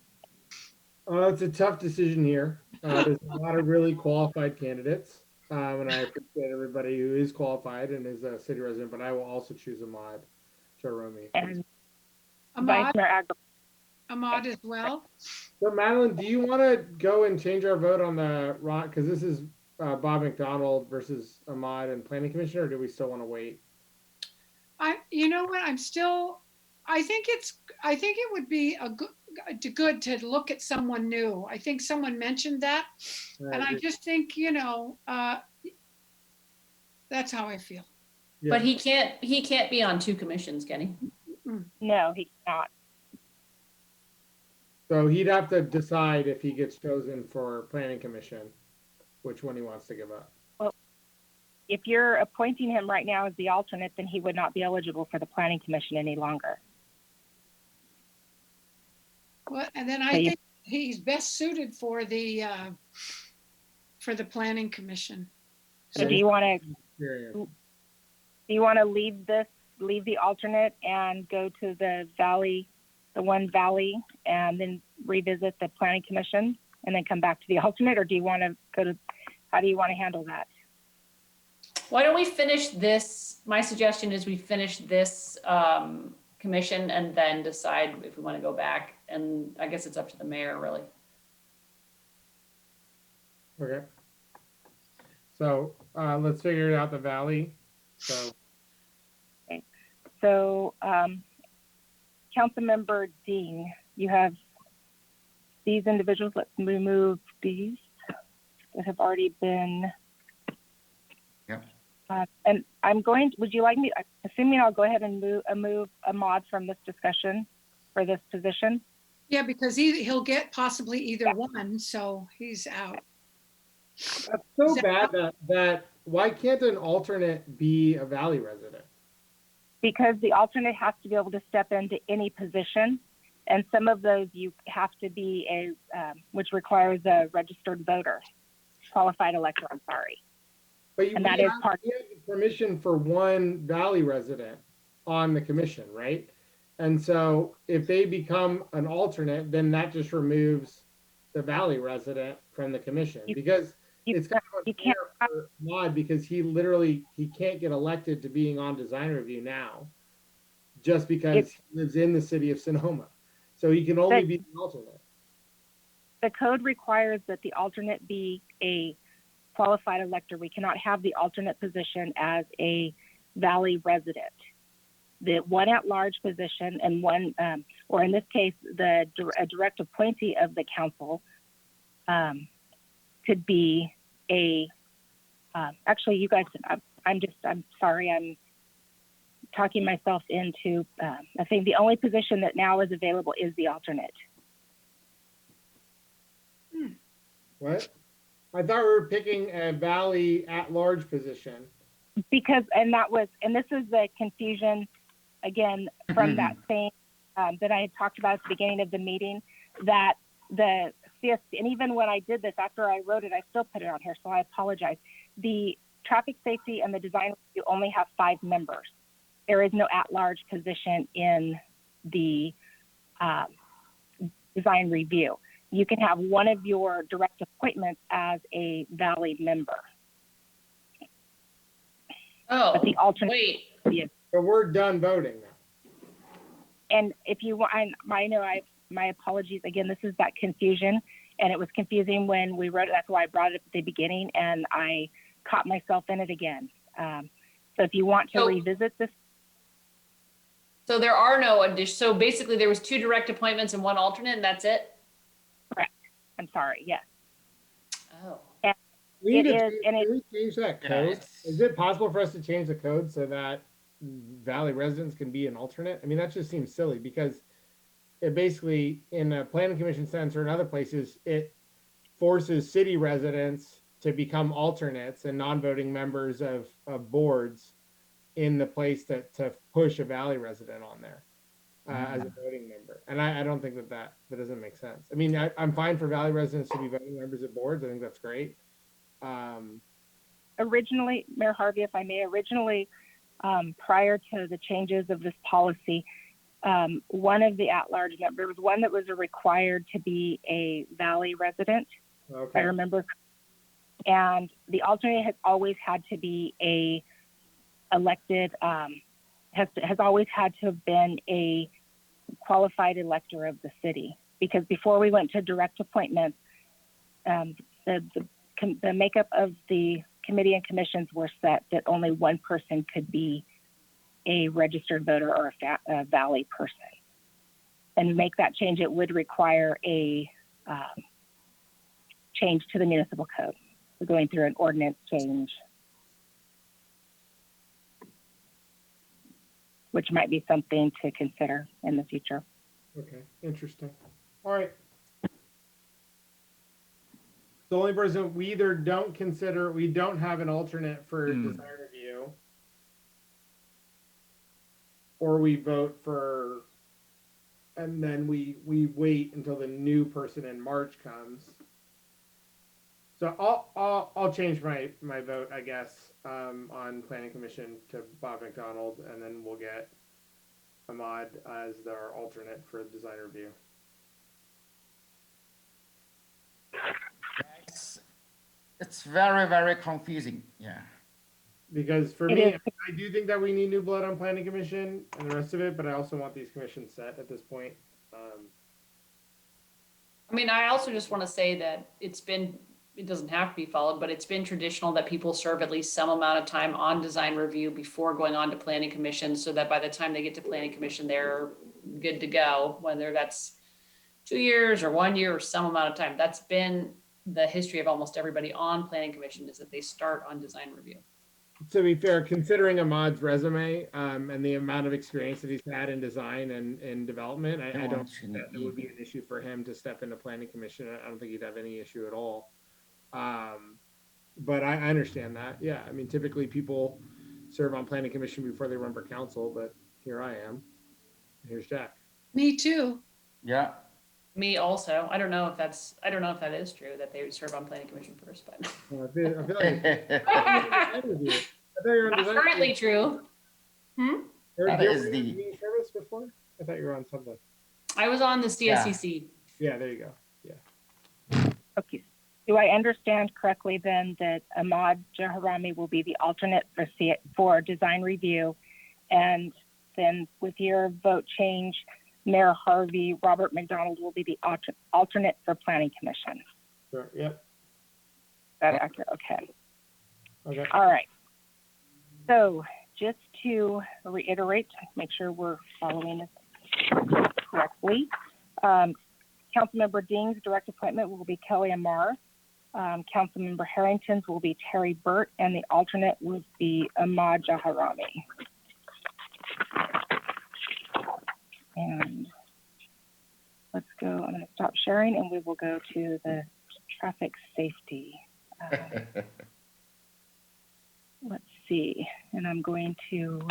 A: It's a tough decision here. There's a lot of really qualified candidates, and I appreciate everybody who is qualified and is a city resident, but I will also choose Ahmad Joromi.
E: And
L: Ahmad,
E: Vice Mayor Agri.
L: Ahmad as well.
A: So Madeline, do you want to go and change our vote on the rock? Because this is Bob McDonald versus Ahmad and Planning Commission, or do we still want to wait?
L: You know what, I think it would be good to look at someone new. I think someone mentioned that. And I just think, that's how I feel.
A: Yeah.
D: But he can't be on two commissions, can he?
E: No, he's not.
A: So he'd have to decide if he gets chosen for Planning Commission, which one he wants to give up.
E: Well, if you're appointing him right now as the alternate, then he would not be eligible for the Planning Commission any longer.
L: Well, and then I think he's best suited for the Planning Commission.
E: So do you want to leave the alternate and go to the one Valley, and then revisit the Planning Commission and then come back to the alternate? Or do you want to how do you want to handle that?
D: Why don't we finish this? My suggestion is we finish this commission and then decide if we want to go back. And I guess it's up to the mayor, really.
A: Okay. So let's figure it out, the Valley.
E: So Councilmember Dean, you have these individuals. Let's remove these that have already been.
C: Yep.
E: And would you like me, assuming I'll go ahead and move Ahmad from this discussion for this position?
L: Yeah, because he'll get possibly either one, so he's out.
A: That's so bad that why can't an alternate be a Valley resident?
E: Because the alternate has to be able to step into any position. And some of those you have to be which requires a registered voter, qualified elector, I'm sorry.
A: But
E: and that is part
A: you have permission for one Valley resident on the commission, right? And so if they become an alternate, then that just removes the Valley resident from the commission, because it's kind of unfair for Ahmad, because he can't get elected to being on design review now just because he lives in the city of Sonoma. So he can only be an alternate.
E: The code requires that the alternate be a qualified elector. We cannot have the alternate position as a Valley resident. The one at-large position and one, or in this case, a direct appointee of the council could be actually, you guys, I'm sorry, I'm talking myself into, I think the only position that now is available is the alternate.
A: What? I thought we were picking a Valley at-large position.
E: Because, and this is the confusion, again, from that same, that I had talked about at the beginning of the meeting, that the CSC, and even when I did this, after I wrote it, I still put it on here, so I apologize. The traffic safety and the design review only have 5 members. There is no at-large position in the design review. You can have one of your direct appointments as a Valley member.
D: Oh,
E: but the alternate.
D: Wait.
A: So we're done voting now.
E: And if you want, I know my apologies. Again, this is that confusion, and it was confusing when we wrote it. That's why I brought it up at the beginning, and I caught myself in it again. So if you want to revisit this.
D: So there are no additions. So basically there was 2 direct appointments and 1 alternate, and that's it?
E: Correct. I'm sorry. Yes.
D: Oh.
A: We need to change that code. Is it possible for us to change the code so that Valley residents can be an alternate? I mean, that just seems silly because it basically, in a planning commission sense or in other places, it forces city residents to become alternates and non-voting members of boards in the place to push a Valley resident on there as a voting member. And I don't think that doesn't make sense. I mean, I'm fine for Valley residents to be voting members of boards. I think that's great.
E: Originally, Mayor Harvey, if I may, prior to the changes of this policy, one of the at-large members, was one that was required to be a Valley resident, if I remember. And the alternate has always had to be a elected, has always had to have been a qualified elector of the city. Because before we went to direct appointments, the makeup of the committee and commissions were set that only one person could be a registered voter or a Valley person. And to make that change, it would require a change to the municipal code. We're going through an ordinance change, which might be something to consider in the future.
A: Okay, interesting. All right. The only person we either don't consider, we don't have an alternate for design review, or we vote for, and then we wait until the new person in March comes. So I'll change my vote, I guess, on planning commission to Bob McDonald, and then we'll get Ahmad as our alternate for design review.
C: It's very, very confusing. Yeah.
A: Because for me, I do think that we need new blood on planning commission and the rest of it, but I also want these commissions set at this point.
D: I mean, I also just want to say that it doesn't have to be followed, but it's been traditional that people serve at least some amount of time on design review before going on to planning commission, so that by the time they get to planning commission, they're good to go, whether that's 2 years or 1 year or some amount of time. That's been the history of almost everybody on planning commission, is that they start on design review.
A: To be fair, considering Ahmad's resume and the amount of experience that he's had in design and development, I don't think that it would be an issue for him to step into planning commission. I don't think he'd have any issue at all. But I understand that. Yeah, I mean, typically people serve on planning commission before they run for council, but here I am. Here's Jack.
L: Me too.
C: Yeah.
D: Me also. I don't know if that is true that they would serve on planning commission first, but
A: I feel like
D: not currently true.
A: That is the service before? I thought you were on something.
D: I was on the CSCC.
A: Yeah, there you go.
E: Yeah. Okay. Do I understand correctly then that Ahmad Jaharami will be the alternate for design review, and then with your vote change, Mayor Harvey, Robert McDonald will be the alternate for planning commission?
A: Sure. Yep.
E: That accurate? Okay.
A: Okay.
E: All right. So just to reiterate, make sure we're following this correctly. Councilmember Ding's direct appointment will be Kelly Amar. Councilmember Harrington's will be Terry Burt, and the alternate will be Ahmad Jaharami. And let's go, I'm going to stop sharing and we will go to the traffic safety. Let's see, and I'm going to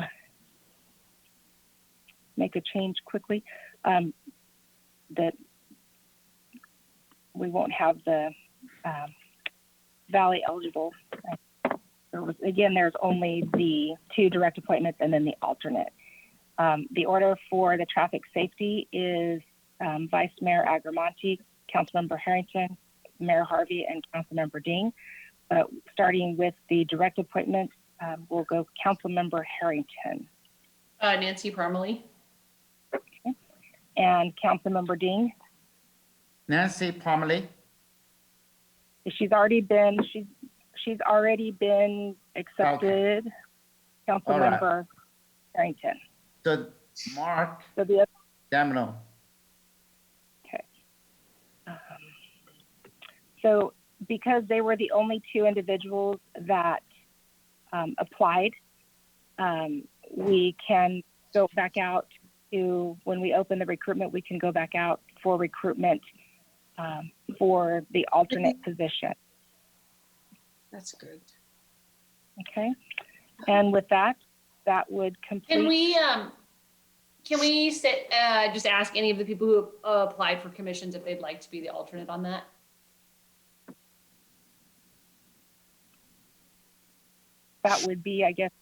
E: make a change quickly that we won't have the Valley eligible. There's only the 2 direct appointments and then the alternate. The order for the traffic safety is Vice Mayor Agramonte, Councilmember Harrington, Mayor Harvey, and Councilmember Ding. But starting with the direct appointments, we'll go Councilmember Harrington.
D: Nancy Parmalee.
E: Okay. And Councilmember Ding.
C: Nancy Parmalee.
E: She's already been accepted. Okay. Councilmember Harrington.
C: So Mark
E: so the
C: Damino.
E: Okay. So because they were the only 2 individuals that applied, we can go back out to, when we open the recruitment, we can go back out for recruitment for the alternate position.
L: That's good.
E: Okay. And with that, that would complete.
D: Can we just ask any of the people who applied for commissions if they'd like to be the alternate on that?
E: That would be, I guess,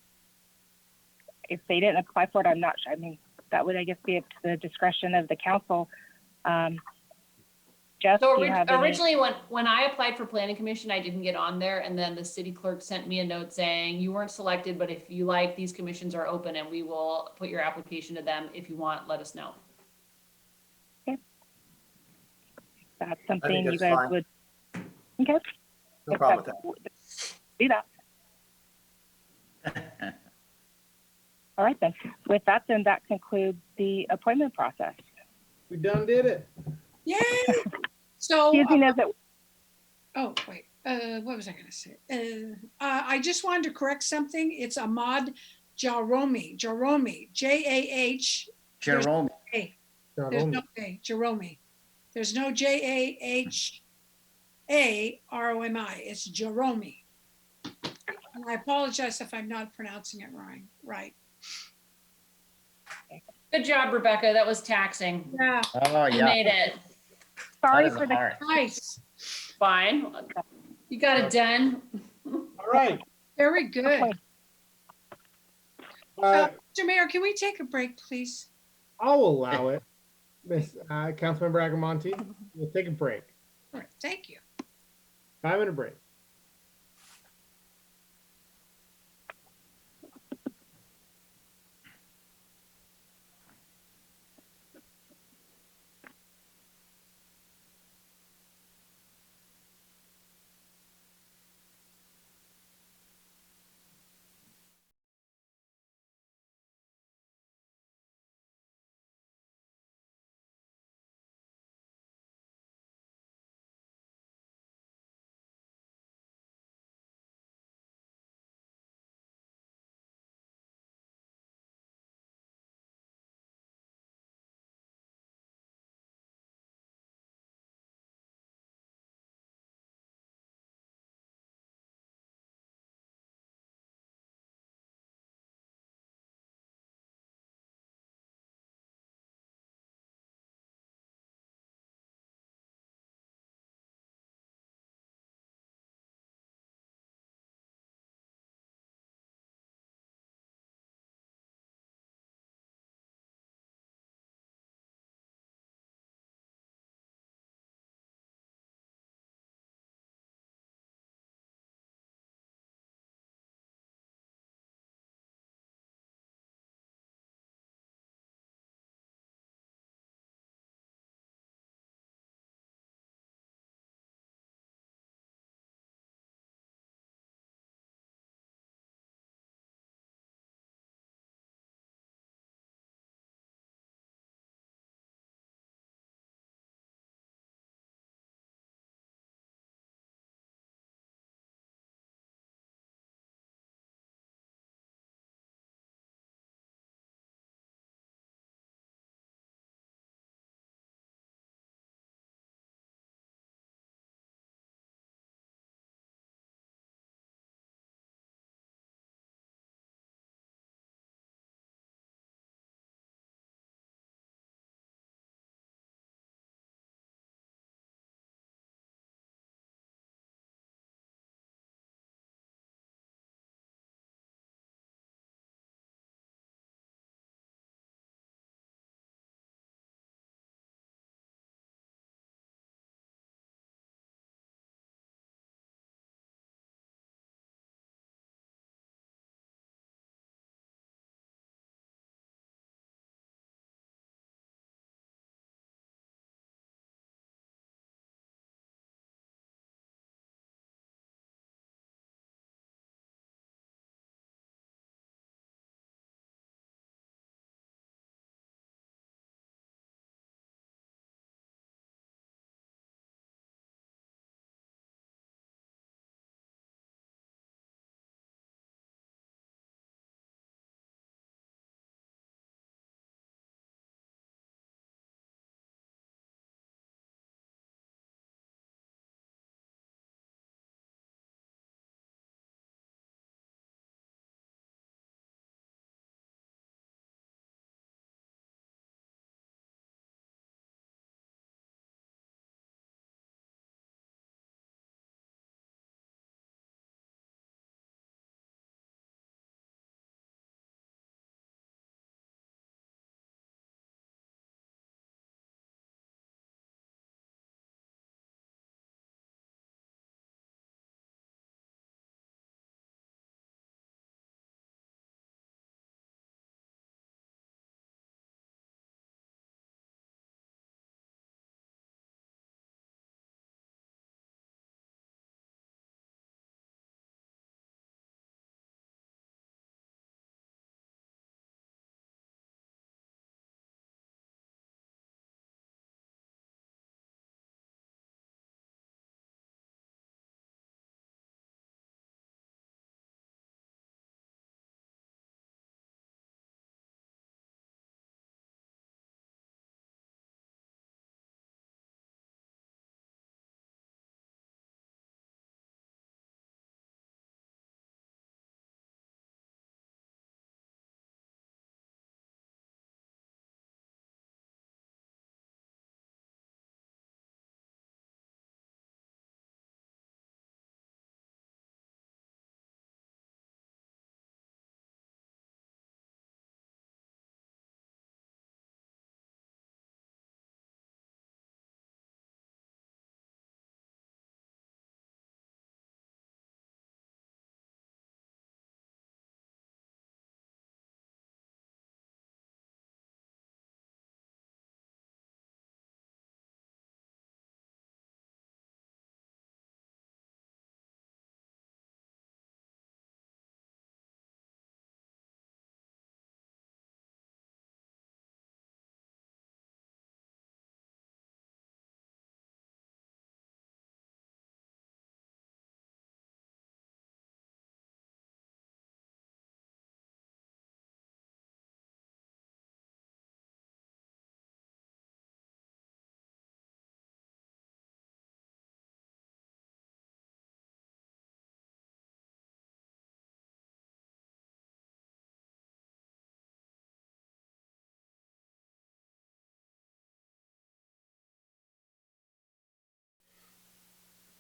E: if they didn't apply for it, I'm not sure. I mean, that would, I guess, be up to the discretion of the council. Jeff,
D: So
E: do you have any?
D: originally, when I applied for planning commission, I didn't get on there, and then the city clerk sent me a note saying you weren't selected, but if you like, these commissions are open, and we will put your application to them. If you want, let us know.
E: Okay. That's
B: I think
E: something you
B: that's
E: guys
B: fine.
E: would. Okay.
B: No problem with that.
E: Do that. All right, then. With that, then that concludes the appointment process.
A: We done did it.
L: Yay! So,
E: Excuse me,
L: oh, wait, what was I gonna say? I just wanted to correct something. It's Ahmad Jaromi, J-A-H.
C: Jerome.
L: There's no A, Jeromi. There's no J-A-H-A-R-O-M-I. It's Jeromi. And I apologize if I'm not pronouncing it right.
D: Good job, Rebecca. That was taxing.
L: Yeah.
C: Oh,
D: You
C: yeah.
D: made it.
E: Sorry
C: That
E: for
C: is
E: the.
C: hard.
L: Nice.
D: Fine. You got it done.
A: All right.
L: Very good.
A: Uh,
L: Mr. Mayor, can we take a break, please?
A: I'll allow it. Miss Councilmember Agamonte, we'll take a break.
L: All right, thank you.
A: 5-minute break.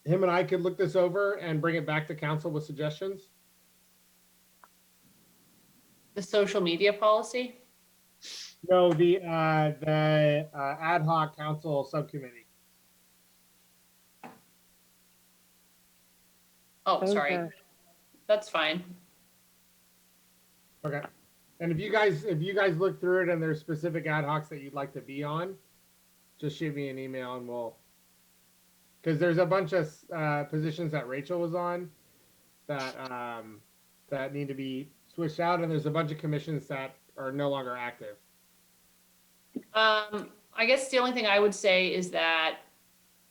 A: him and I could look this over and bring it back to council with suggestions.
D: The social media policy?
A: No, the ad hoc council subcommittee.
D: Oh,
E: Those
D: sorry.
E: are-
D: That's fine.
A: Okay. And if you guys look through it and there's specific ad hocs that you'd like to be on, just shoot me an email and we'll, because there's a bunch of positions that Rachel was on that that need to be switched out, and there's a bunch of commissions that are no longer active.
D: I guess the only thing I would say is that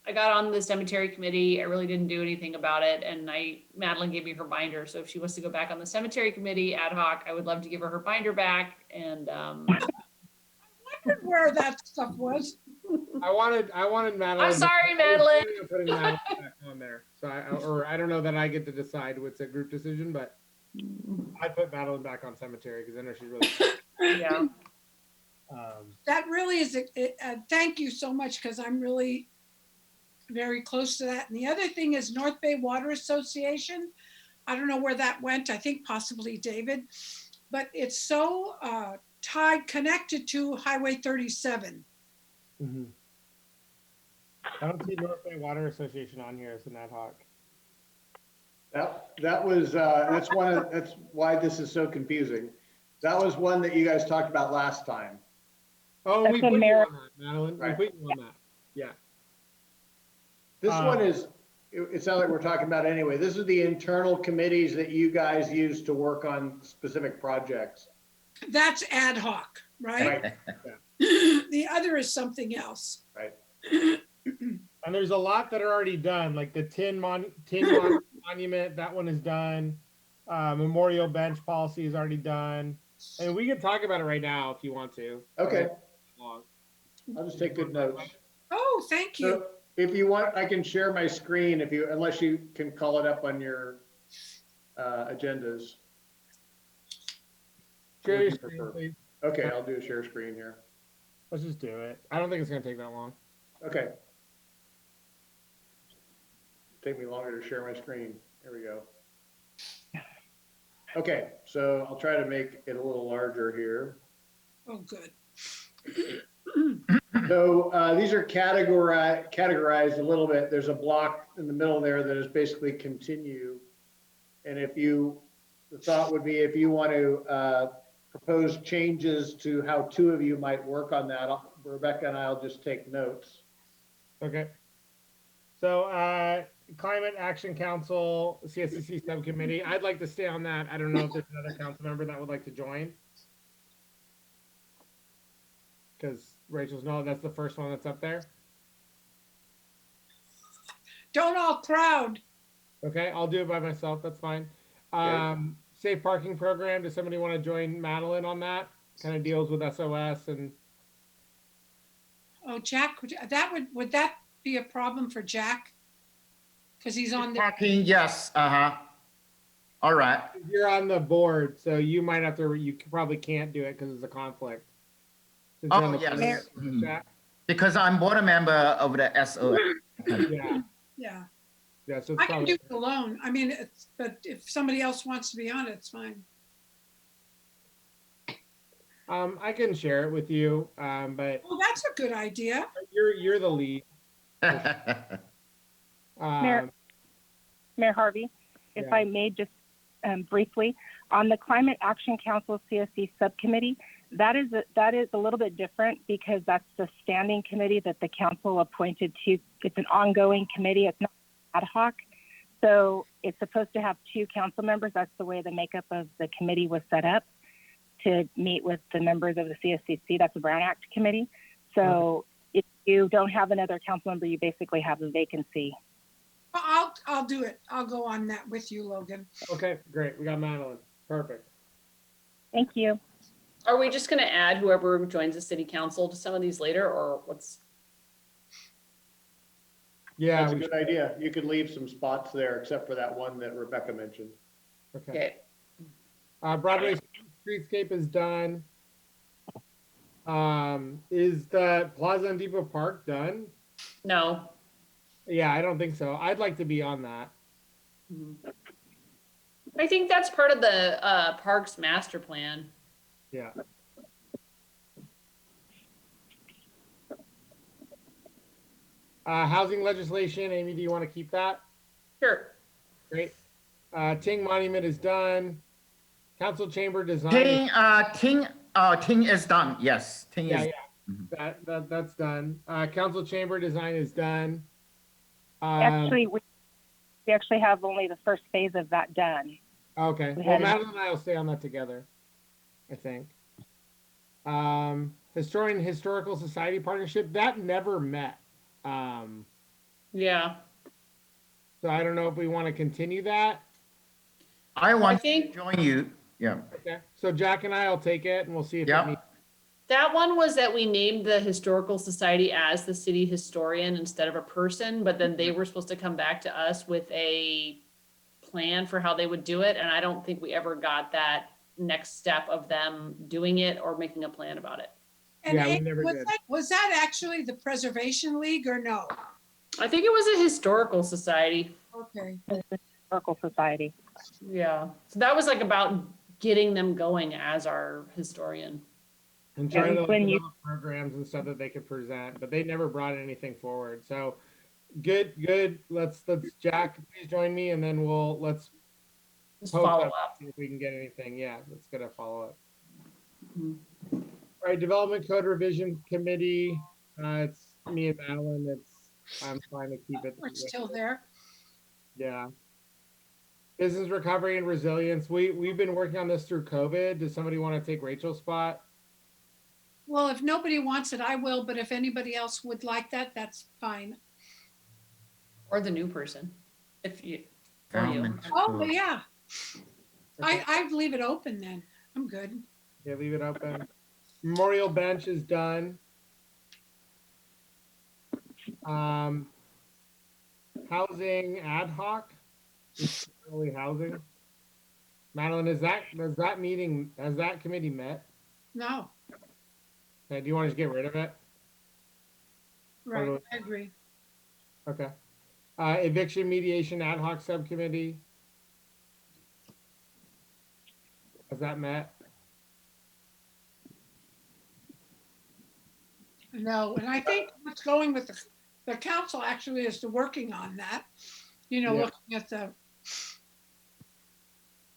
D: I got on the cemetery committee. I really didn't do anything about it. And Madeline gave me her binder. So if she wants to go back on the cemetery committee ad hoc, I would love to give her her binder back. And
L: Wondered where that stuff was.
A: I wanted Madeline.
D: I'm sorry,
A: I was
D: Madeline.
A: planning on putting Madeline back on there. So I don't know that I get to decide what's a group decision, but I put Madeline back on cemetery because I know she's really.
D: Yeah.
L: That really is thank you so much, because I'm really very close to that. And the other thing is North Bay Water Association. I don't know where that went. I think possibly David, but it's so connected to Highway 37.
A: Mm-hmm. I don't see North Bay Water Association on here as an ad hoc.
N: That was that's why this is so confusing. That was one that you guys talked about last time.
A: Oh,
E: That's
A: we
E: a
A: put you
E: merit-
A: on that, Madeline.
N: Right.
A: We put you on that. Yeah.
N: This one is, it sounds like we're talking about anyway. This is the internal committees that you guys use to work on specific projects.
L: That's ad hoc, right?
N: Right.
L: The other is something else.
N: Right.
A: And there's a lot that are already done, like the tin monument, that one is done. Memorial bench policy is already done. And we can talk about it right now if you want to.
N: Okay. I'll just take good notes.
L: Oh, thank you.
N: So if you want, I can share my screen unless you can call it up on your agendas.
A: Share your screen, please.
N: Okay, I'll do a share screen here.
A: Let's just do it. I don't think it's gonna take that long.
N: Okay. Take me longer to share my screen. Here we go. Okay, so I'll try to make it a little larger here.
L: Oh, good.
N: So these are categorized a little bit. There's a block in the middle there that is basically continue. And the thought would be if you want to propose changes to how two of you might work on that, Rebecca and I'll just take notes.
A: Okay. So Climate Action Council, CSCC subcommittee. I'd like to stay on that. I don't know if there's another council member that would like to join. Because Rachel's that's the first one that's up there.
L: Don't all crowd.
A: Okay, I'll do it by myself. That's fine. Safe parking program. Does somebody want to join Madeline on that? Kind of deals with SOS and.
L: Oh, Jack, would that be a problem for Jack? Because he's on the.
C: Parking, yes, all right.
A: You're on the board, so you might have to. You probably can't do it because it's a conflict. Since you're on
C: Oh,
A: the
C: yes.
A: board, Jack.
C: Because I'm board member of the SOS.
A: Yeah.
L: Yeah,
A: Yeah. So it's
L: I can
A: probably.
L: do it alone. I mean, but if somebody else wants to be on it, it's fine.
A: I can share it with you, but
L: Oh, that's a good idea.
A: you're the lead.
E: Mayor Harvey, if
A: Yeah.
E: I may just briefly, on the Climate Action Council CSC subcommittee, that is a little bit different because that's the standing committee that the council appointed to. It's an ongoing committee. It's not ad hoc. So it's supposed to have two council members. That's the way the makeup of the committee was set up to meet with the members of the CSCC. That's the Brown Act committee. So if you don't have another council member, you basically have a vacancy.
L: I'll do it. I'll go on that with you, Logan.
A: Okay, great. We got Madeline. Perfect.
E: Thank you.
D: Are we just going to add whoever joins the city council to some of these later, or what's?
A: Yeah,
N: That's a good idea. You could leave some spots there except for that one that Rebecca mentioned.
A: Okay. Broadway streetscape is done. Is the Plaza and Depot Park done?
D: No.
A: Yeah, I don't think so. I'd like to be on that.
D: I think that's part of the parks master plan.
A: Yeah. Housing legislation, Amy, do you want to keep that?
D: Sure.
A: Great. Ting Monument is done. Council chamber design.
C: Ting is done. Yes, Ting
A: Yeah,
C: is.
A: yeah. That's done. Council chamber design is done.
E: Actually, we actually have only the first phase of that done.
A: Okay. Well, Madeline and I will stay on that together, I think. Historical Society partnership, that never met.
D: Yeah.
A: So I don't know if we want to continue that.
C: I want to join you. Yeah.
A: Okay. So Jack and I will take it and we'll see if it meets.
D: That one was that we named the Historical Society as the city historian instead of a person, but then they were supposed to come back to us with a plan for how they would do it. And I don't think we ever got that next step of them doing it or making a plan about it.
L: And
A: Yeah, we never did.
L: was that actually the Preservation League or no?
D: I think it was a historical society.
L: Okay.
E: Historical Society.
D: Yeah. So that was like about getting them going as our historian.
A: And trying to develop programs and stuff that they could present, but they never brought anything forward. So good. Let's Jack, please join me, and then let's
D: just follow up.
A: See if we can get anything. Yeah, let's get a follow up. All right, Development Code Revision Committee. It's me and Madeline. I'm trying to keep it.
L: We're still there.
A: Yeah. Business recovery and resilience. We've been working on this through COVID. Does somebody want to take Rachel's spot?
L: Well, if nobody wants it, I will, but if anybody else would like that, that's fine.
D: Or the new person, if you, for you.
L: Oh, yeah. I'd leave it open then. I'm good.
A: Yeah, leave it open. Memorial bench is done. Housing ad hoc. Early housing. Madeline, has that committee met?
L: No,
A: Okay, do you want to just get rid of it?
L: right, I agree.
A: Okay. Eviction mediation ad hoc subcommittee. Has that met?
L: No, and I think what's going with the council actually is to working on that, looking at the.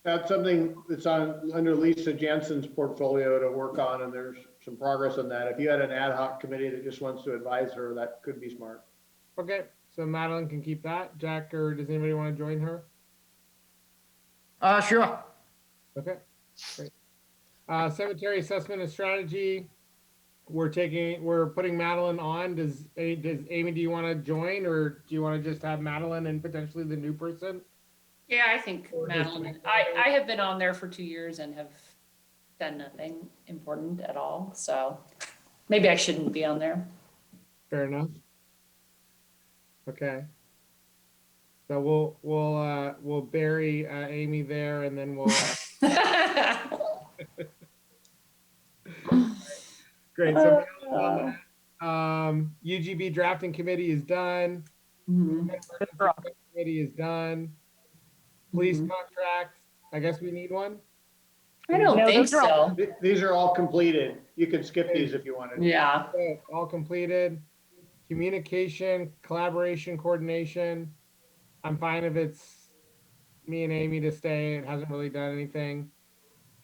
N: That's something that's under Lisa Jensen's portfolio to work on, and there's some progress on that. If you had an ad hoc committee that just wants to advise her, that could be smart.
A: Okay, so Madeline can keep that. Jack, or does anybody want to join her?
C: Sure.
A: Okay, great. Cemetery assessment and strategy. We're putting Madeline on. Does Amy, do you want to join, or do you want to just have Madeline and potentially the new person?
D: Yeah, I think Madeline, I have been on there for 2 years and have done nothing important at all. So maybe I shouldn't be on there.
A: Fair enough. Okay. So we'll bury Amy there, and then we'll. Great. So UGB drafting committee is done. Committee is done. Police contract. I guess we need one.
D: I don't think so.
N: These are all completed. You can skip these if you wanted.
D: Yeah.
A: Okay, all completed. Communication, collaboration, coordination. I'm fine if it's me and Amy to stay. It hasn't really done anything.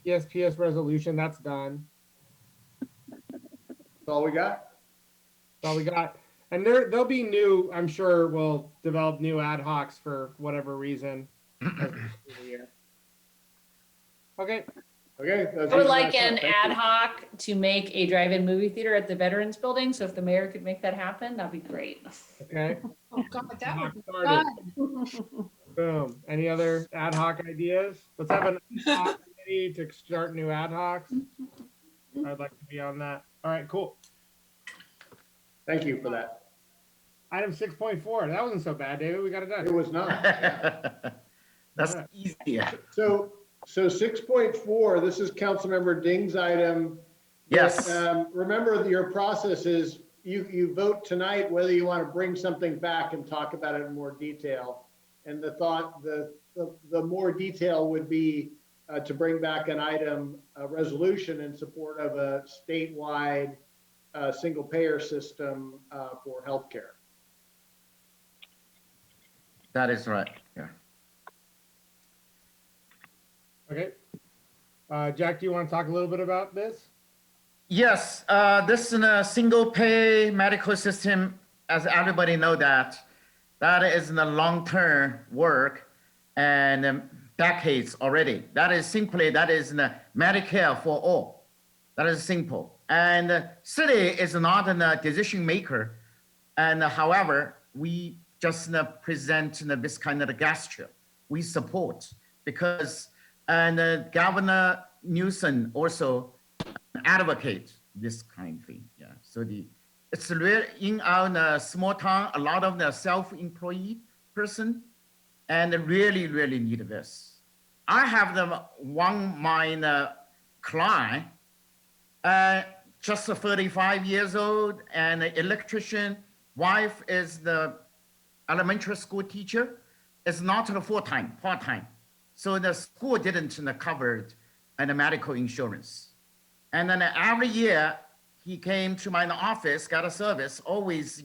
A: PSPS resolution, that's done.
N: That's all we got.
A: That's all we got. And there'll be new, I'm sure we'll develop new ad hocs for whatever reason. Okay.
N: Okay.
D: I would like an ad hoc to make a drive-in movie theater at the Veterans Building. So if the mayor could make that happen, that'd be great.
A: Okay.
L: Oh God, that would be
A: Started.
L: fun.
A: Boom. Any other ad hoc ideas? Let's have an ad hoc committee to start new ad hocs. I'd like to be on that. All right, cool.
N: Thank you for that.
A: Item 6.4. That wasn't so bad, David. We got it done.
N: It was not.
C: That's easier.
N: So 6.4, this is Councilmember Ding's item.
C: Yes.
N: Remember that your process is you vote tonight whether you want to bring something back and talk about it in more detail. And the more detail would be to bring back an item, a resolution in support of a statewide single payer system for healthcare.
C: That is right. Yeah.
A: Okay. Jack, do you want to talk a little bit about this?
C: Yes, this is a single pay medical system, as everybody know that is in the long-term work and decades already. That is in the Medicare for all. That is simple. And city is not a decision maker. And however, we just present this kind of gesture. We support because, and Governor Newsom also advocate this kind of thing. Yeah. So it's real in our small town, a lot of the self-employed person and really, really need this. I have my client, just 35 years old and an electrician, wife is the elementary school teacher, is not the full-time, part-time. So the school didn't cover the medical insurance. And then every year he came to my office, got a service, always,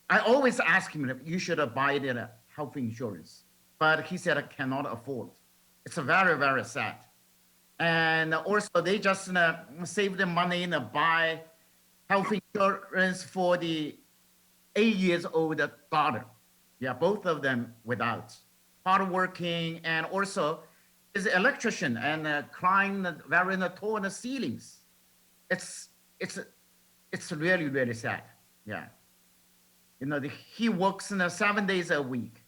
C: I always ask him, you should buy the health insurance. But he said, I cannot afford. It's very, very sad. And also they just save the money and buy health insurance for the 8 years old daughter. Yeah, both of them without. Hardworking and also is an electrician and climbing very tall in the ceilings. It's really, really sad. Yeah. He works 7 days a week.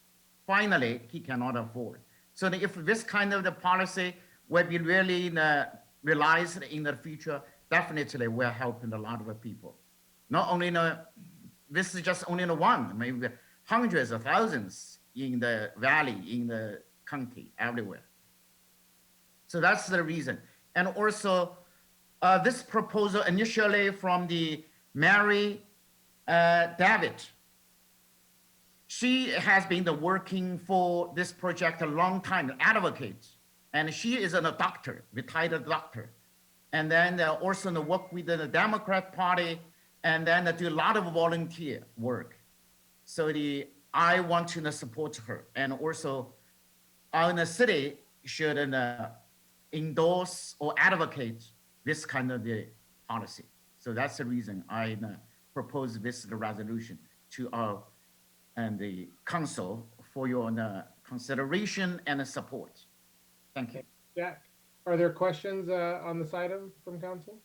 C: Finally, he cannot afford. So if this kind of the policy will be really realized in the future, definitely we're helping a lot of people. Not only this is just only one, maybe hundreds of thousands in the valley, in the county, everywhere. So that's the reason. And also, this proposal initially from the Mary David. She has been working for this project a long time, advocate. And she is a doctor, retired doctor. And then also work with the Democrat Party and then do a lot of volunteer work. So I want to support her. And also our city should endorse or advocate this kind of the policy. So that's the reason I propose this resolution to our and the council for your consideration and support. Thank you.
A: Jack, are there questions on this item from council?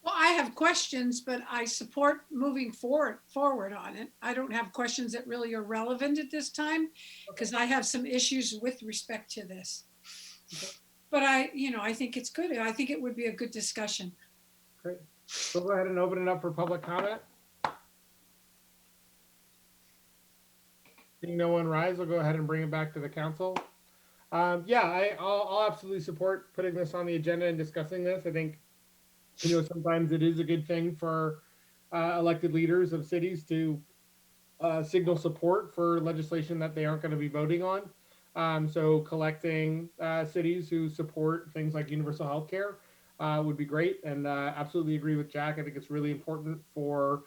L: Well, I have questions, but I support moving forward on it. I don't have questions that really are relevant at this time because I have some issues with respect to this. Okay. But I think it's good. I think it would be a good discussion.
A: Great. We'll go ahead and open it up for public comment. Seeing no one rise, we'll go ahead and bring it back to the council. Yeah, I'll absolutely support putting this on the agenda and discussing this. I think, sometimes it is a good thing for elected leaders of cities to signal support for legislation that they aren't going to be voting on. So collecting cities who support things like universal health care would be great. And absolutely agree with Jack. I think it's really important for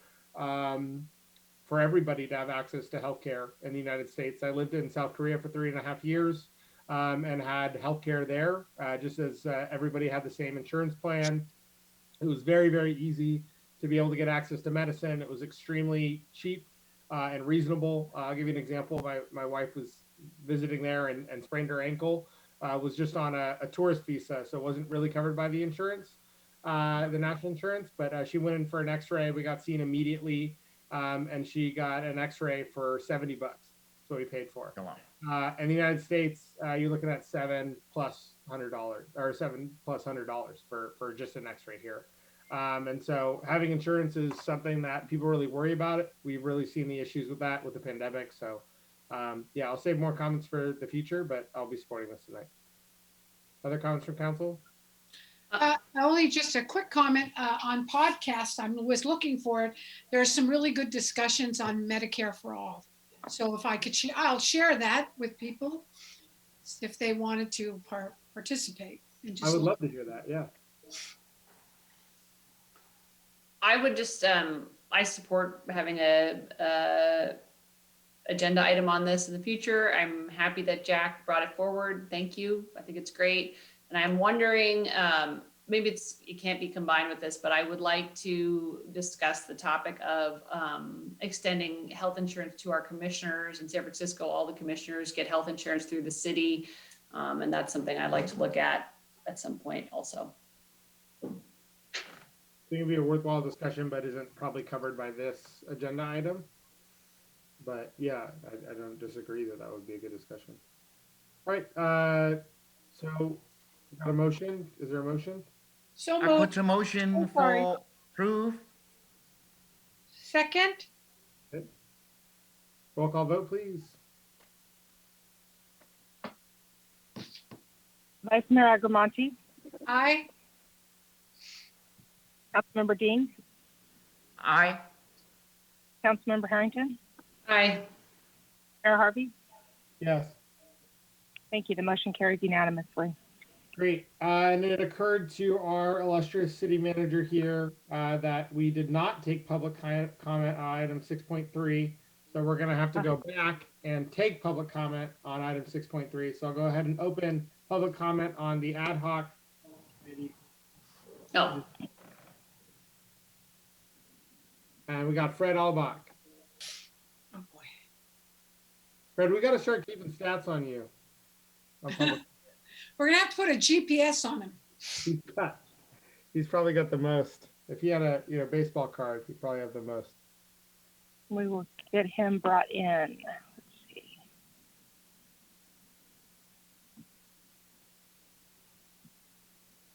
A: everybody to have access to healthcare in the United States. I lived in South Korea for 3.5 years and had healthcare there, just as everybody had the same insurance plan. It was very, very easy to be able to get access to medicine. It was extremely cheap and reasonable. I'll give you an example. My wife was visiting there and sprained her ankle, was just on a tourist visa, so it wasn't really covered by the insurance, the national insurance, but she went in for an x-ray. We got seen immediately. And she got an x-ray for $70. That's what we paid for. In the United States, you're looking at $7+100 or $7+100 for just an x-ray here. And so having insurance is something that people really worry about. We've really seen the issues with that with the pandemic. So yeah, I'll save more comments for the future, but I'll be supporting this tonight. Other comments from council?
L: Only just a quick comment on podcast. I was looking for it. There's some really good discussions on Medicare for all. So if I could, I'll share that with people if they wanted to participate. And
A: I would love to hear that. Yeah.
D: I would just, I support having a agenda item on this in the future. I'm happy that Jack brought it forward. Thank you. I think it's great. And I'm wondering, maybe it can't be combined with this, but I would like to discuss the topic of extending health insurance to our commissioners in San Francisco. All the commissioners get health insurance through the city. And that's something I'd like to look at some point also.
A: I think it'd be a worthwhile discussion, but isn't probably covered by this agenda item. But yeah, I don't disagree that would be a good discussion. All right, so we got a motion. Is there a motion?
L: So
C: I put a motion for approve.
L: Second.
A: Okay. Roll call vote, please.
E: Vice Mayor Agramonte,
L: Aye.
E: Councilmember Dean,
C: Aye.
E: Councilmember Harrington,
D: Aye.
E: Mayor Harvey.
A: Yes.
E: Thank you. The motion carries unanimously.
A: Great. And it occurred to our illustrious city manager here that we did not take public comment on item 6.3. So we're going to have to go back and take public comment on item 6.3. So I'll go ahead and open public comment on the ad hoc committee.
D: No.
A: And we got Fred Albach.
L: Oh boy.
A: Fred, we got to start keeping stats on you.
L: We're gonna have to put a GPS on him.
A: He's probably got the most. If he had a baseball card, he'd probably have the most.
E: We will get him brought in. Let's see.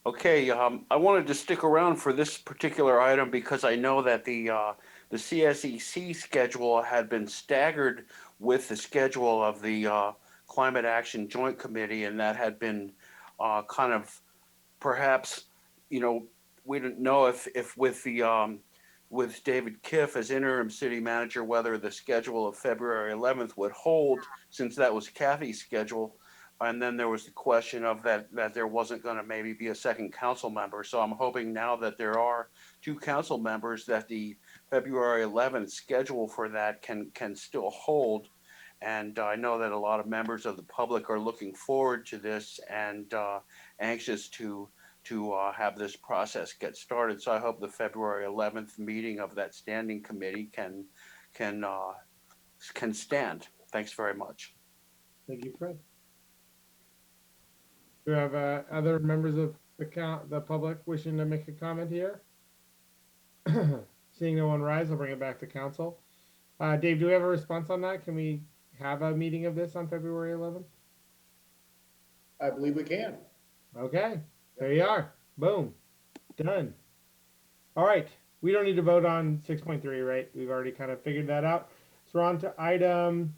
J: Okay, I wanted to stick around for this particular item because I know that the CSEC schedule had been staggered with the schedule of the Climate Action Joint Committee, and that had been kind of perhaps, we didn't know if with the with David Kiff as interim city manager, whether the schedule of February 11th would hold, since that was Kathy's schedule. And then there was the question of that there wasn't going to maybe be a second council member. So I'm hoping now that there are two council members that the February 11th schedule for that can still hold. And I know that a lot of members of the public are looking forward to this and anxious to have this process get started. So I hope the February 11th meeting of that standing committee can stand. Thanks very much.
A: Thank you, Fred. Do we have other members of the public wishing to make a comment here? Seeing no one rise, I'll bring it back to council. Dave, do we have a response on that? Can we have a meeting of this on February 11th?
N: I believe we can.
A: Okay, there you are. Boom, done. All right, we don't need to vote on 6.3, right? We've already kind of figured that out. So we're on to item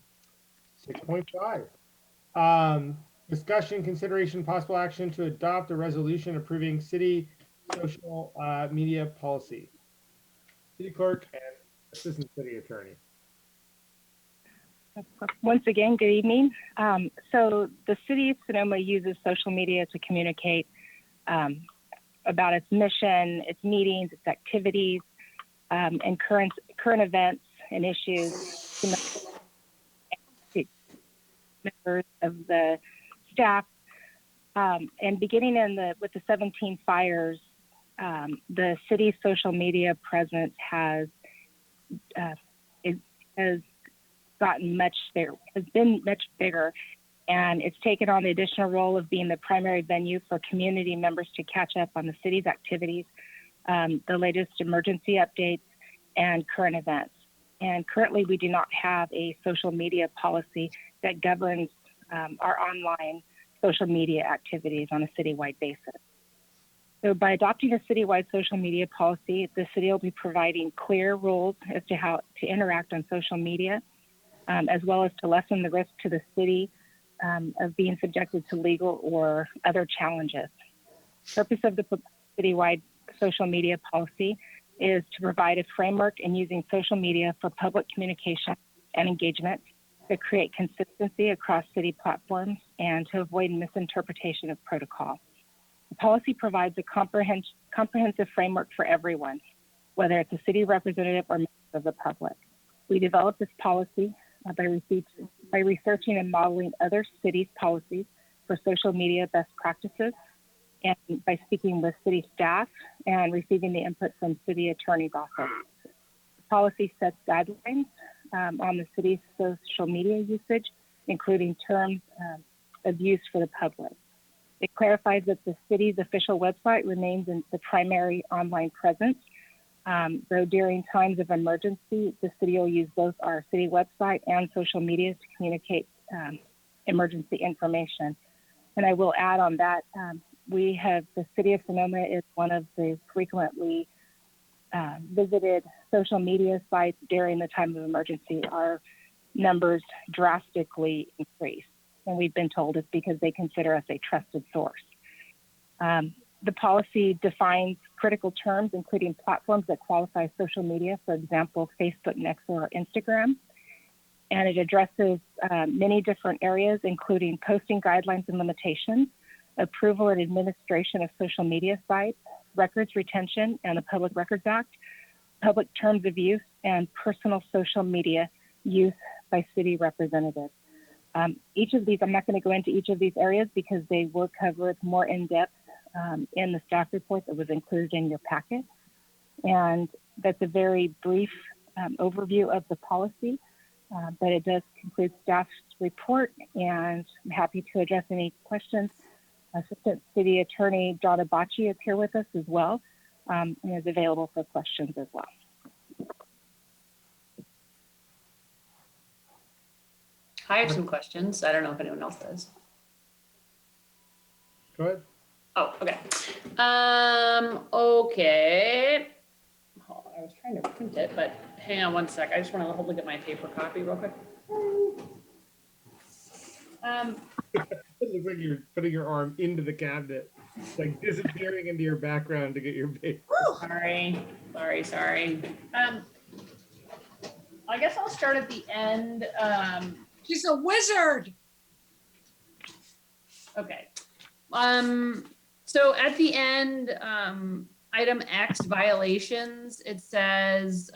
A: 6.5. Discussion, consideration, possible action to adopt a resolution approving city social media policy. City clerk and assistant city attorney.
E: Once again, good evening. So the city of Sonoma uses social media to communicate about its mission, its meetings, its activities, and current events and issues to members of the staff. And beginning with the 17 fires, the city's social media presence has gotten has been much bigger, and it's taken on the additional role of being the primary venue for community members to catch up on the city's activities, the latest emergency updates, and current events. And currently, we do not have a social media policy that governs our online social media activities on a citywide basis. So by adopting a citywide social media policy, the city will be providing clear rules as to how to interact on social media, as well as to lessen the risk to the city of being subjected to legal or other challenges. Purpose of the citywide social media policy is to provide a framework in using social media for public communication and engagement, to create consistency across city platforms, and to avoid misinterpretation of protocol. The policy provides a comprehensive framework for everyone, whether it's a city representative or member of the public. We developed this policy by researching and modeling other cities' policies for social media best practices, and by speaking with city staff and receiving the input from city attorney's office. The policy sets guidelines on the city's social media usage, including terms of use for the public. It clarifies that the city's official website remains in the primary online presence, though during times of emergency, the city will use both our city website and social media to communicate emergency information. And I will add on that, the city of Sonoma is one of the frequently visited social media sites during the time of emergency. Our numbers drastically increase, and we've been told it's because they consider us a trusted source. The policy defines critical terms, including platforms that qualify as social media, for example, Facebook, Nexo, or Instagram. And it addresses many different areas, including posting guidelines and limitations, approval and administration of social media sites, records retention and the Public Records Act, public terms of use, and personal social media use by city representatives. Each of these, I'm not going to go into each of these areas because they were covered more in depth in the staff report that was included in your packet. And that's a very brief overview of the policy, but it does conclude staff's report, and I'm happy to address any questions. Assistant City Attorney Donna Bacci is here with us as well, and is available for questions as well.
D: I have some questions. I don't know if anyone else does.
A: Go ahead.
D: Oh, okay. Okay. Oh, I was trying to print it, but hang on one sec. I just want to look at my paper copy real quick.
A: It looks like you're putting your arm into the cabinet, like disappearing into your background to get your paper.
D: Sorry. I guess I'll start at the end.
L: She's a wizard.
D: Okay. So at the end, item X, violations, it says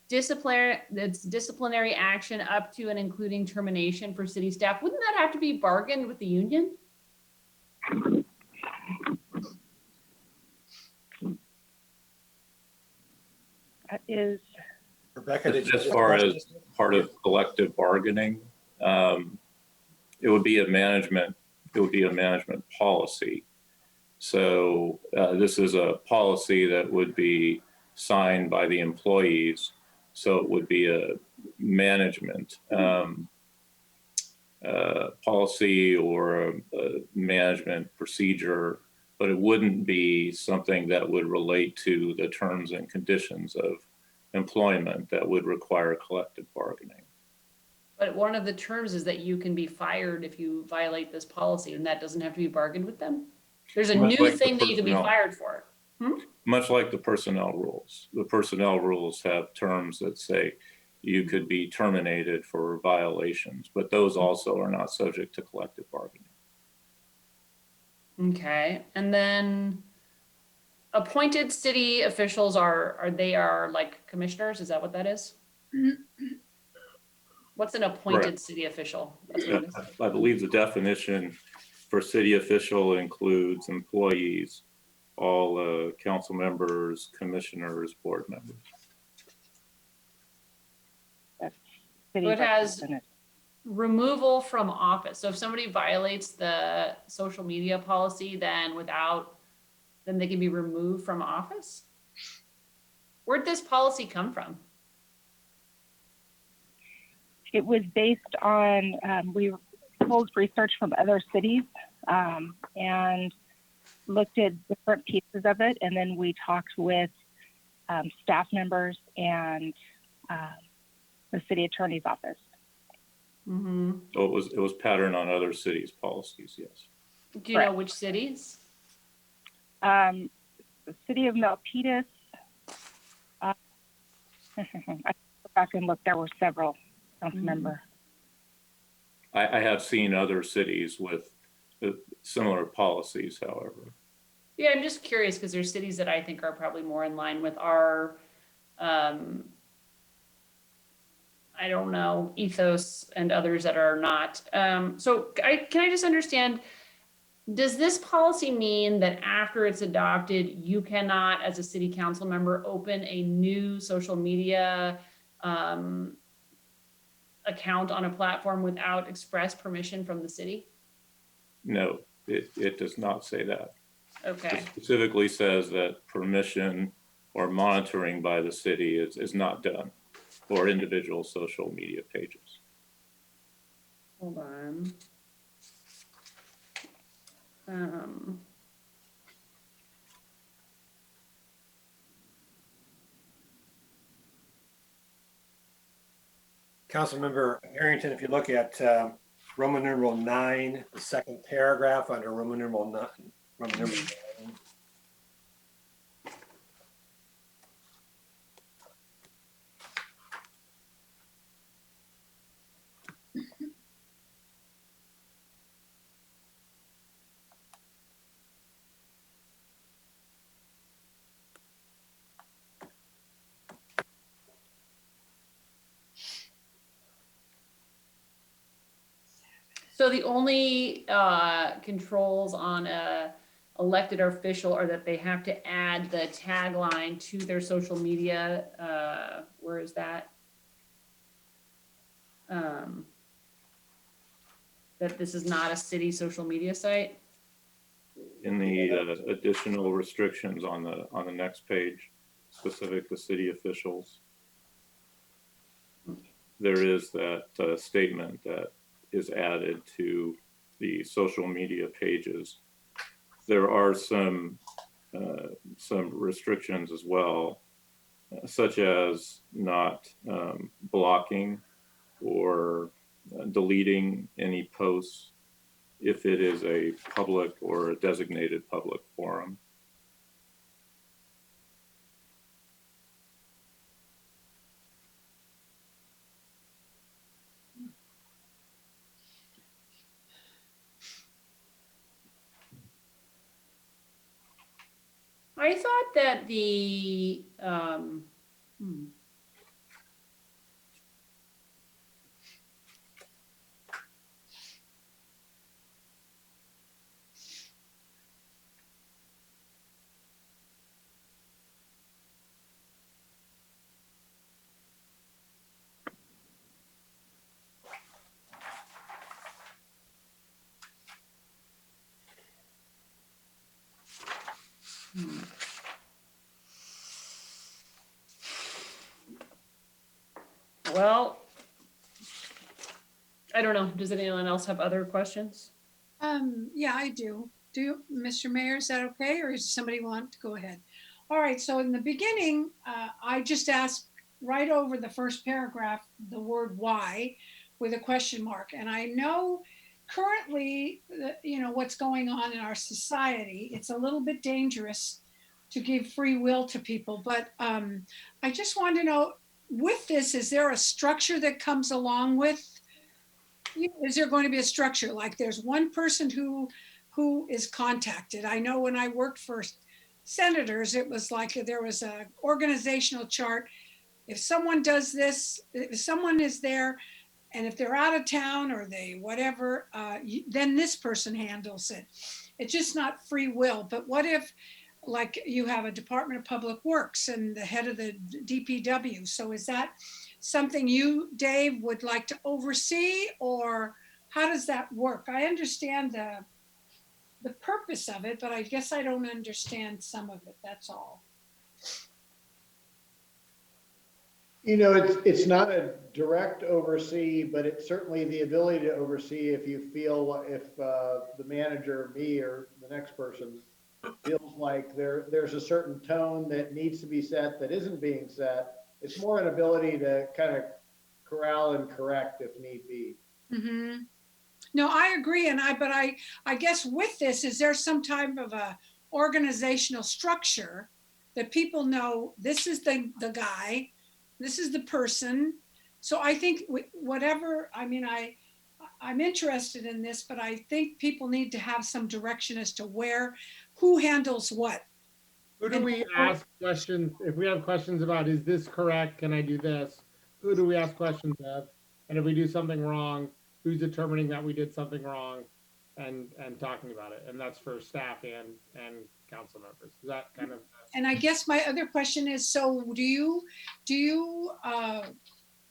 D: disciplinary action up to and including termination for city staff. Wouldn't that have to be bargained with the union?
E: That is
B: Rebecca, did you
R: as far as part of collective bargaining, it would be a management policy. So this is a policy that would be signed by the employees. So it would be a management policy or a management procedure, but it wouldn't be something that would relate to the terms and conditions of employment that would require collective bargaining.
D: But one of the terms is that you can be fired if you violate this policy, and that doesn't have to be bargained with them. There's a
R: Much
D: new
R: like the
D: thing that you can be
R: personnel.
D: fired for.
R: Much like the personnel rules. The personnel rules have terms that say you could be terminated for violations, but those also are not subject to collective bargaining.
D: Okay, and then appointed city officials are like commissioners? Is that what that is? What's an appointed
R: Correct.
D: city official? That's what it is.
R: I believe the definition for city official includes employees, all council members, commissioners, board members.
D: So it has removal from office. So if somebody violates the social media policy, then they can be removed from office? Where'd this policy come from?
E: It was based on, we pulled research from other cities and looked at different pieces of it. And then we talked with staff members and the city attorney's office.
D: Mm-hmm.
R: So it was patterned on other cities' policies, yes.
D: Do you know which cities?
E: The city of Milpitas. I go back and look. There were several. Don't remember.
R: I have seen other cities with similar policies, however.
D: Yeah, I'm just curious because there's cities that I think are probably more in line with our, I don't know, ethos and others that are not. So can I just understand, does this policy mean that after it's adopted, you cannot, as a city council member, open a new social media account on a platform without express permission from the city?
R: No, it does not say that.
D: Okay.
R: It specifically says that permission or monitoring by the city is not done for individual social media pages.
D: Hold on.
B: Councilmember Harrington, if you look at Roman numeral 9, the second paragraph under Roman numeral 9, Roman numeral 9.
D: So the only controls on a elected official are that they have to add the tagline to their social media. Where is that? That this is not a city social media site.
R: In the additional restrictions on the next page, specific to city officials, there is that statement that is added to the social media pages. There are some restrictions as well, such as not blocking or deleting any posts if it is a public or a designated public forum.
D: I thought that the well, I don't know. Does anyone else have other questions?
L: Yeah, I do. Mr. Mayor, is that okay? Or does somebody want to go ahead? All right, so in the beginning, I just asked right over the first paragraph, the word why with a question mark. And I know currently, what's going on in our society, it's a little bit dangerous to give free will to people. But I just want to know, with this, is there a structure that comes along with? Is there going to be a structure? Like there's one person who is contacted. I know when I worked for senators, it was like there was an organizational chart. If someone does this, if someone is there, and if they're out of town or they whatever, then this person handles it. It's just not free will. But what if, like, you have a Department of Public Works and the head of the DPW? So is that something you, Dave, would like to oversee, or how does that work? I understand the purpose of it, but I guess I don't understand some of it. That's all.
N: It's not a direct oversee, but it's certainly the ability to oversee if you feel, if the manager, me, or the next person feels like there's a certain tone that needs to be set that isn't being set. It's more an ability to kind of corral and correct if need be.
L: Mm-hmm. No, I agree. But I guess with this, is there some type of a organizational structure that people know this is the guy, this is the person. So I think whatever, I mean, I'm interested in this, but I think people need to have some direction as to who handles what.
A: Who do we ask questions, if we have questions about, is this correct? Can I do this? Who do we ask questions of? And if we do something wrong, who's determining that we did something wrong and talking about it? And that's for staff and council members. Is that kind of?
L: And I guess my other question is, so do you,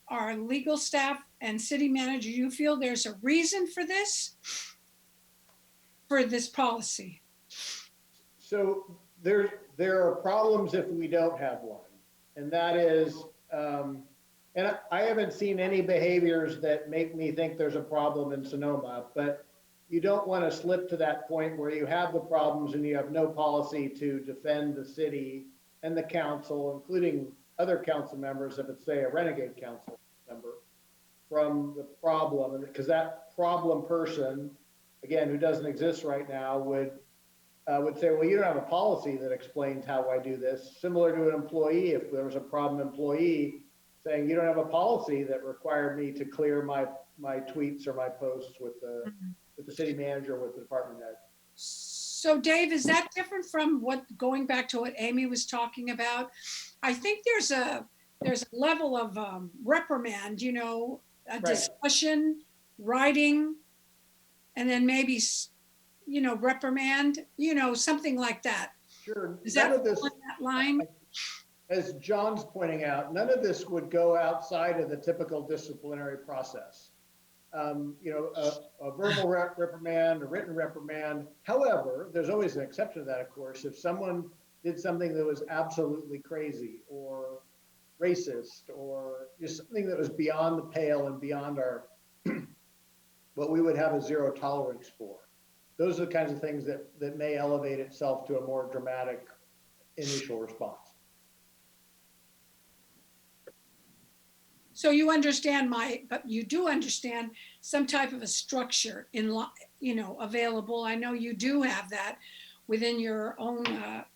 L: our legal staff and city manager, do you feel there's a reason for this policy?
N: So there are problems if we don't have one. And that is, and I haven't seen any behaviors that make me think there's a problem in Sonoma, but you don't want to slip to that point where you have the problems and you have no policy to defend the city and the council, including other council members, if it's, say, a renegade council member, from the problem. Because that problem person, again, who doesn't exist right now, would say, well, you don't have a policy that explains how I do this. Similar to an employee, if there was a problem employee saying, you don't have a policy that required me to clear my tweets or my posts with the city manager, with the department head.
L: So Dave, is that different from going back to what Amy was talking about? I think there's a level of reprimand, you know, a discussion, writing, and then maybe, you know, reprimand, you know, something like that.
N: Sure.
L: Is that on that line?
N: As John's pointing out, none of this would go outside of the typical disciplinary process. You know, a verbal reprimand, a written reprimand. However, there's always an exception to that, of course. If someone did something that was absolutely crazy or racist or just something that was beyond the pale and beyond our what we would have a zero tolerance for. Those are the kinds of things that may elevate itself to a more dramatic initial response.
L: So you understand but you do understand some type of a structure you know, available. I know you do have that within your own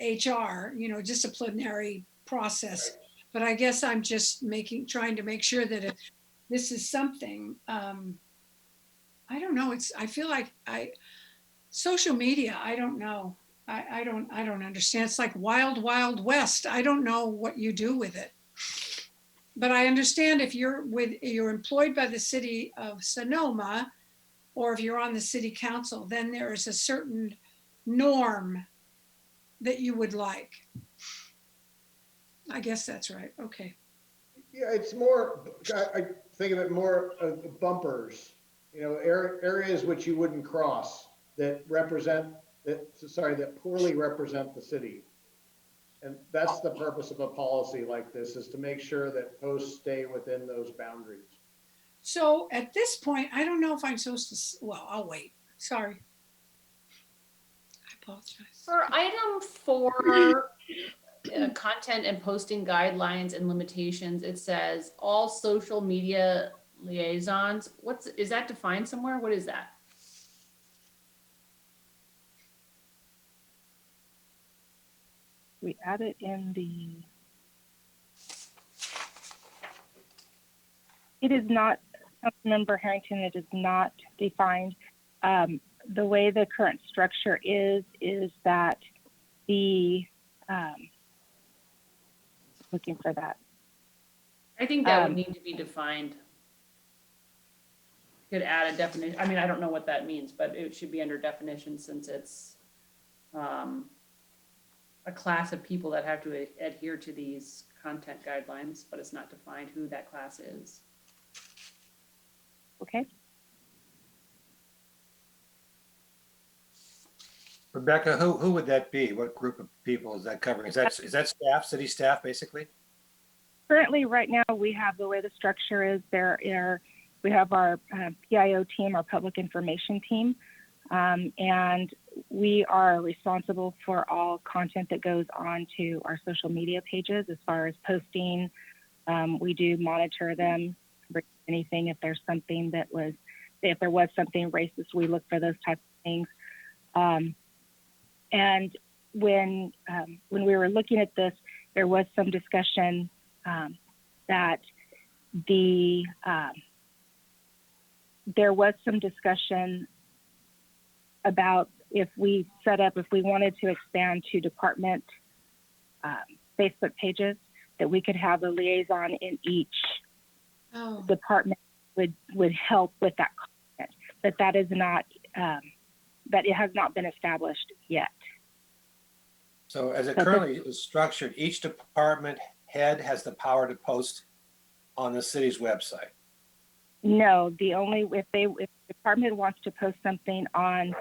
L: HR, you know, disciplinary process. Right. But I guess I'm just trying to make sure that if this is something, I don't know. I feel like social media, I don't know. I don't understand. It's like wild, wild west. I don't know what you do with it. But I understand if you're employed by the city of Sonoma, or if you're on the city council, then there is a certain norm that you would like. I guess that's right. Okay.
N: Yeah, it's more, I think of it more bumpers, you know, areas which you wouldn't cross that poorly represent the city. And that's the purpose of a policy like this, is to make sure that posts stay within those boundaries.
L: So at this point, I don't know if I'm supposed to, well, I'll wait. Sorry. I apologize.
D: For item 4, content and posting guidelines and limitations, it says all social media liaisons. Is that defined somewhere? What is that?
E: We add it in it is not, Councilmember Harrington, it is not defined. The way the current structure is that the, looking for that.
D: I think that would need to be defined. Could add a definition. I mean, I don't know what that means, but it should be under definition since it's a class of people that have to adhere to these content guidelines, but it's not defined who that class is.
E: Okay.
B: Rebecca, who would that be? What group of people is that covering? Is that staff, city staff, basically?
E: Currently, right now, we have the way the structure is. We have our PIO team, our public information team, and we are responsible for all content that goes on to our social media pages as far as posting. We do monitor them, anything if there's something if there was something racist, we look for those types of things. And when we were looking at this, there was some discussion that there was some discussion about if we wanted to expand to department Facebook pages, that we could have a liaison in each department would help with that content. But that is not, that it has not been established yet.
B: So as it currently is structured, each department head has the power to post on the city's website.
E: No, if the department wants to post something on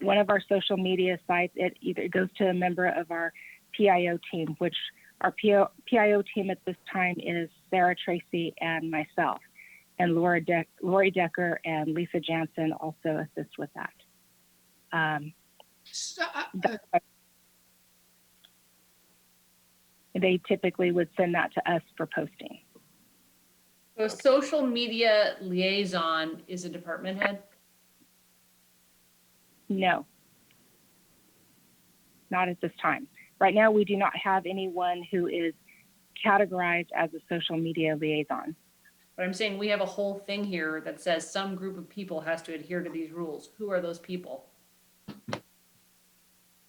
E: one of our social media sites, it either goes to a member of our PIO team, which our PIO team at this time is Sarah Tracy and myself, and Lori Decker and Lisa Jansen also assist with that. They typically would send that to us for posting.
D: So a social media liaison is a department head?
E: No, not at this time. Right now, we do not have anyone who is categorized as a social media liaison.
D: But I'm saying we have a whole thing here that says some group of people has to adhere to these rules. Who are those people?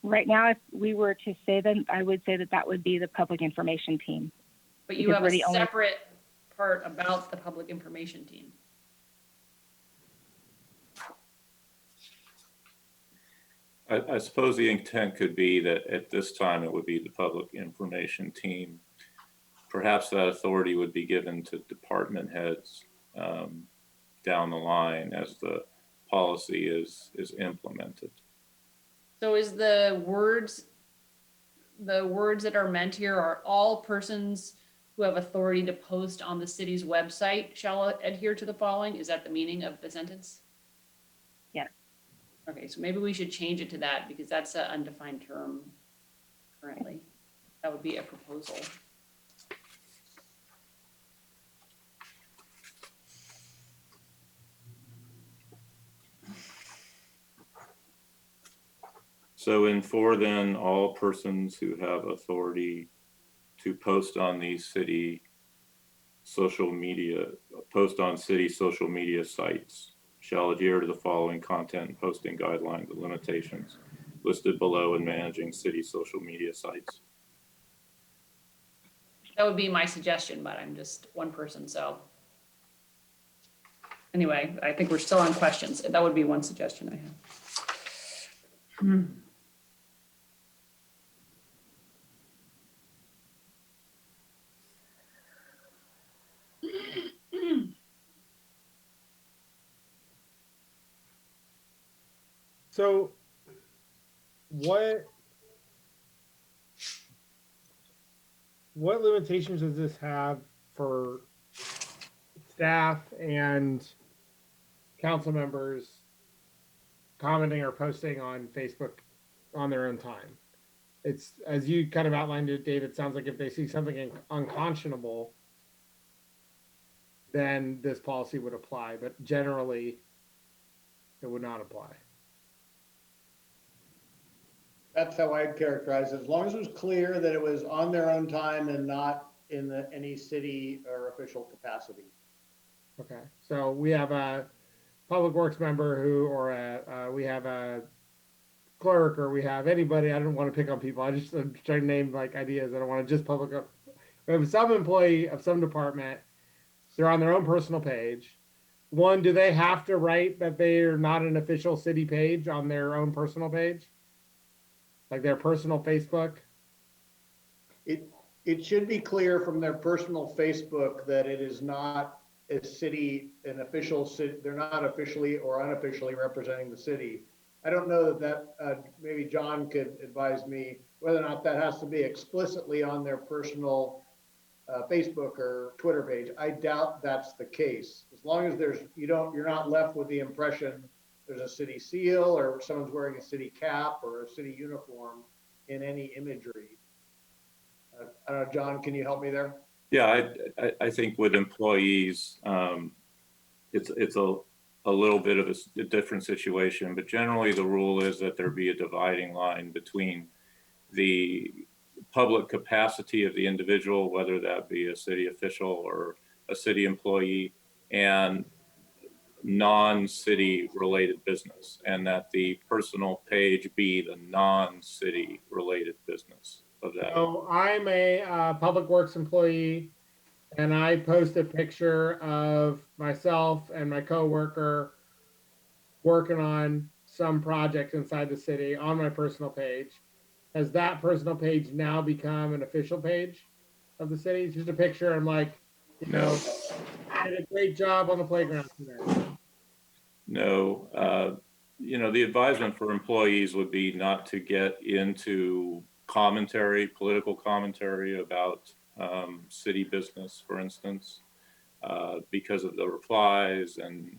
E: Right now, if we were to say them, I would say that would be the public information team.
D: But you have a separate part about the public information team.
R: I suppose the intent could be that at this time it would be the public information team. Perhaps that authority would be given to department heads down the line as the policy is implemented.
D: So is the words that are meant here are all persons who have authority to post on the city's website shall adhere to the following? Is that the meaning of the sentence?
E: Yes.
D: Okay, so maybe we should change it to that because that's an undefined term currently. That would be a proposal.
R: So in 4, then, all persons who have authority to post on these city social media sites shall adhere to the following content and posting guidelines and limitations listed below in managing city social media sites.
D: That would be my suggestion, but I'm just one person, so. Anyway, I think we're still on questions. That would be one suggestion I have.
A: So what limitations does this have for staff and council members commenting or posting on Facebook on their own time? It's, as you kind of outlined it, Dave, it sounds like if they see something unconscionable, then this policy would apply, but generally it would not apply.
N: That's how I'd characterize it. As long as it was clear that it was on their own time and not in any city or official capacity.
A: Okay, so we have a public works member we have a clerk, or we have anybody. I don't want to pick on people. I'm trying to name like ideas. I don't want to just public up. We have some employee of some department. They're on their own personal page. One, do they have to write that they are not an official city page on their own personal page? Like their personal Facebook?
N: It should be clear from their personal Facebook that it is not an official city. They're not officially or unofficially representing the city. I don't know that maybe John could advise me whether or not that has to be explicitly on their personal Facebook or Twitter page. I doubt that's the case. As long as you're not left with the impression there's a city seal or someone's wearing a city cap or a city uniform in any imagery. I don't know, John, can you help me there?
R: Yeah, I think with employees, it's a little bit of a different situation, but generally the rule is that there be a dividing line between the public capacity of the individual, whether that be a city official or a city employee, and non-city related business, and that the personal page be the non-city related business of that.
A: So I'm a public works employee, and I post a picture of myself and my coworker working on some project inside the city on my personal page. Has that personal page now become an official page of the city? It's just a picture. I'm like, you know, did a great job on the playground today.
R: No, you know, the advisement for employees would be not to get into commentary, political commentary about city business, for instance, because of the replies and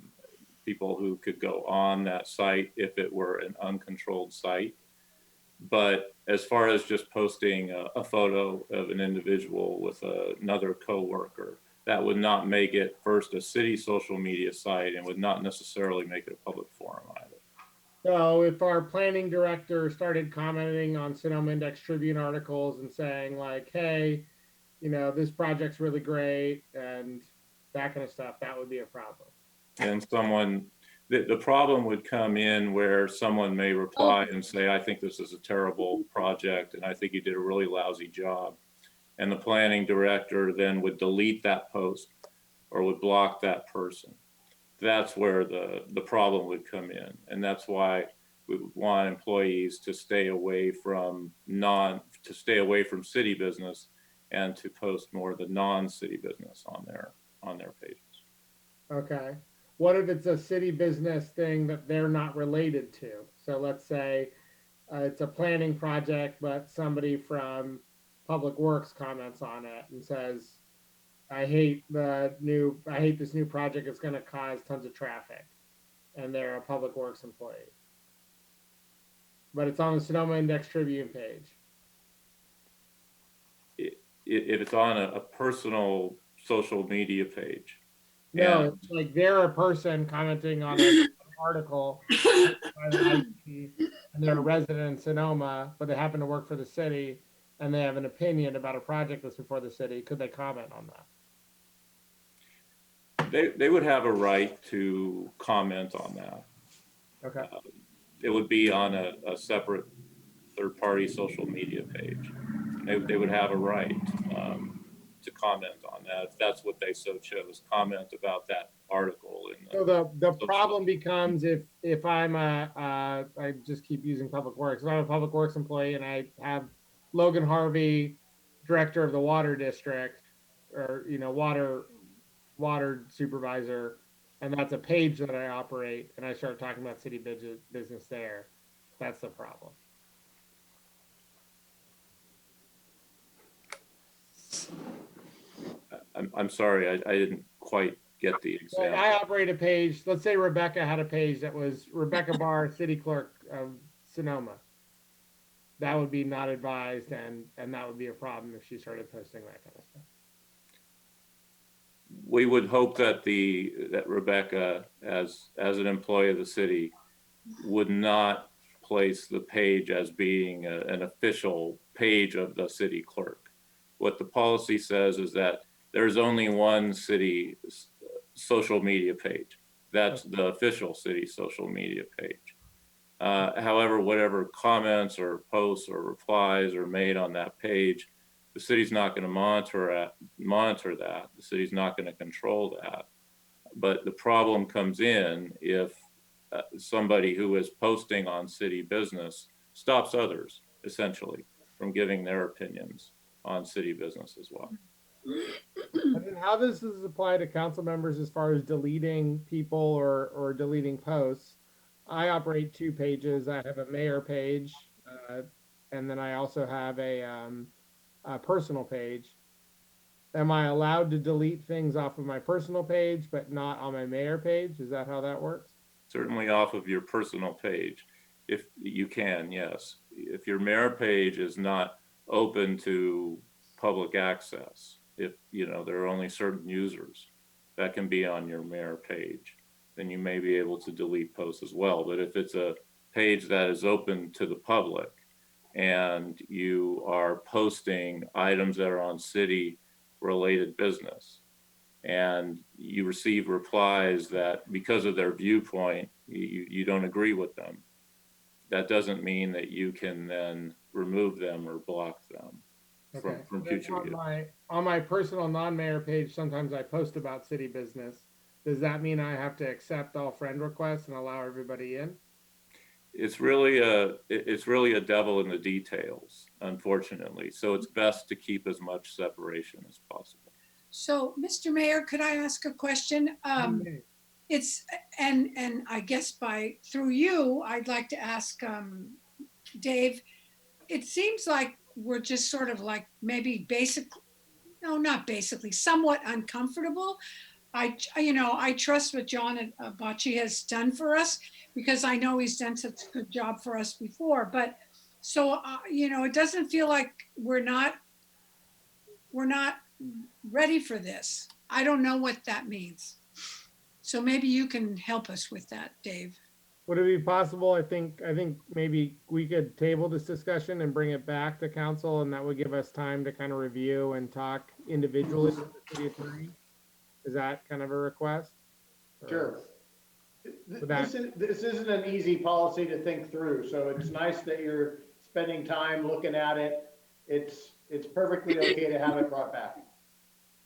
R: people who could go on that site if it were an uncontrolled site. But as far as just posting a photo of an individual with another coworker, that would not make it first a city social media site and would not necessarily make it a public forum either.
A: So if our planning director started commenting on Sonoma Index Tribune articles and saying like, hey, you know, this project's really great and that kind of stuff, that would be a problem.
R: And someone, the problem would come in where someone may reply and say, I think this is a terrible project and I think you did a really lousy job. And the planning director then would delete that post or would block that person. That's where the problem would come in. And that's why we would want employees to stay away from city business and to post more of the non-city business on their pages.
A: Okay. What if it's a city business thing that they're not related to? So let's say it's a planning project, but somebody from Public Works comments on it and says, I hate this new project. It's going to cause tons of traffic. And they're a Public Works employee. But it's on the Sonoma Index Tribune page.
R: If it's on a personal social media page.
A: No,
R: and
A: it's like they're a person commenting on an article and they're a resident in Sonoma, but they happen to work for the city and they have an opinion about a project that's before the city. Could they comment on that?
R: They would have a right to comment on that.
A: Okay.
R: It would be on a separate third-party social media page. They would have a right to comment on that if that's what they so chose. Comment about that article.
A: So the problem becomes if I'm I just keep using Public Works. If I'm a Public Works employee and I have Logan Harvey, director of the water district, or water supervisor, and that's a page that I operate, and I start talking about city business there, that's the problem.
R: I'm sorry, I didn't quite get the example.
A: I operate a page. Let's say Rebecca had a page that was Rebecca Barr, city clerk of Sonoma. That would be not advised, and that would be a problem if she started posting that kind of stuff.
R: We would hope that Rebecca, as an employee of the city, would not place the page as being an official page of the city clerk. What the policy says is that there's only one city social media page. That's the official city social media page. However, whatever comments or posts or replies are made on that page, the city's not going to monitor that. The city's not going to control that. But the problem comes in if somebody who is posting on city business stops others, essentially, from giving their opinions on city business as well.
A: And then how does this apply to council members as far as deleting people or deleting posts? I operate two pages. I have a mayor page, and then I also have a personal page. Am I allowed to delete things off of my personal page, but not on my mayor page? Is that how that works?
R: Certainly off of your personal page, if you can, yes. If your mayor page is not open to public access, if there are only certain users that can be on your mayor page, then you may be able to delete posts as well. But if it's a page that is open to the public, and you are posting items that are on city related business, and you receive replies that because of their viewpoint, you don't agree with them, that doesn't mean that you can then remove them or block them
A: Okay.
R: from
A: Then
R: future use.
A: on my personal non-mayor page, sometimes I post about city business. Does that mean I have to accept all friend requests and allow everybody in?
R: It's really a devil in the details, unfortunately. So it's best to keep as much separation as possible.
L: So, Mr. Mayor, could I ask a question? It's, and I guess through you, I'd like to ask Dave, it seems like we're just sort of like maybe not basically, somewhat uncomfortable. I trust what John Bocci has done for us because I know he's done such a good job for us before. But so, it doesn't feel like we're not ready for this. I don't know what that means. So maybe you can help us with that, Dave.
A: Would it be possible? I think maybe we could table this discussion and bring it back to council, and that would give us time to kind of review and talk individually with the city attorney. Is that kind of a request?
N: Sure.
A: This
N: isn't an easy policy to think through, so it's nice that you're spending time looking at it. It's perfectly okay to have it brought back.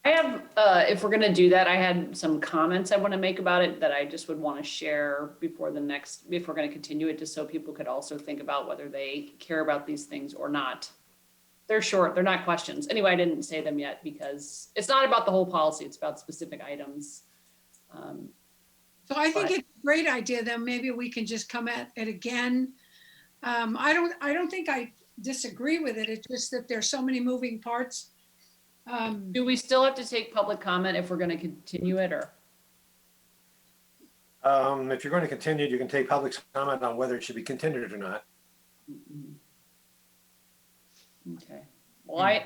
D: I have, if we're gonna do that, I had some comments I want to make about it that I just would want to share before if we're gonna continue it, just so people could also think about whether they care about these things or not. They're short, they're not questions. Anyway, I didn't say them yet because it's not about the whole policy, it's about specific items.
L: So I think it's a great idea that maybe we can just come at it again. I don't think I disagree with it. It's just that there's so many moving parts.
D: Do we still have to take public comment if we're going to continue it, or?
B: If you're going to continue, you can take public comment on whether it should be continued or not.
D: Okay. Well, I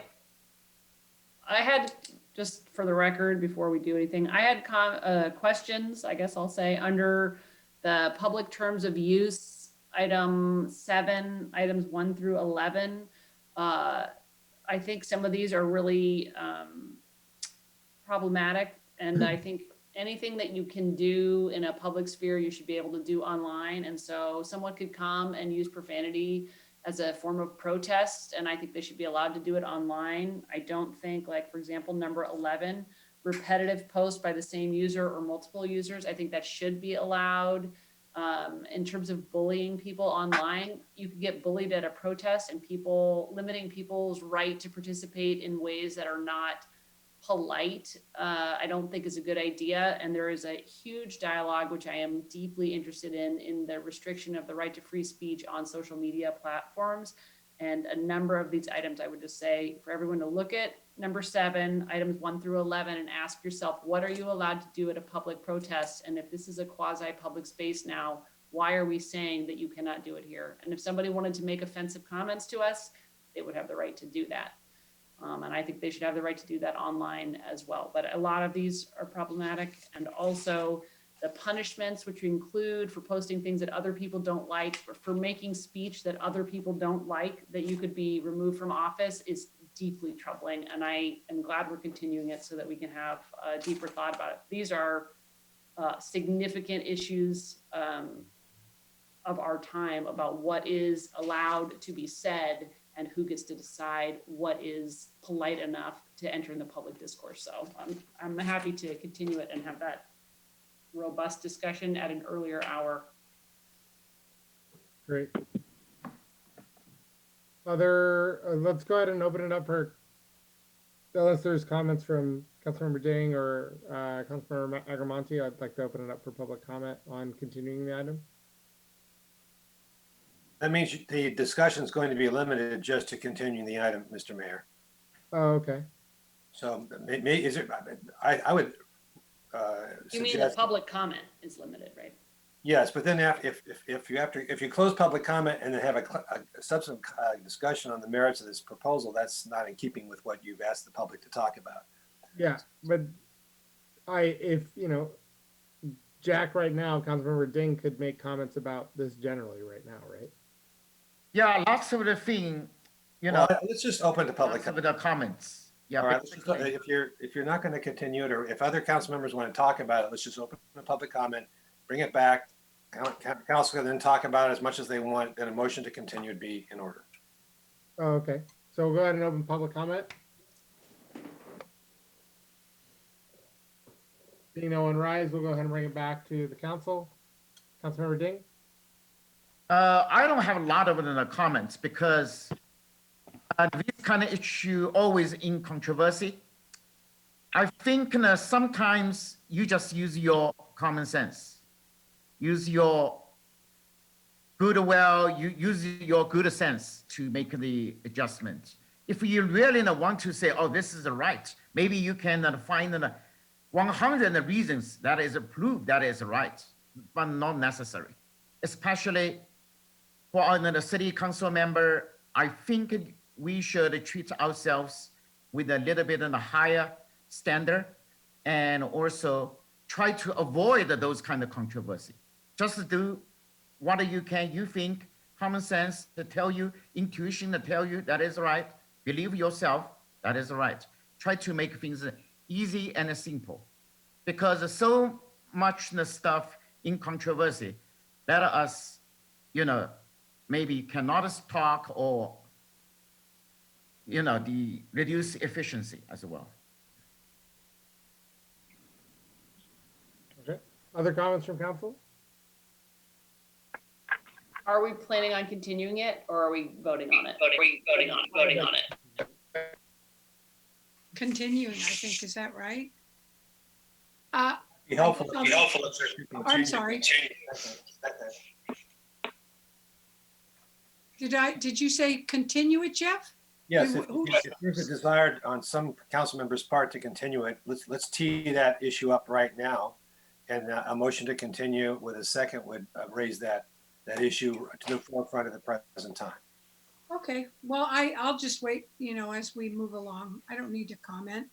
D: had, just for the record, before we do anything, I had questions, I guess I'll say, under the public terms of use, item 7, items 1 through 11. I think some of these are really problematic, and I think anything that you can do in a public sphere, you should be able to do online. And so someone could come and use profanity as a form of protest, and I think they should be allowed to do it online. I don't think, like, for example, number 11, repetitive posts by the same user or multiple users, I think that should be allowed. In terms of bullying people online, you could get bullied at a protest, and limiting people's right to participate in ways that are not polite, I don't think is a good idea. And there is a huge dialogue, which I am deeply interested in the restriction of the right to free speech on social media platforms. And a number of these items, I would just say for everyone to look at number 7, items 1 through 11, and ask yourself, what are you allowed to do at a public protest? And if this is a quasi-public space now, why are we saying that you cannot do it here? And if somebody wanted to make offensive comments to us, they would have the right to do that. And I think they should have the right to do that online as well. But a lot of these are problematic. And also the punishments, which include for posting things that other people don't like, for making speech that other people don't like, that you could be removed from office, is deeply troubling. And I am glad we're continuing it so that we can have a deeper thought about it. These are significant issues of our time about what is allowed to be said and who gets to decide what is polite enough to enter in the public discourse. So I'm happy to continue it and have that robust discussion at an earlier hour.
A: Great. Let's go ahead and open it up for, unless there's comments from Councilmember Ding or Councilmember Agramonte, I'd like to open it up for public comment on continuing the item.
B: That means the discussion is going to be limited just to continuing the item, Mr. Mayor.
A: Oh, okay.
B: So is it, I would
D: You mean the public comment is limited, right?
B: Yes, but then if you close public comment and then have a subsequent discussion on the merits of this proposal, that's not in keeping with what you've asked the public to talk about.
A: Yeah, but Jack right now, Councilmember Ding could make comments about this generally right now, right?
C: Yeah, lots of the thing, you
B: Well,
C: know,
B: let's just open to public.
C: lots of the comments. Yeah,
B: All right, let's just,
C: basically.
B: if you're not going to continue it, or if other council members want to talk about it, let's just open a public comment, bring it back. Council can then talk about it as much as they want, then a motion to continue would be in order.
A: Oh, okay, so we'll go ahead and open public comment. Seeing no one rise, we'll go ahead and bring it back to the council. Councilmember Ding?
C: I don't have a lot of the comments because this kind of issue always in controversy. I think sometimes you just use your common sense, use your goodwill, you use your good sense to make the adjustment. If you really want to say, oh, this is right, maybe you can find 100 reasons that is proof that is right, but not necessary. Especially for the city council member, I think we should treat ourselves with a little bit of a higher standard and also try to avoid those kind of controversy. Just do what you can, you think, common sense to tell you, intuition to tell you that is right, believe yourself, that is right. Try to make things easy and simple. Because so much stuff in controversy, let us, maybe cannot talk or, the reduce efficiency as well.
A: Okay, other comments from council?
D: Are we planning on continuing it or are we voting on it?
G: Voting on it.
L: Continuing, I think, is that right?
B: Be helpful.
L: I'm sorry. Did you say continue it, Jeff?
B: Yes, if there's a desire on some council members' part to continue it, let's tee that issue up right now. And a motion to continue with a second would raise that issue to the forefront of the present time.
L: Okay, well, I'll just wait, as we move along. I don't need to comment.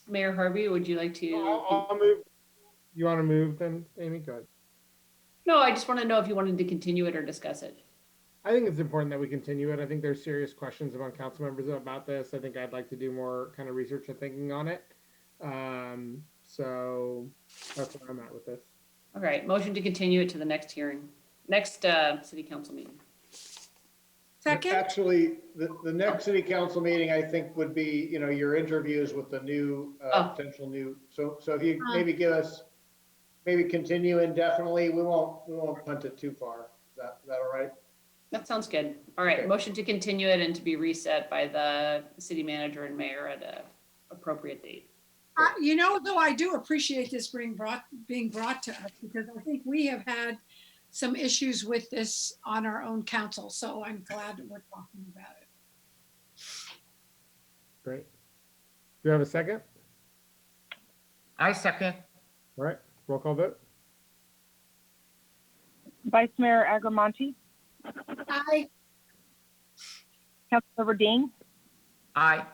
D: Mayor Harvey, would you like to?
A: I'll move. You want to move then, Amy? Go ahead.
D: No, I just want to know if you wanted to continue it or discuss it.
A: I think it's important that we continue it. I think there's serious questions among council members about this. I think I'd like to do more kind of research and thinking on it. So that's where I'm at with this.
D: All right, motion to continue it to the next hearing, next city council meeting.
L: Second?
N: Actually, the next city council meeting, I think, would be, your interviews with the new, potential new. So if you maybe give us, maybe continue indefinitely, we won't punt it too far. Is that all right?
D: That sounds good. All right,
N: Okay.
D: motion to continue it and to be reset by the city manager and mayor at a appropriate date.
L: Though I do appreciate this being brought to us because I think we have had some issues with this on our own council. So I'm glad that we're talking about it.
A: Great. Do you have a second?
C: I second.
A: All right, roll call vote.
E: Vice Mayor Agramonte,
L: Aye.
E: Councilmember Dean,
C: Aye.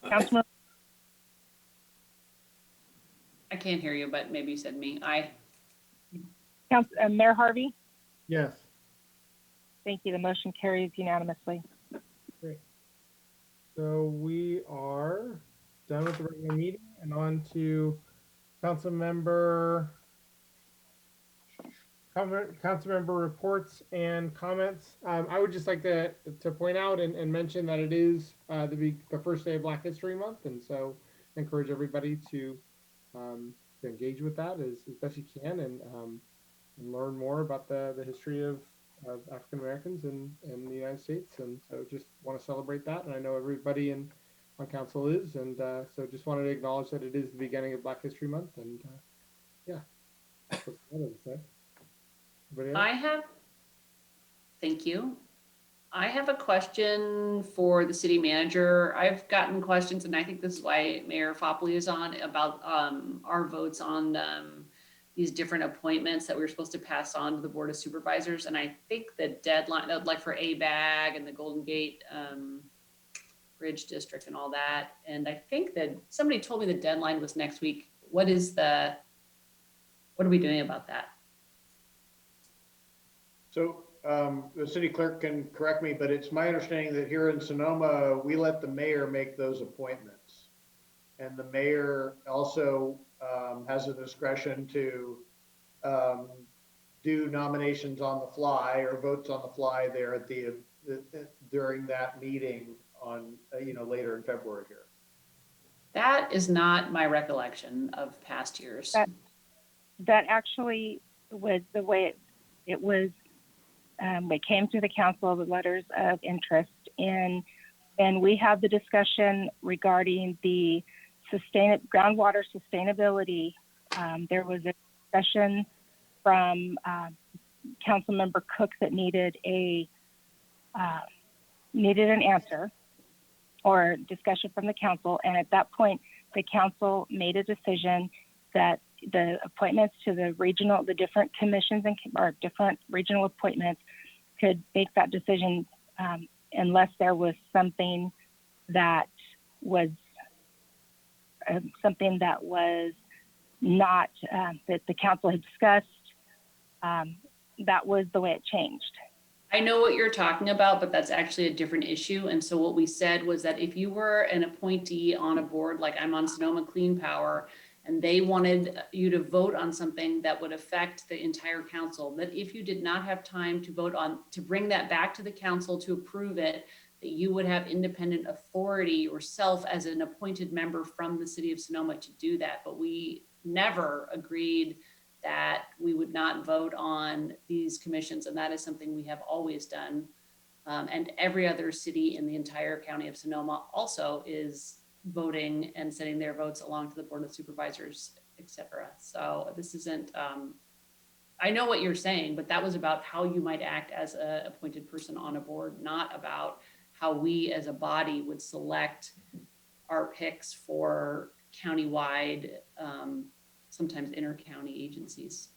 E: Councilmember
D: I can't hear you, but maybe you said me. Aye.
E: Mayor Harvey.
A: Yes.
E: Thank you. The motion carries unanimously.
A: Great. So we are done with the regular meeting and on to council member reports and comments. I would just like to point out and mention that it is the first day of Black History Month, and so I encourage everybody to engage with that as best you can and learn more about the history of African Americans in the United States. And so just want to celebrate that. And I know everybody on council is, and so just wanted to acknowledge that it is the beginning of Black History Month. And yeah, that's what I wanted to say.
D: Thank you. I have a question for the city manager. I've gotten questions, and I think this is why Mayor Fopley is on, about our votes on these different appointments that we were supposed to pass on to the Board of Supervisors. And I think the deadline, like for ABAG and the Golden Gate Bridge District and all that. And I think that somebody told me the deadline was next week. What is the what are we doing about that?
N: So the city clerk can correct me, but it's my understanding that here in Sonoma, we let the mayor make those appointments. And the mayor also has the discretion to do nominations on the fly or votes on the fly there at during that meeting on, later in February here.
D: That is not my recollection of past years.
E: That actually was the way it was. It came to the council, the letters of interest, and we had the discussion regarding the groundwater sustainability. There was a discussion from Councilmember Cook that needed an answer or discussion from the council, and at that point, the council made a decision that the appointments to the different commissions or different regional appointments could make that decision unless there was something that was not that the council had discussed. That was the way it changed.
D: I know what you're talking about, but that's actually a different issue. And so what we said was that if you were an appointee on a board, like I'm on Sonoma Clean Power, and they wanted you to vote on something that would affect the entire council, that if you did not have time to vote on, to bring that back to the council to approve it, that you would have independent authority yourself as an appointed member from the city of Sonoma to do that. But we never agreed that we would not vote on these commissions. And that is something we have always done. And every other city in the entire county of Sonoma also is voting and sending their votes along to the Board of Supervisors, et cetera. So this isn't, I know what you're saying, but that was about how you might act as an appointed person on a board, not about how we as a body would select our picks for countywide, sometimes inter-county agencies.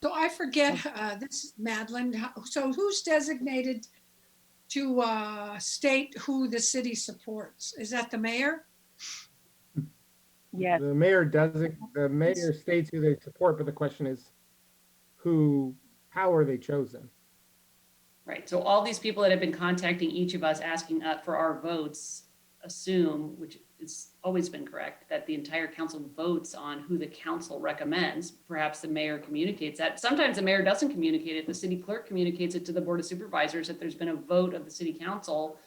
L: So I forget, this is Madeline. So who's designated to state who the city supports? Is that the mayor?
E: Yes.
A: The mayor states who they support, but the question is how are they chosen?
D: Right, so all these people that have been contacting each of us asking for our votes assume, which has always been correct, that the entire council votes on who the council recommends. Perhaps the mayor communicates that. Sometimes the mayor doesn't communicate it. The city clerk communicates it to the Board of Supervisors that there's been a vote of the city council,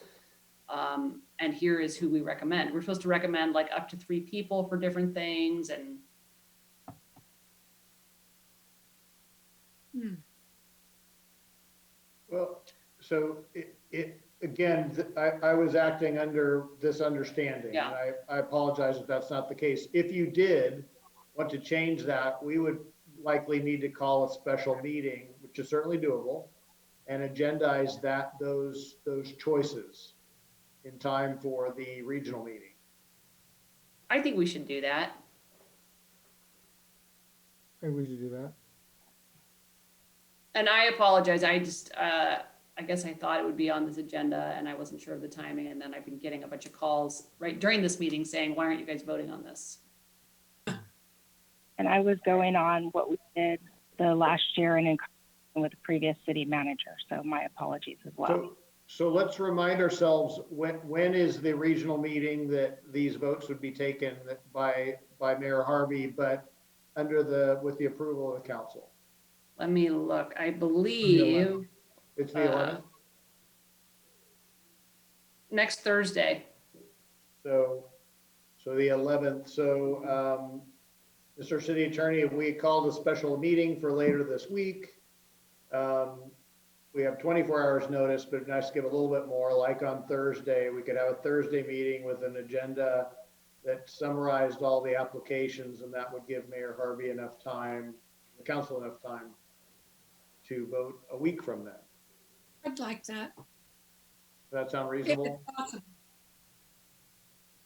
D: and here is who we recommend. We're supposed to recommend like up to 3 people for different things. And
N: Well, so again, I was acting under this understanding.
D: Yeah.
N: And I apologize if that's not the case. If you did want to change that, we would likely need to call a special meeting, which is certainly doable, and agendize those choices in time for the regional meeting.
D: I think we should do that.
A: I think we should do that.
D: And I apologize. I just, I guess I thought it would be on this agenda and I wasn't sure of the timing. And then I've been getting a bunch of calls right during this meeting saying, why aren't you guys voting on this?
E: And I was going on what we did the last year and in with the previous city manager. So my apologies as well.
N: So let's remind ourselves, when is the regional meeting that these votes would be taken by Mayor Harvey, but with the approval of the council?
D: Let me look. I believe
N: it's the 11th.
D: Next Thursday.
N: So the 11th. So Mr. City Attorney, we called a special meeting for later this week. We have 24 hours notice, but nice to give a little bit more. Like on Thursday, we could have a Thursday meeting with an agenda that summarized all the applications, and that would give Mayor Harvey enough time, the council enough time to vote a week from then.
L: I'd like that.
N: Does that sound reasonable?
L: If it's possible.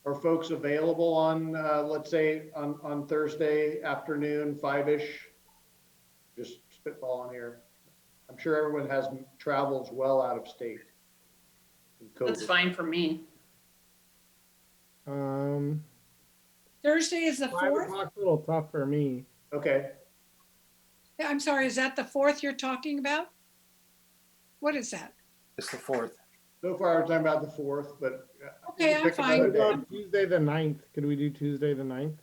N: Are folks available on, let's say, on Thursday afternoon, 5-ish? Just spitballing here. I'm sure everyone travels well out of state.
D: That's fine for me.
L: Thursday is the 4th?
A: A little tough for me.
N: Okay,
L: I'm sorry, is that the 4th you're talking about? What is that?
B: It's the 4th.
N: so far we're talking about the 4th, but we
L: Okay,
N: can
L: I'm
N: pick
L: fine.
N: another
A: What
N: day.
A: about Tuesday the 9th? Could we do Tuesday the 9th?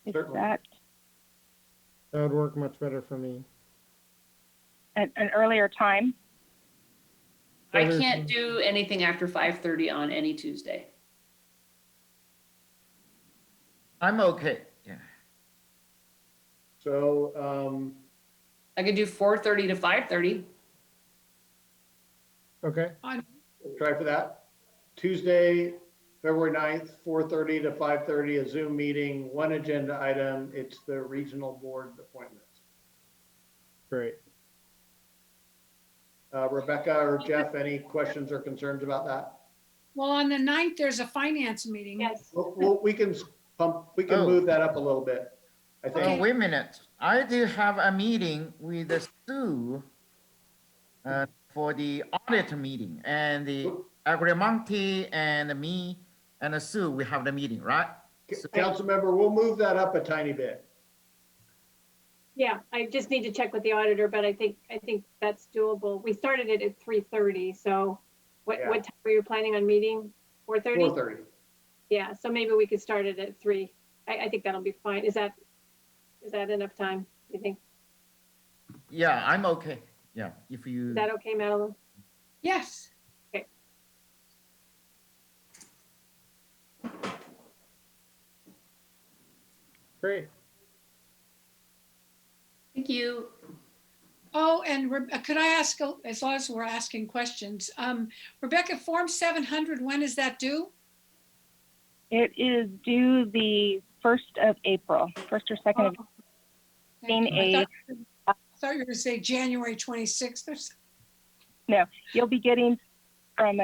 E: Is
N: Certainly.
E: that
A: That would work much better for me.
E: an earlier time?
D: I
A: Whether-
D: can't do anything after 5:30 on any Tuesday.
C: I'm okay. Yeah.
N: So,
D: I could do 4:30 to 5:30.
A: Okay,
N: we'll try for that. Tuesday, February 9th, 4:30 to 5:30, a Zoom meeting, one agenda item. It's the regional board appointments.
A: great.
N: Rebecca or Jeff, any questions or concerns about that?
L: Well, on the 9th, there's a finance meeting.
K: Yes.
N: We can
C: Oh.
N: move that up a little bit, I think.
C: Oh, wait a minute. I do have a meeting with Sue for the audit meeting, and the Agrimonte and me and Sue, we have the meeting, right?
N: Council member, we'll move that up a tiny bit.
Q: Yeah, I just need to check with the auditor, but I think that's doable. We started it at 3:30, so what
N: Yeah.
Q: time were you planning on meeting? 4:30?
N: 4:30.
Q: Yeah, so maybe we could start it at 3. I think that'll be fine. Is that enough time, you think?
C: Yeah, I'm okay. Yeah, if you.
Q: Is that okay, Madeline?
L: Yes.
Q: Okay.
A: Great.
D: Thank you.
L: Oh, and could I ask, as long as we're asking questions, Rebecca, Form 700, when is that due?
E: It is due the 1st of April, 1st or 2nd of
L: Thank you.
E: a
L: I thought you were going to say January 26th or something.
E: No, you'll be getting from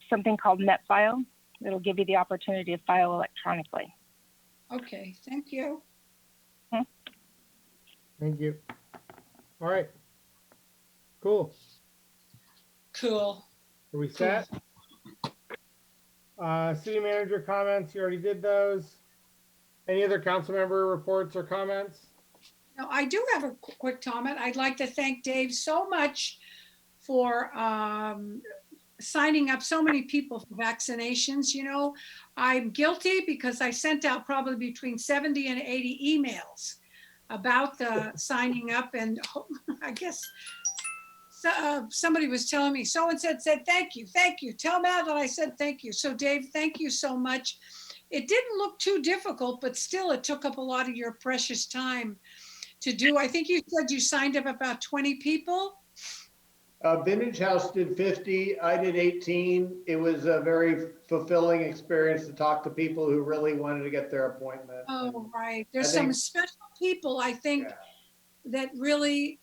E: something called NetFile. It'll give you the opportunity to file electronically.
L: Okay, thank you.
A: Thank you. All right. Cool.
L: Cool.
A: Are we set? City manager comments, you already did those. Any other council member reports or comments?
L: Now, I do have a quick comment. I'd like to thank Dave so much for signing up so many people for vaccinations. You know, I'm guilty because I sent out probably between 70 and 80 emails about the signing up, and I guess somebody was telling me, so-and-so said, thank you, tell Matt that I said thank you. So Dave, thank you so much. It didn't look too difficult, but still it took up a lot of your precious time to do. I think you said you signed up about 20 people.
N: Vintage House did 50, I did 18. It was a very fulfilling experience to talk to people who really wanted to get their appointment.
L: Oh, right. There's
N: I
L: some
N: think-
L: special people, I think, that really,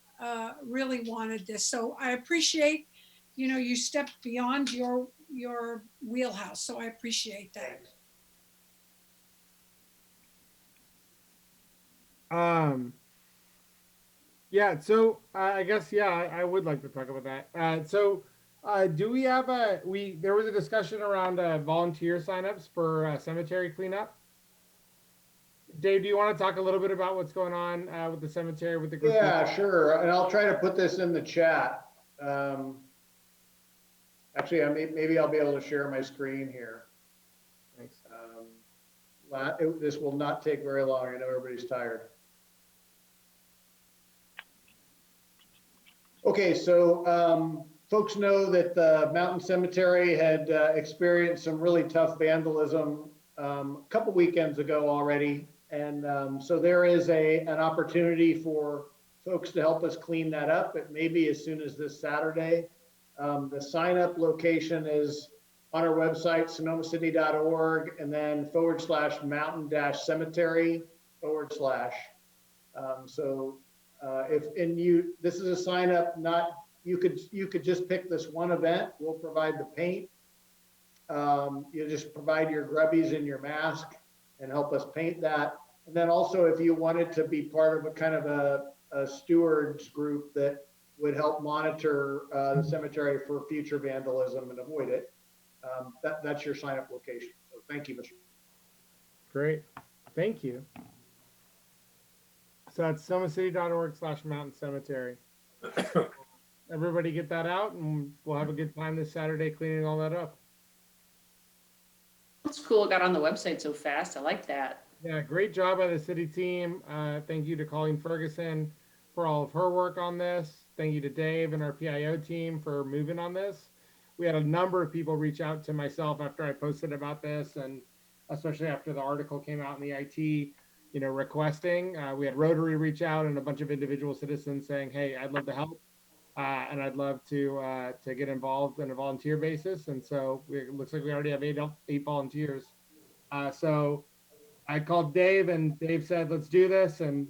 L: really wanted this. So I appreciate, you know, you stepped beyond your wheelhouse. So I appreciate that.
A: Yeah, so I guess, yeah, I would like to talk about that. Do we have there was a discussion around volunteer signups for cemetery cleanup. Dave, do you want to talk a little bit about what's going on with the cemetery, with the group?
N: Yeah, sure. And I'll try to put this in the chat. Actually, maybe I'll be able to share my screen here.
A: Thanks.
N: This will not take very long. I know everybody's tired. Okay, so folks know that the Mountain Cemetery had experienced some really tough vandalism a couple weekends ago already. And so there is an opportunity for folks to help us clean that up. It may be as soon as this Saturday. The sign up location is on our website, sonomacity.org, and then /mountain-cemetery/. This is a sign up, you could just pick this one event. We'll provide the paint. You just provide your grubbies and your mask and help us paint that. And then also, if you wanted to be part of a kind of a stewards group that would help monitor the cemetery for future vandalism and avoid it, that's your sign up location. So thank you, Mr.
A: Great. Thank you. So that's sonomacity.org/mountain cemetery. Everybody get that out and we'll have a good time this Saturday cleaning all that up.
D: That's cool. It got on the website so fast. I like that.
A: Yeah, great job by the city team. Thank you to Colleen Ferguson for all of her work on this. Thank you to Dave and our PIO team for moving on this. We had a number of people reach out to myself after I posted about this, and especially after the article came out in the IT, requesting. We had Rotary reach out and a bunch of individual citizens saying, "Hey, I'd love to help, and I'd love to get involved on a volunteer basis." And so it looks like we already have eight volunteers. So I called Dave, and Dave said, "Let's do this," and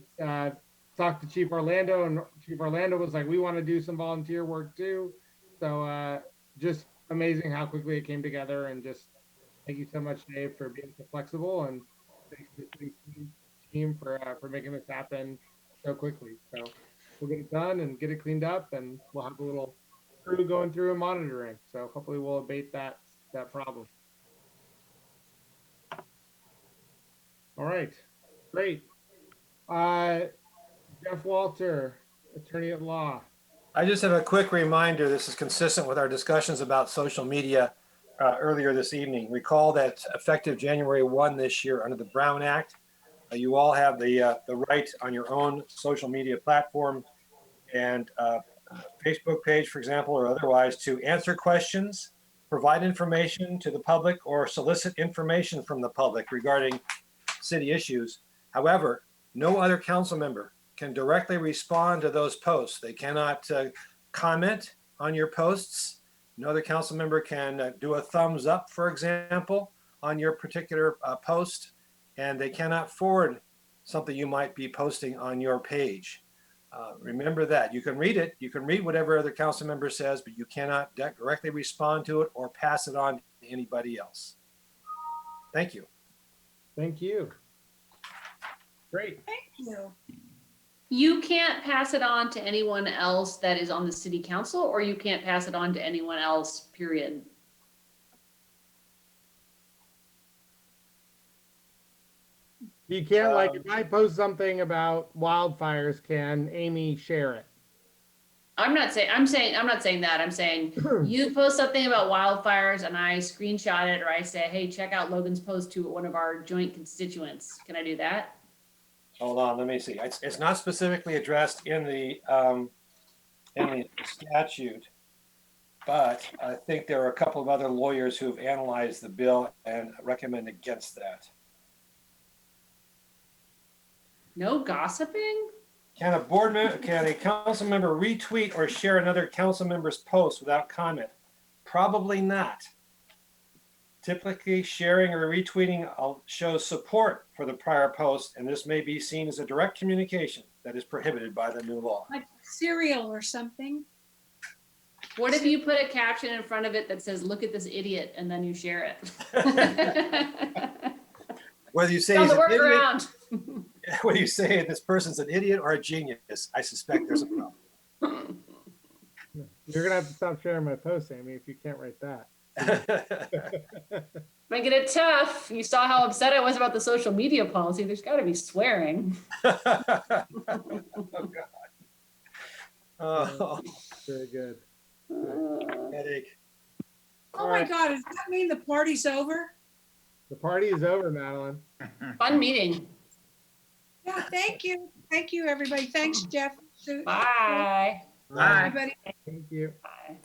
A: talked to Chief Orlando, and Chief Orlando was like, "We want to do some volunteer work too." So just amazing how quickly it came together, and just thank you so much, Dave, for being so flexible, and thanks to the team for making this happen so quickly. So we'll get it done and get it cleaned up, and we'll have a little crew going through and monitoring. So hopefully we'll abate that problem. All right, great. Jeff Walter, attorney at law.
B: I just have a quick reminder. This is consistent with our discussions about social media earlier this evening. Recall that effective January 1 this year under the Brown Act, you all have the right on your own social media platform and Facebook page, for example, or otherwise, to answer questions, provide information to the public, or solicit information from the public regarding city issues. However, no other council member can directly respond to those posts. They cannot comment on your posts. No other council member can do a thumbs up, for example, on your particular post, and they cannot forward something you might be posting on your page. Remember that. You can read it. You can read whatever other council member says, but you cannot directly respond to it or pass it on to anybody else. Thank you.
A: Thank you. Great.
L: Thank you.
D: You can't pass it on to anyone else that is on the city council, or you can't pass it on to anyone else, period.
A: You can't, like, if I post something about wildfires, can Amy share it?
D: I'm not saying that. I'm saying you post something about wildfires and I screenshot it, or I say, "Hey, check out Logan's post to one of our joint constituents." Can I do that?
B: Hold on, let me see. It's not specifically addressed in the statute, but I think there are a couple of other lawyers who've analyzed the bill and recommend against that.
D: No gossiping?
B: Can a council member retweet or share another council member's post without comment? Probably not. Typically, sharing or retweeting shows support for the prior post, and this may be seen as a direct communication that is prohibited by the new law.
L: Like cereal or something.
D: What if you put a caption in front of it that says, "Look at this idiot," and then you share it?
B: Whether you say
D: On the
B: he's an idiot,
D: workaround.
B: whether you say this person's an idiot or a genius, I suspect there's a problem.
A: You're gonna have to stop sharing my posts, Amy, if you can't write that.
D: Making it tough. You saw how upset I was about the social media policy. There's got to be swearing.
B: Oh, God. Oh,
A: very good.
B: Headache.
L: Oh my God, does that mean the party's over?
A: The party is over, Madeline.
D: Fun meeting.
L: Yeah, thank you. Thank you, everybody. Thanks, Jeff.
D: Bye.
L: Bye. Everybody.
A: Thank you.
D: Bye.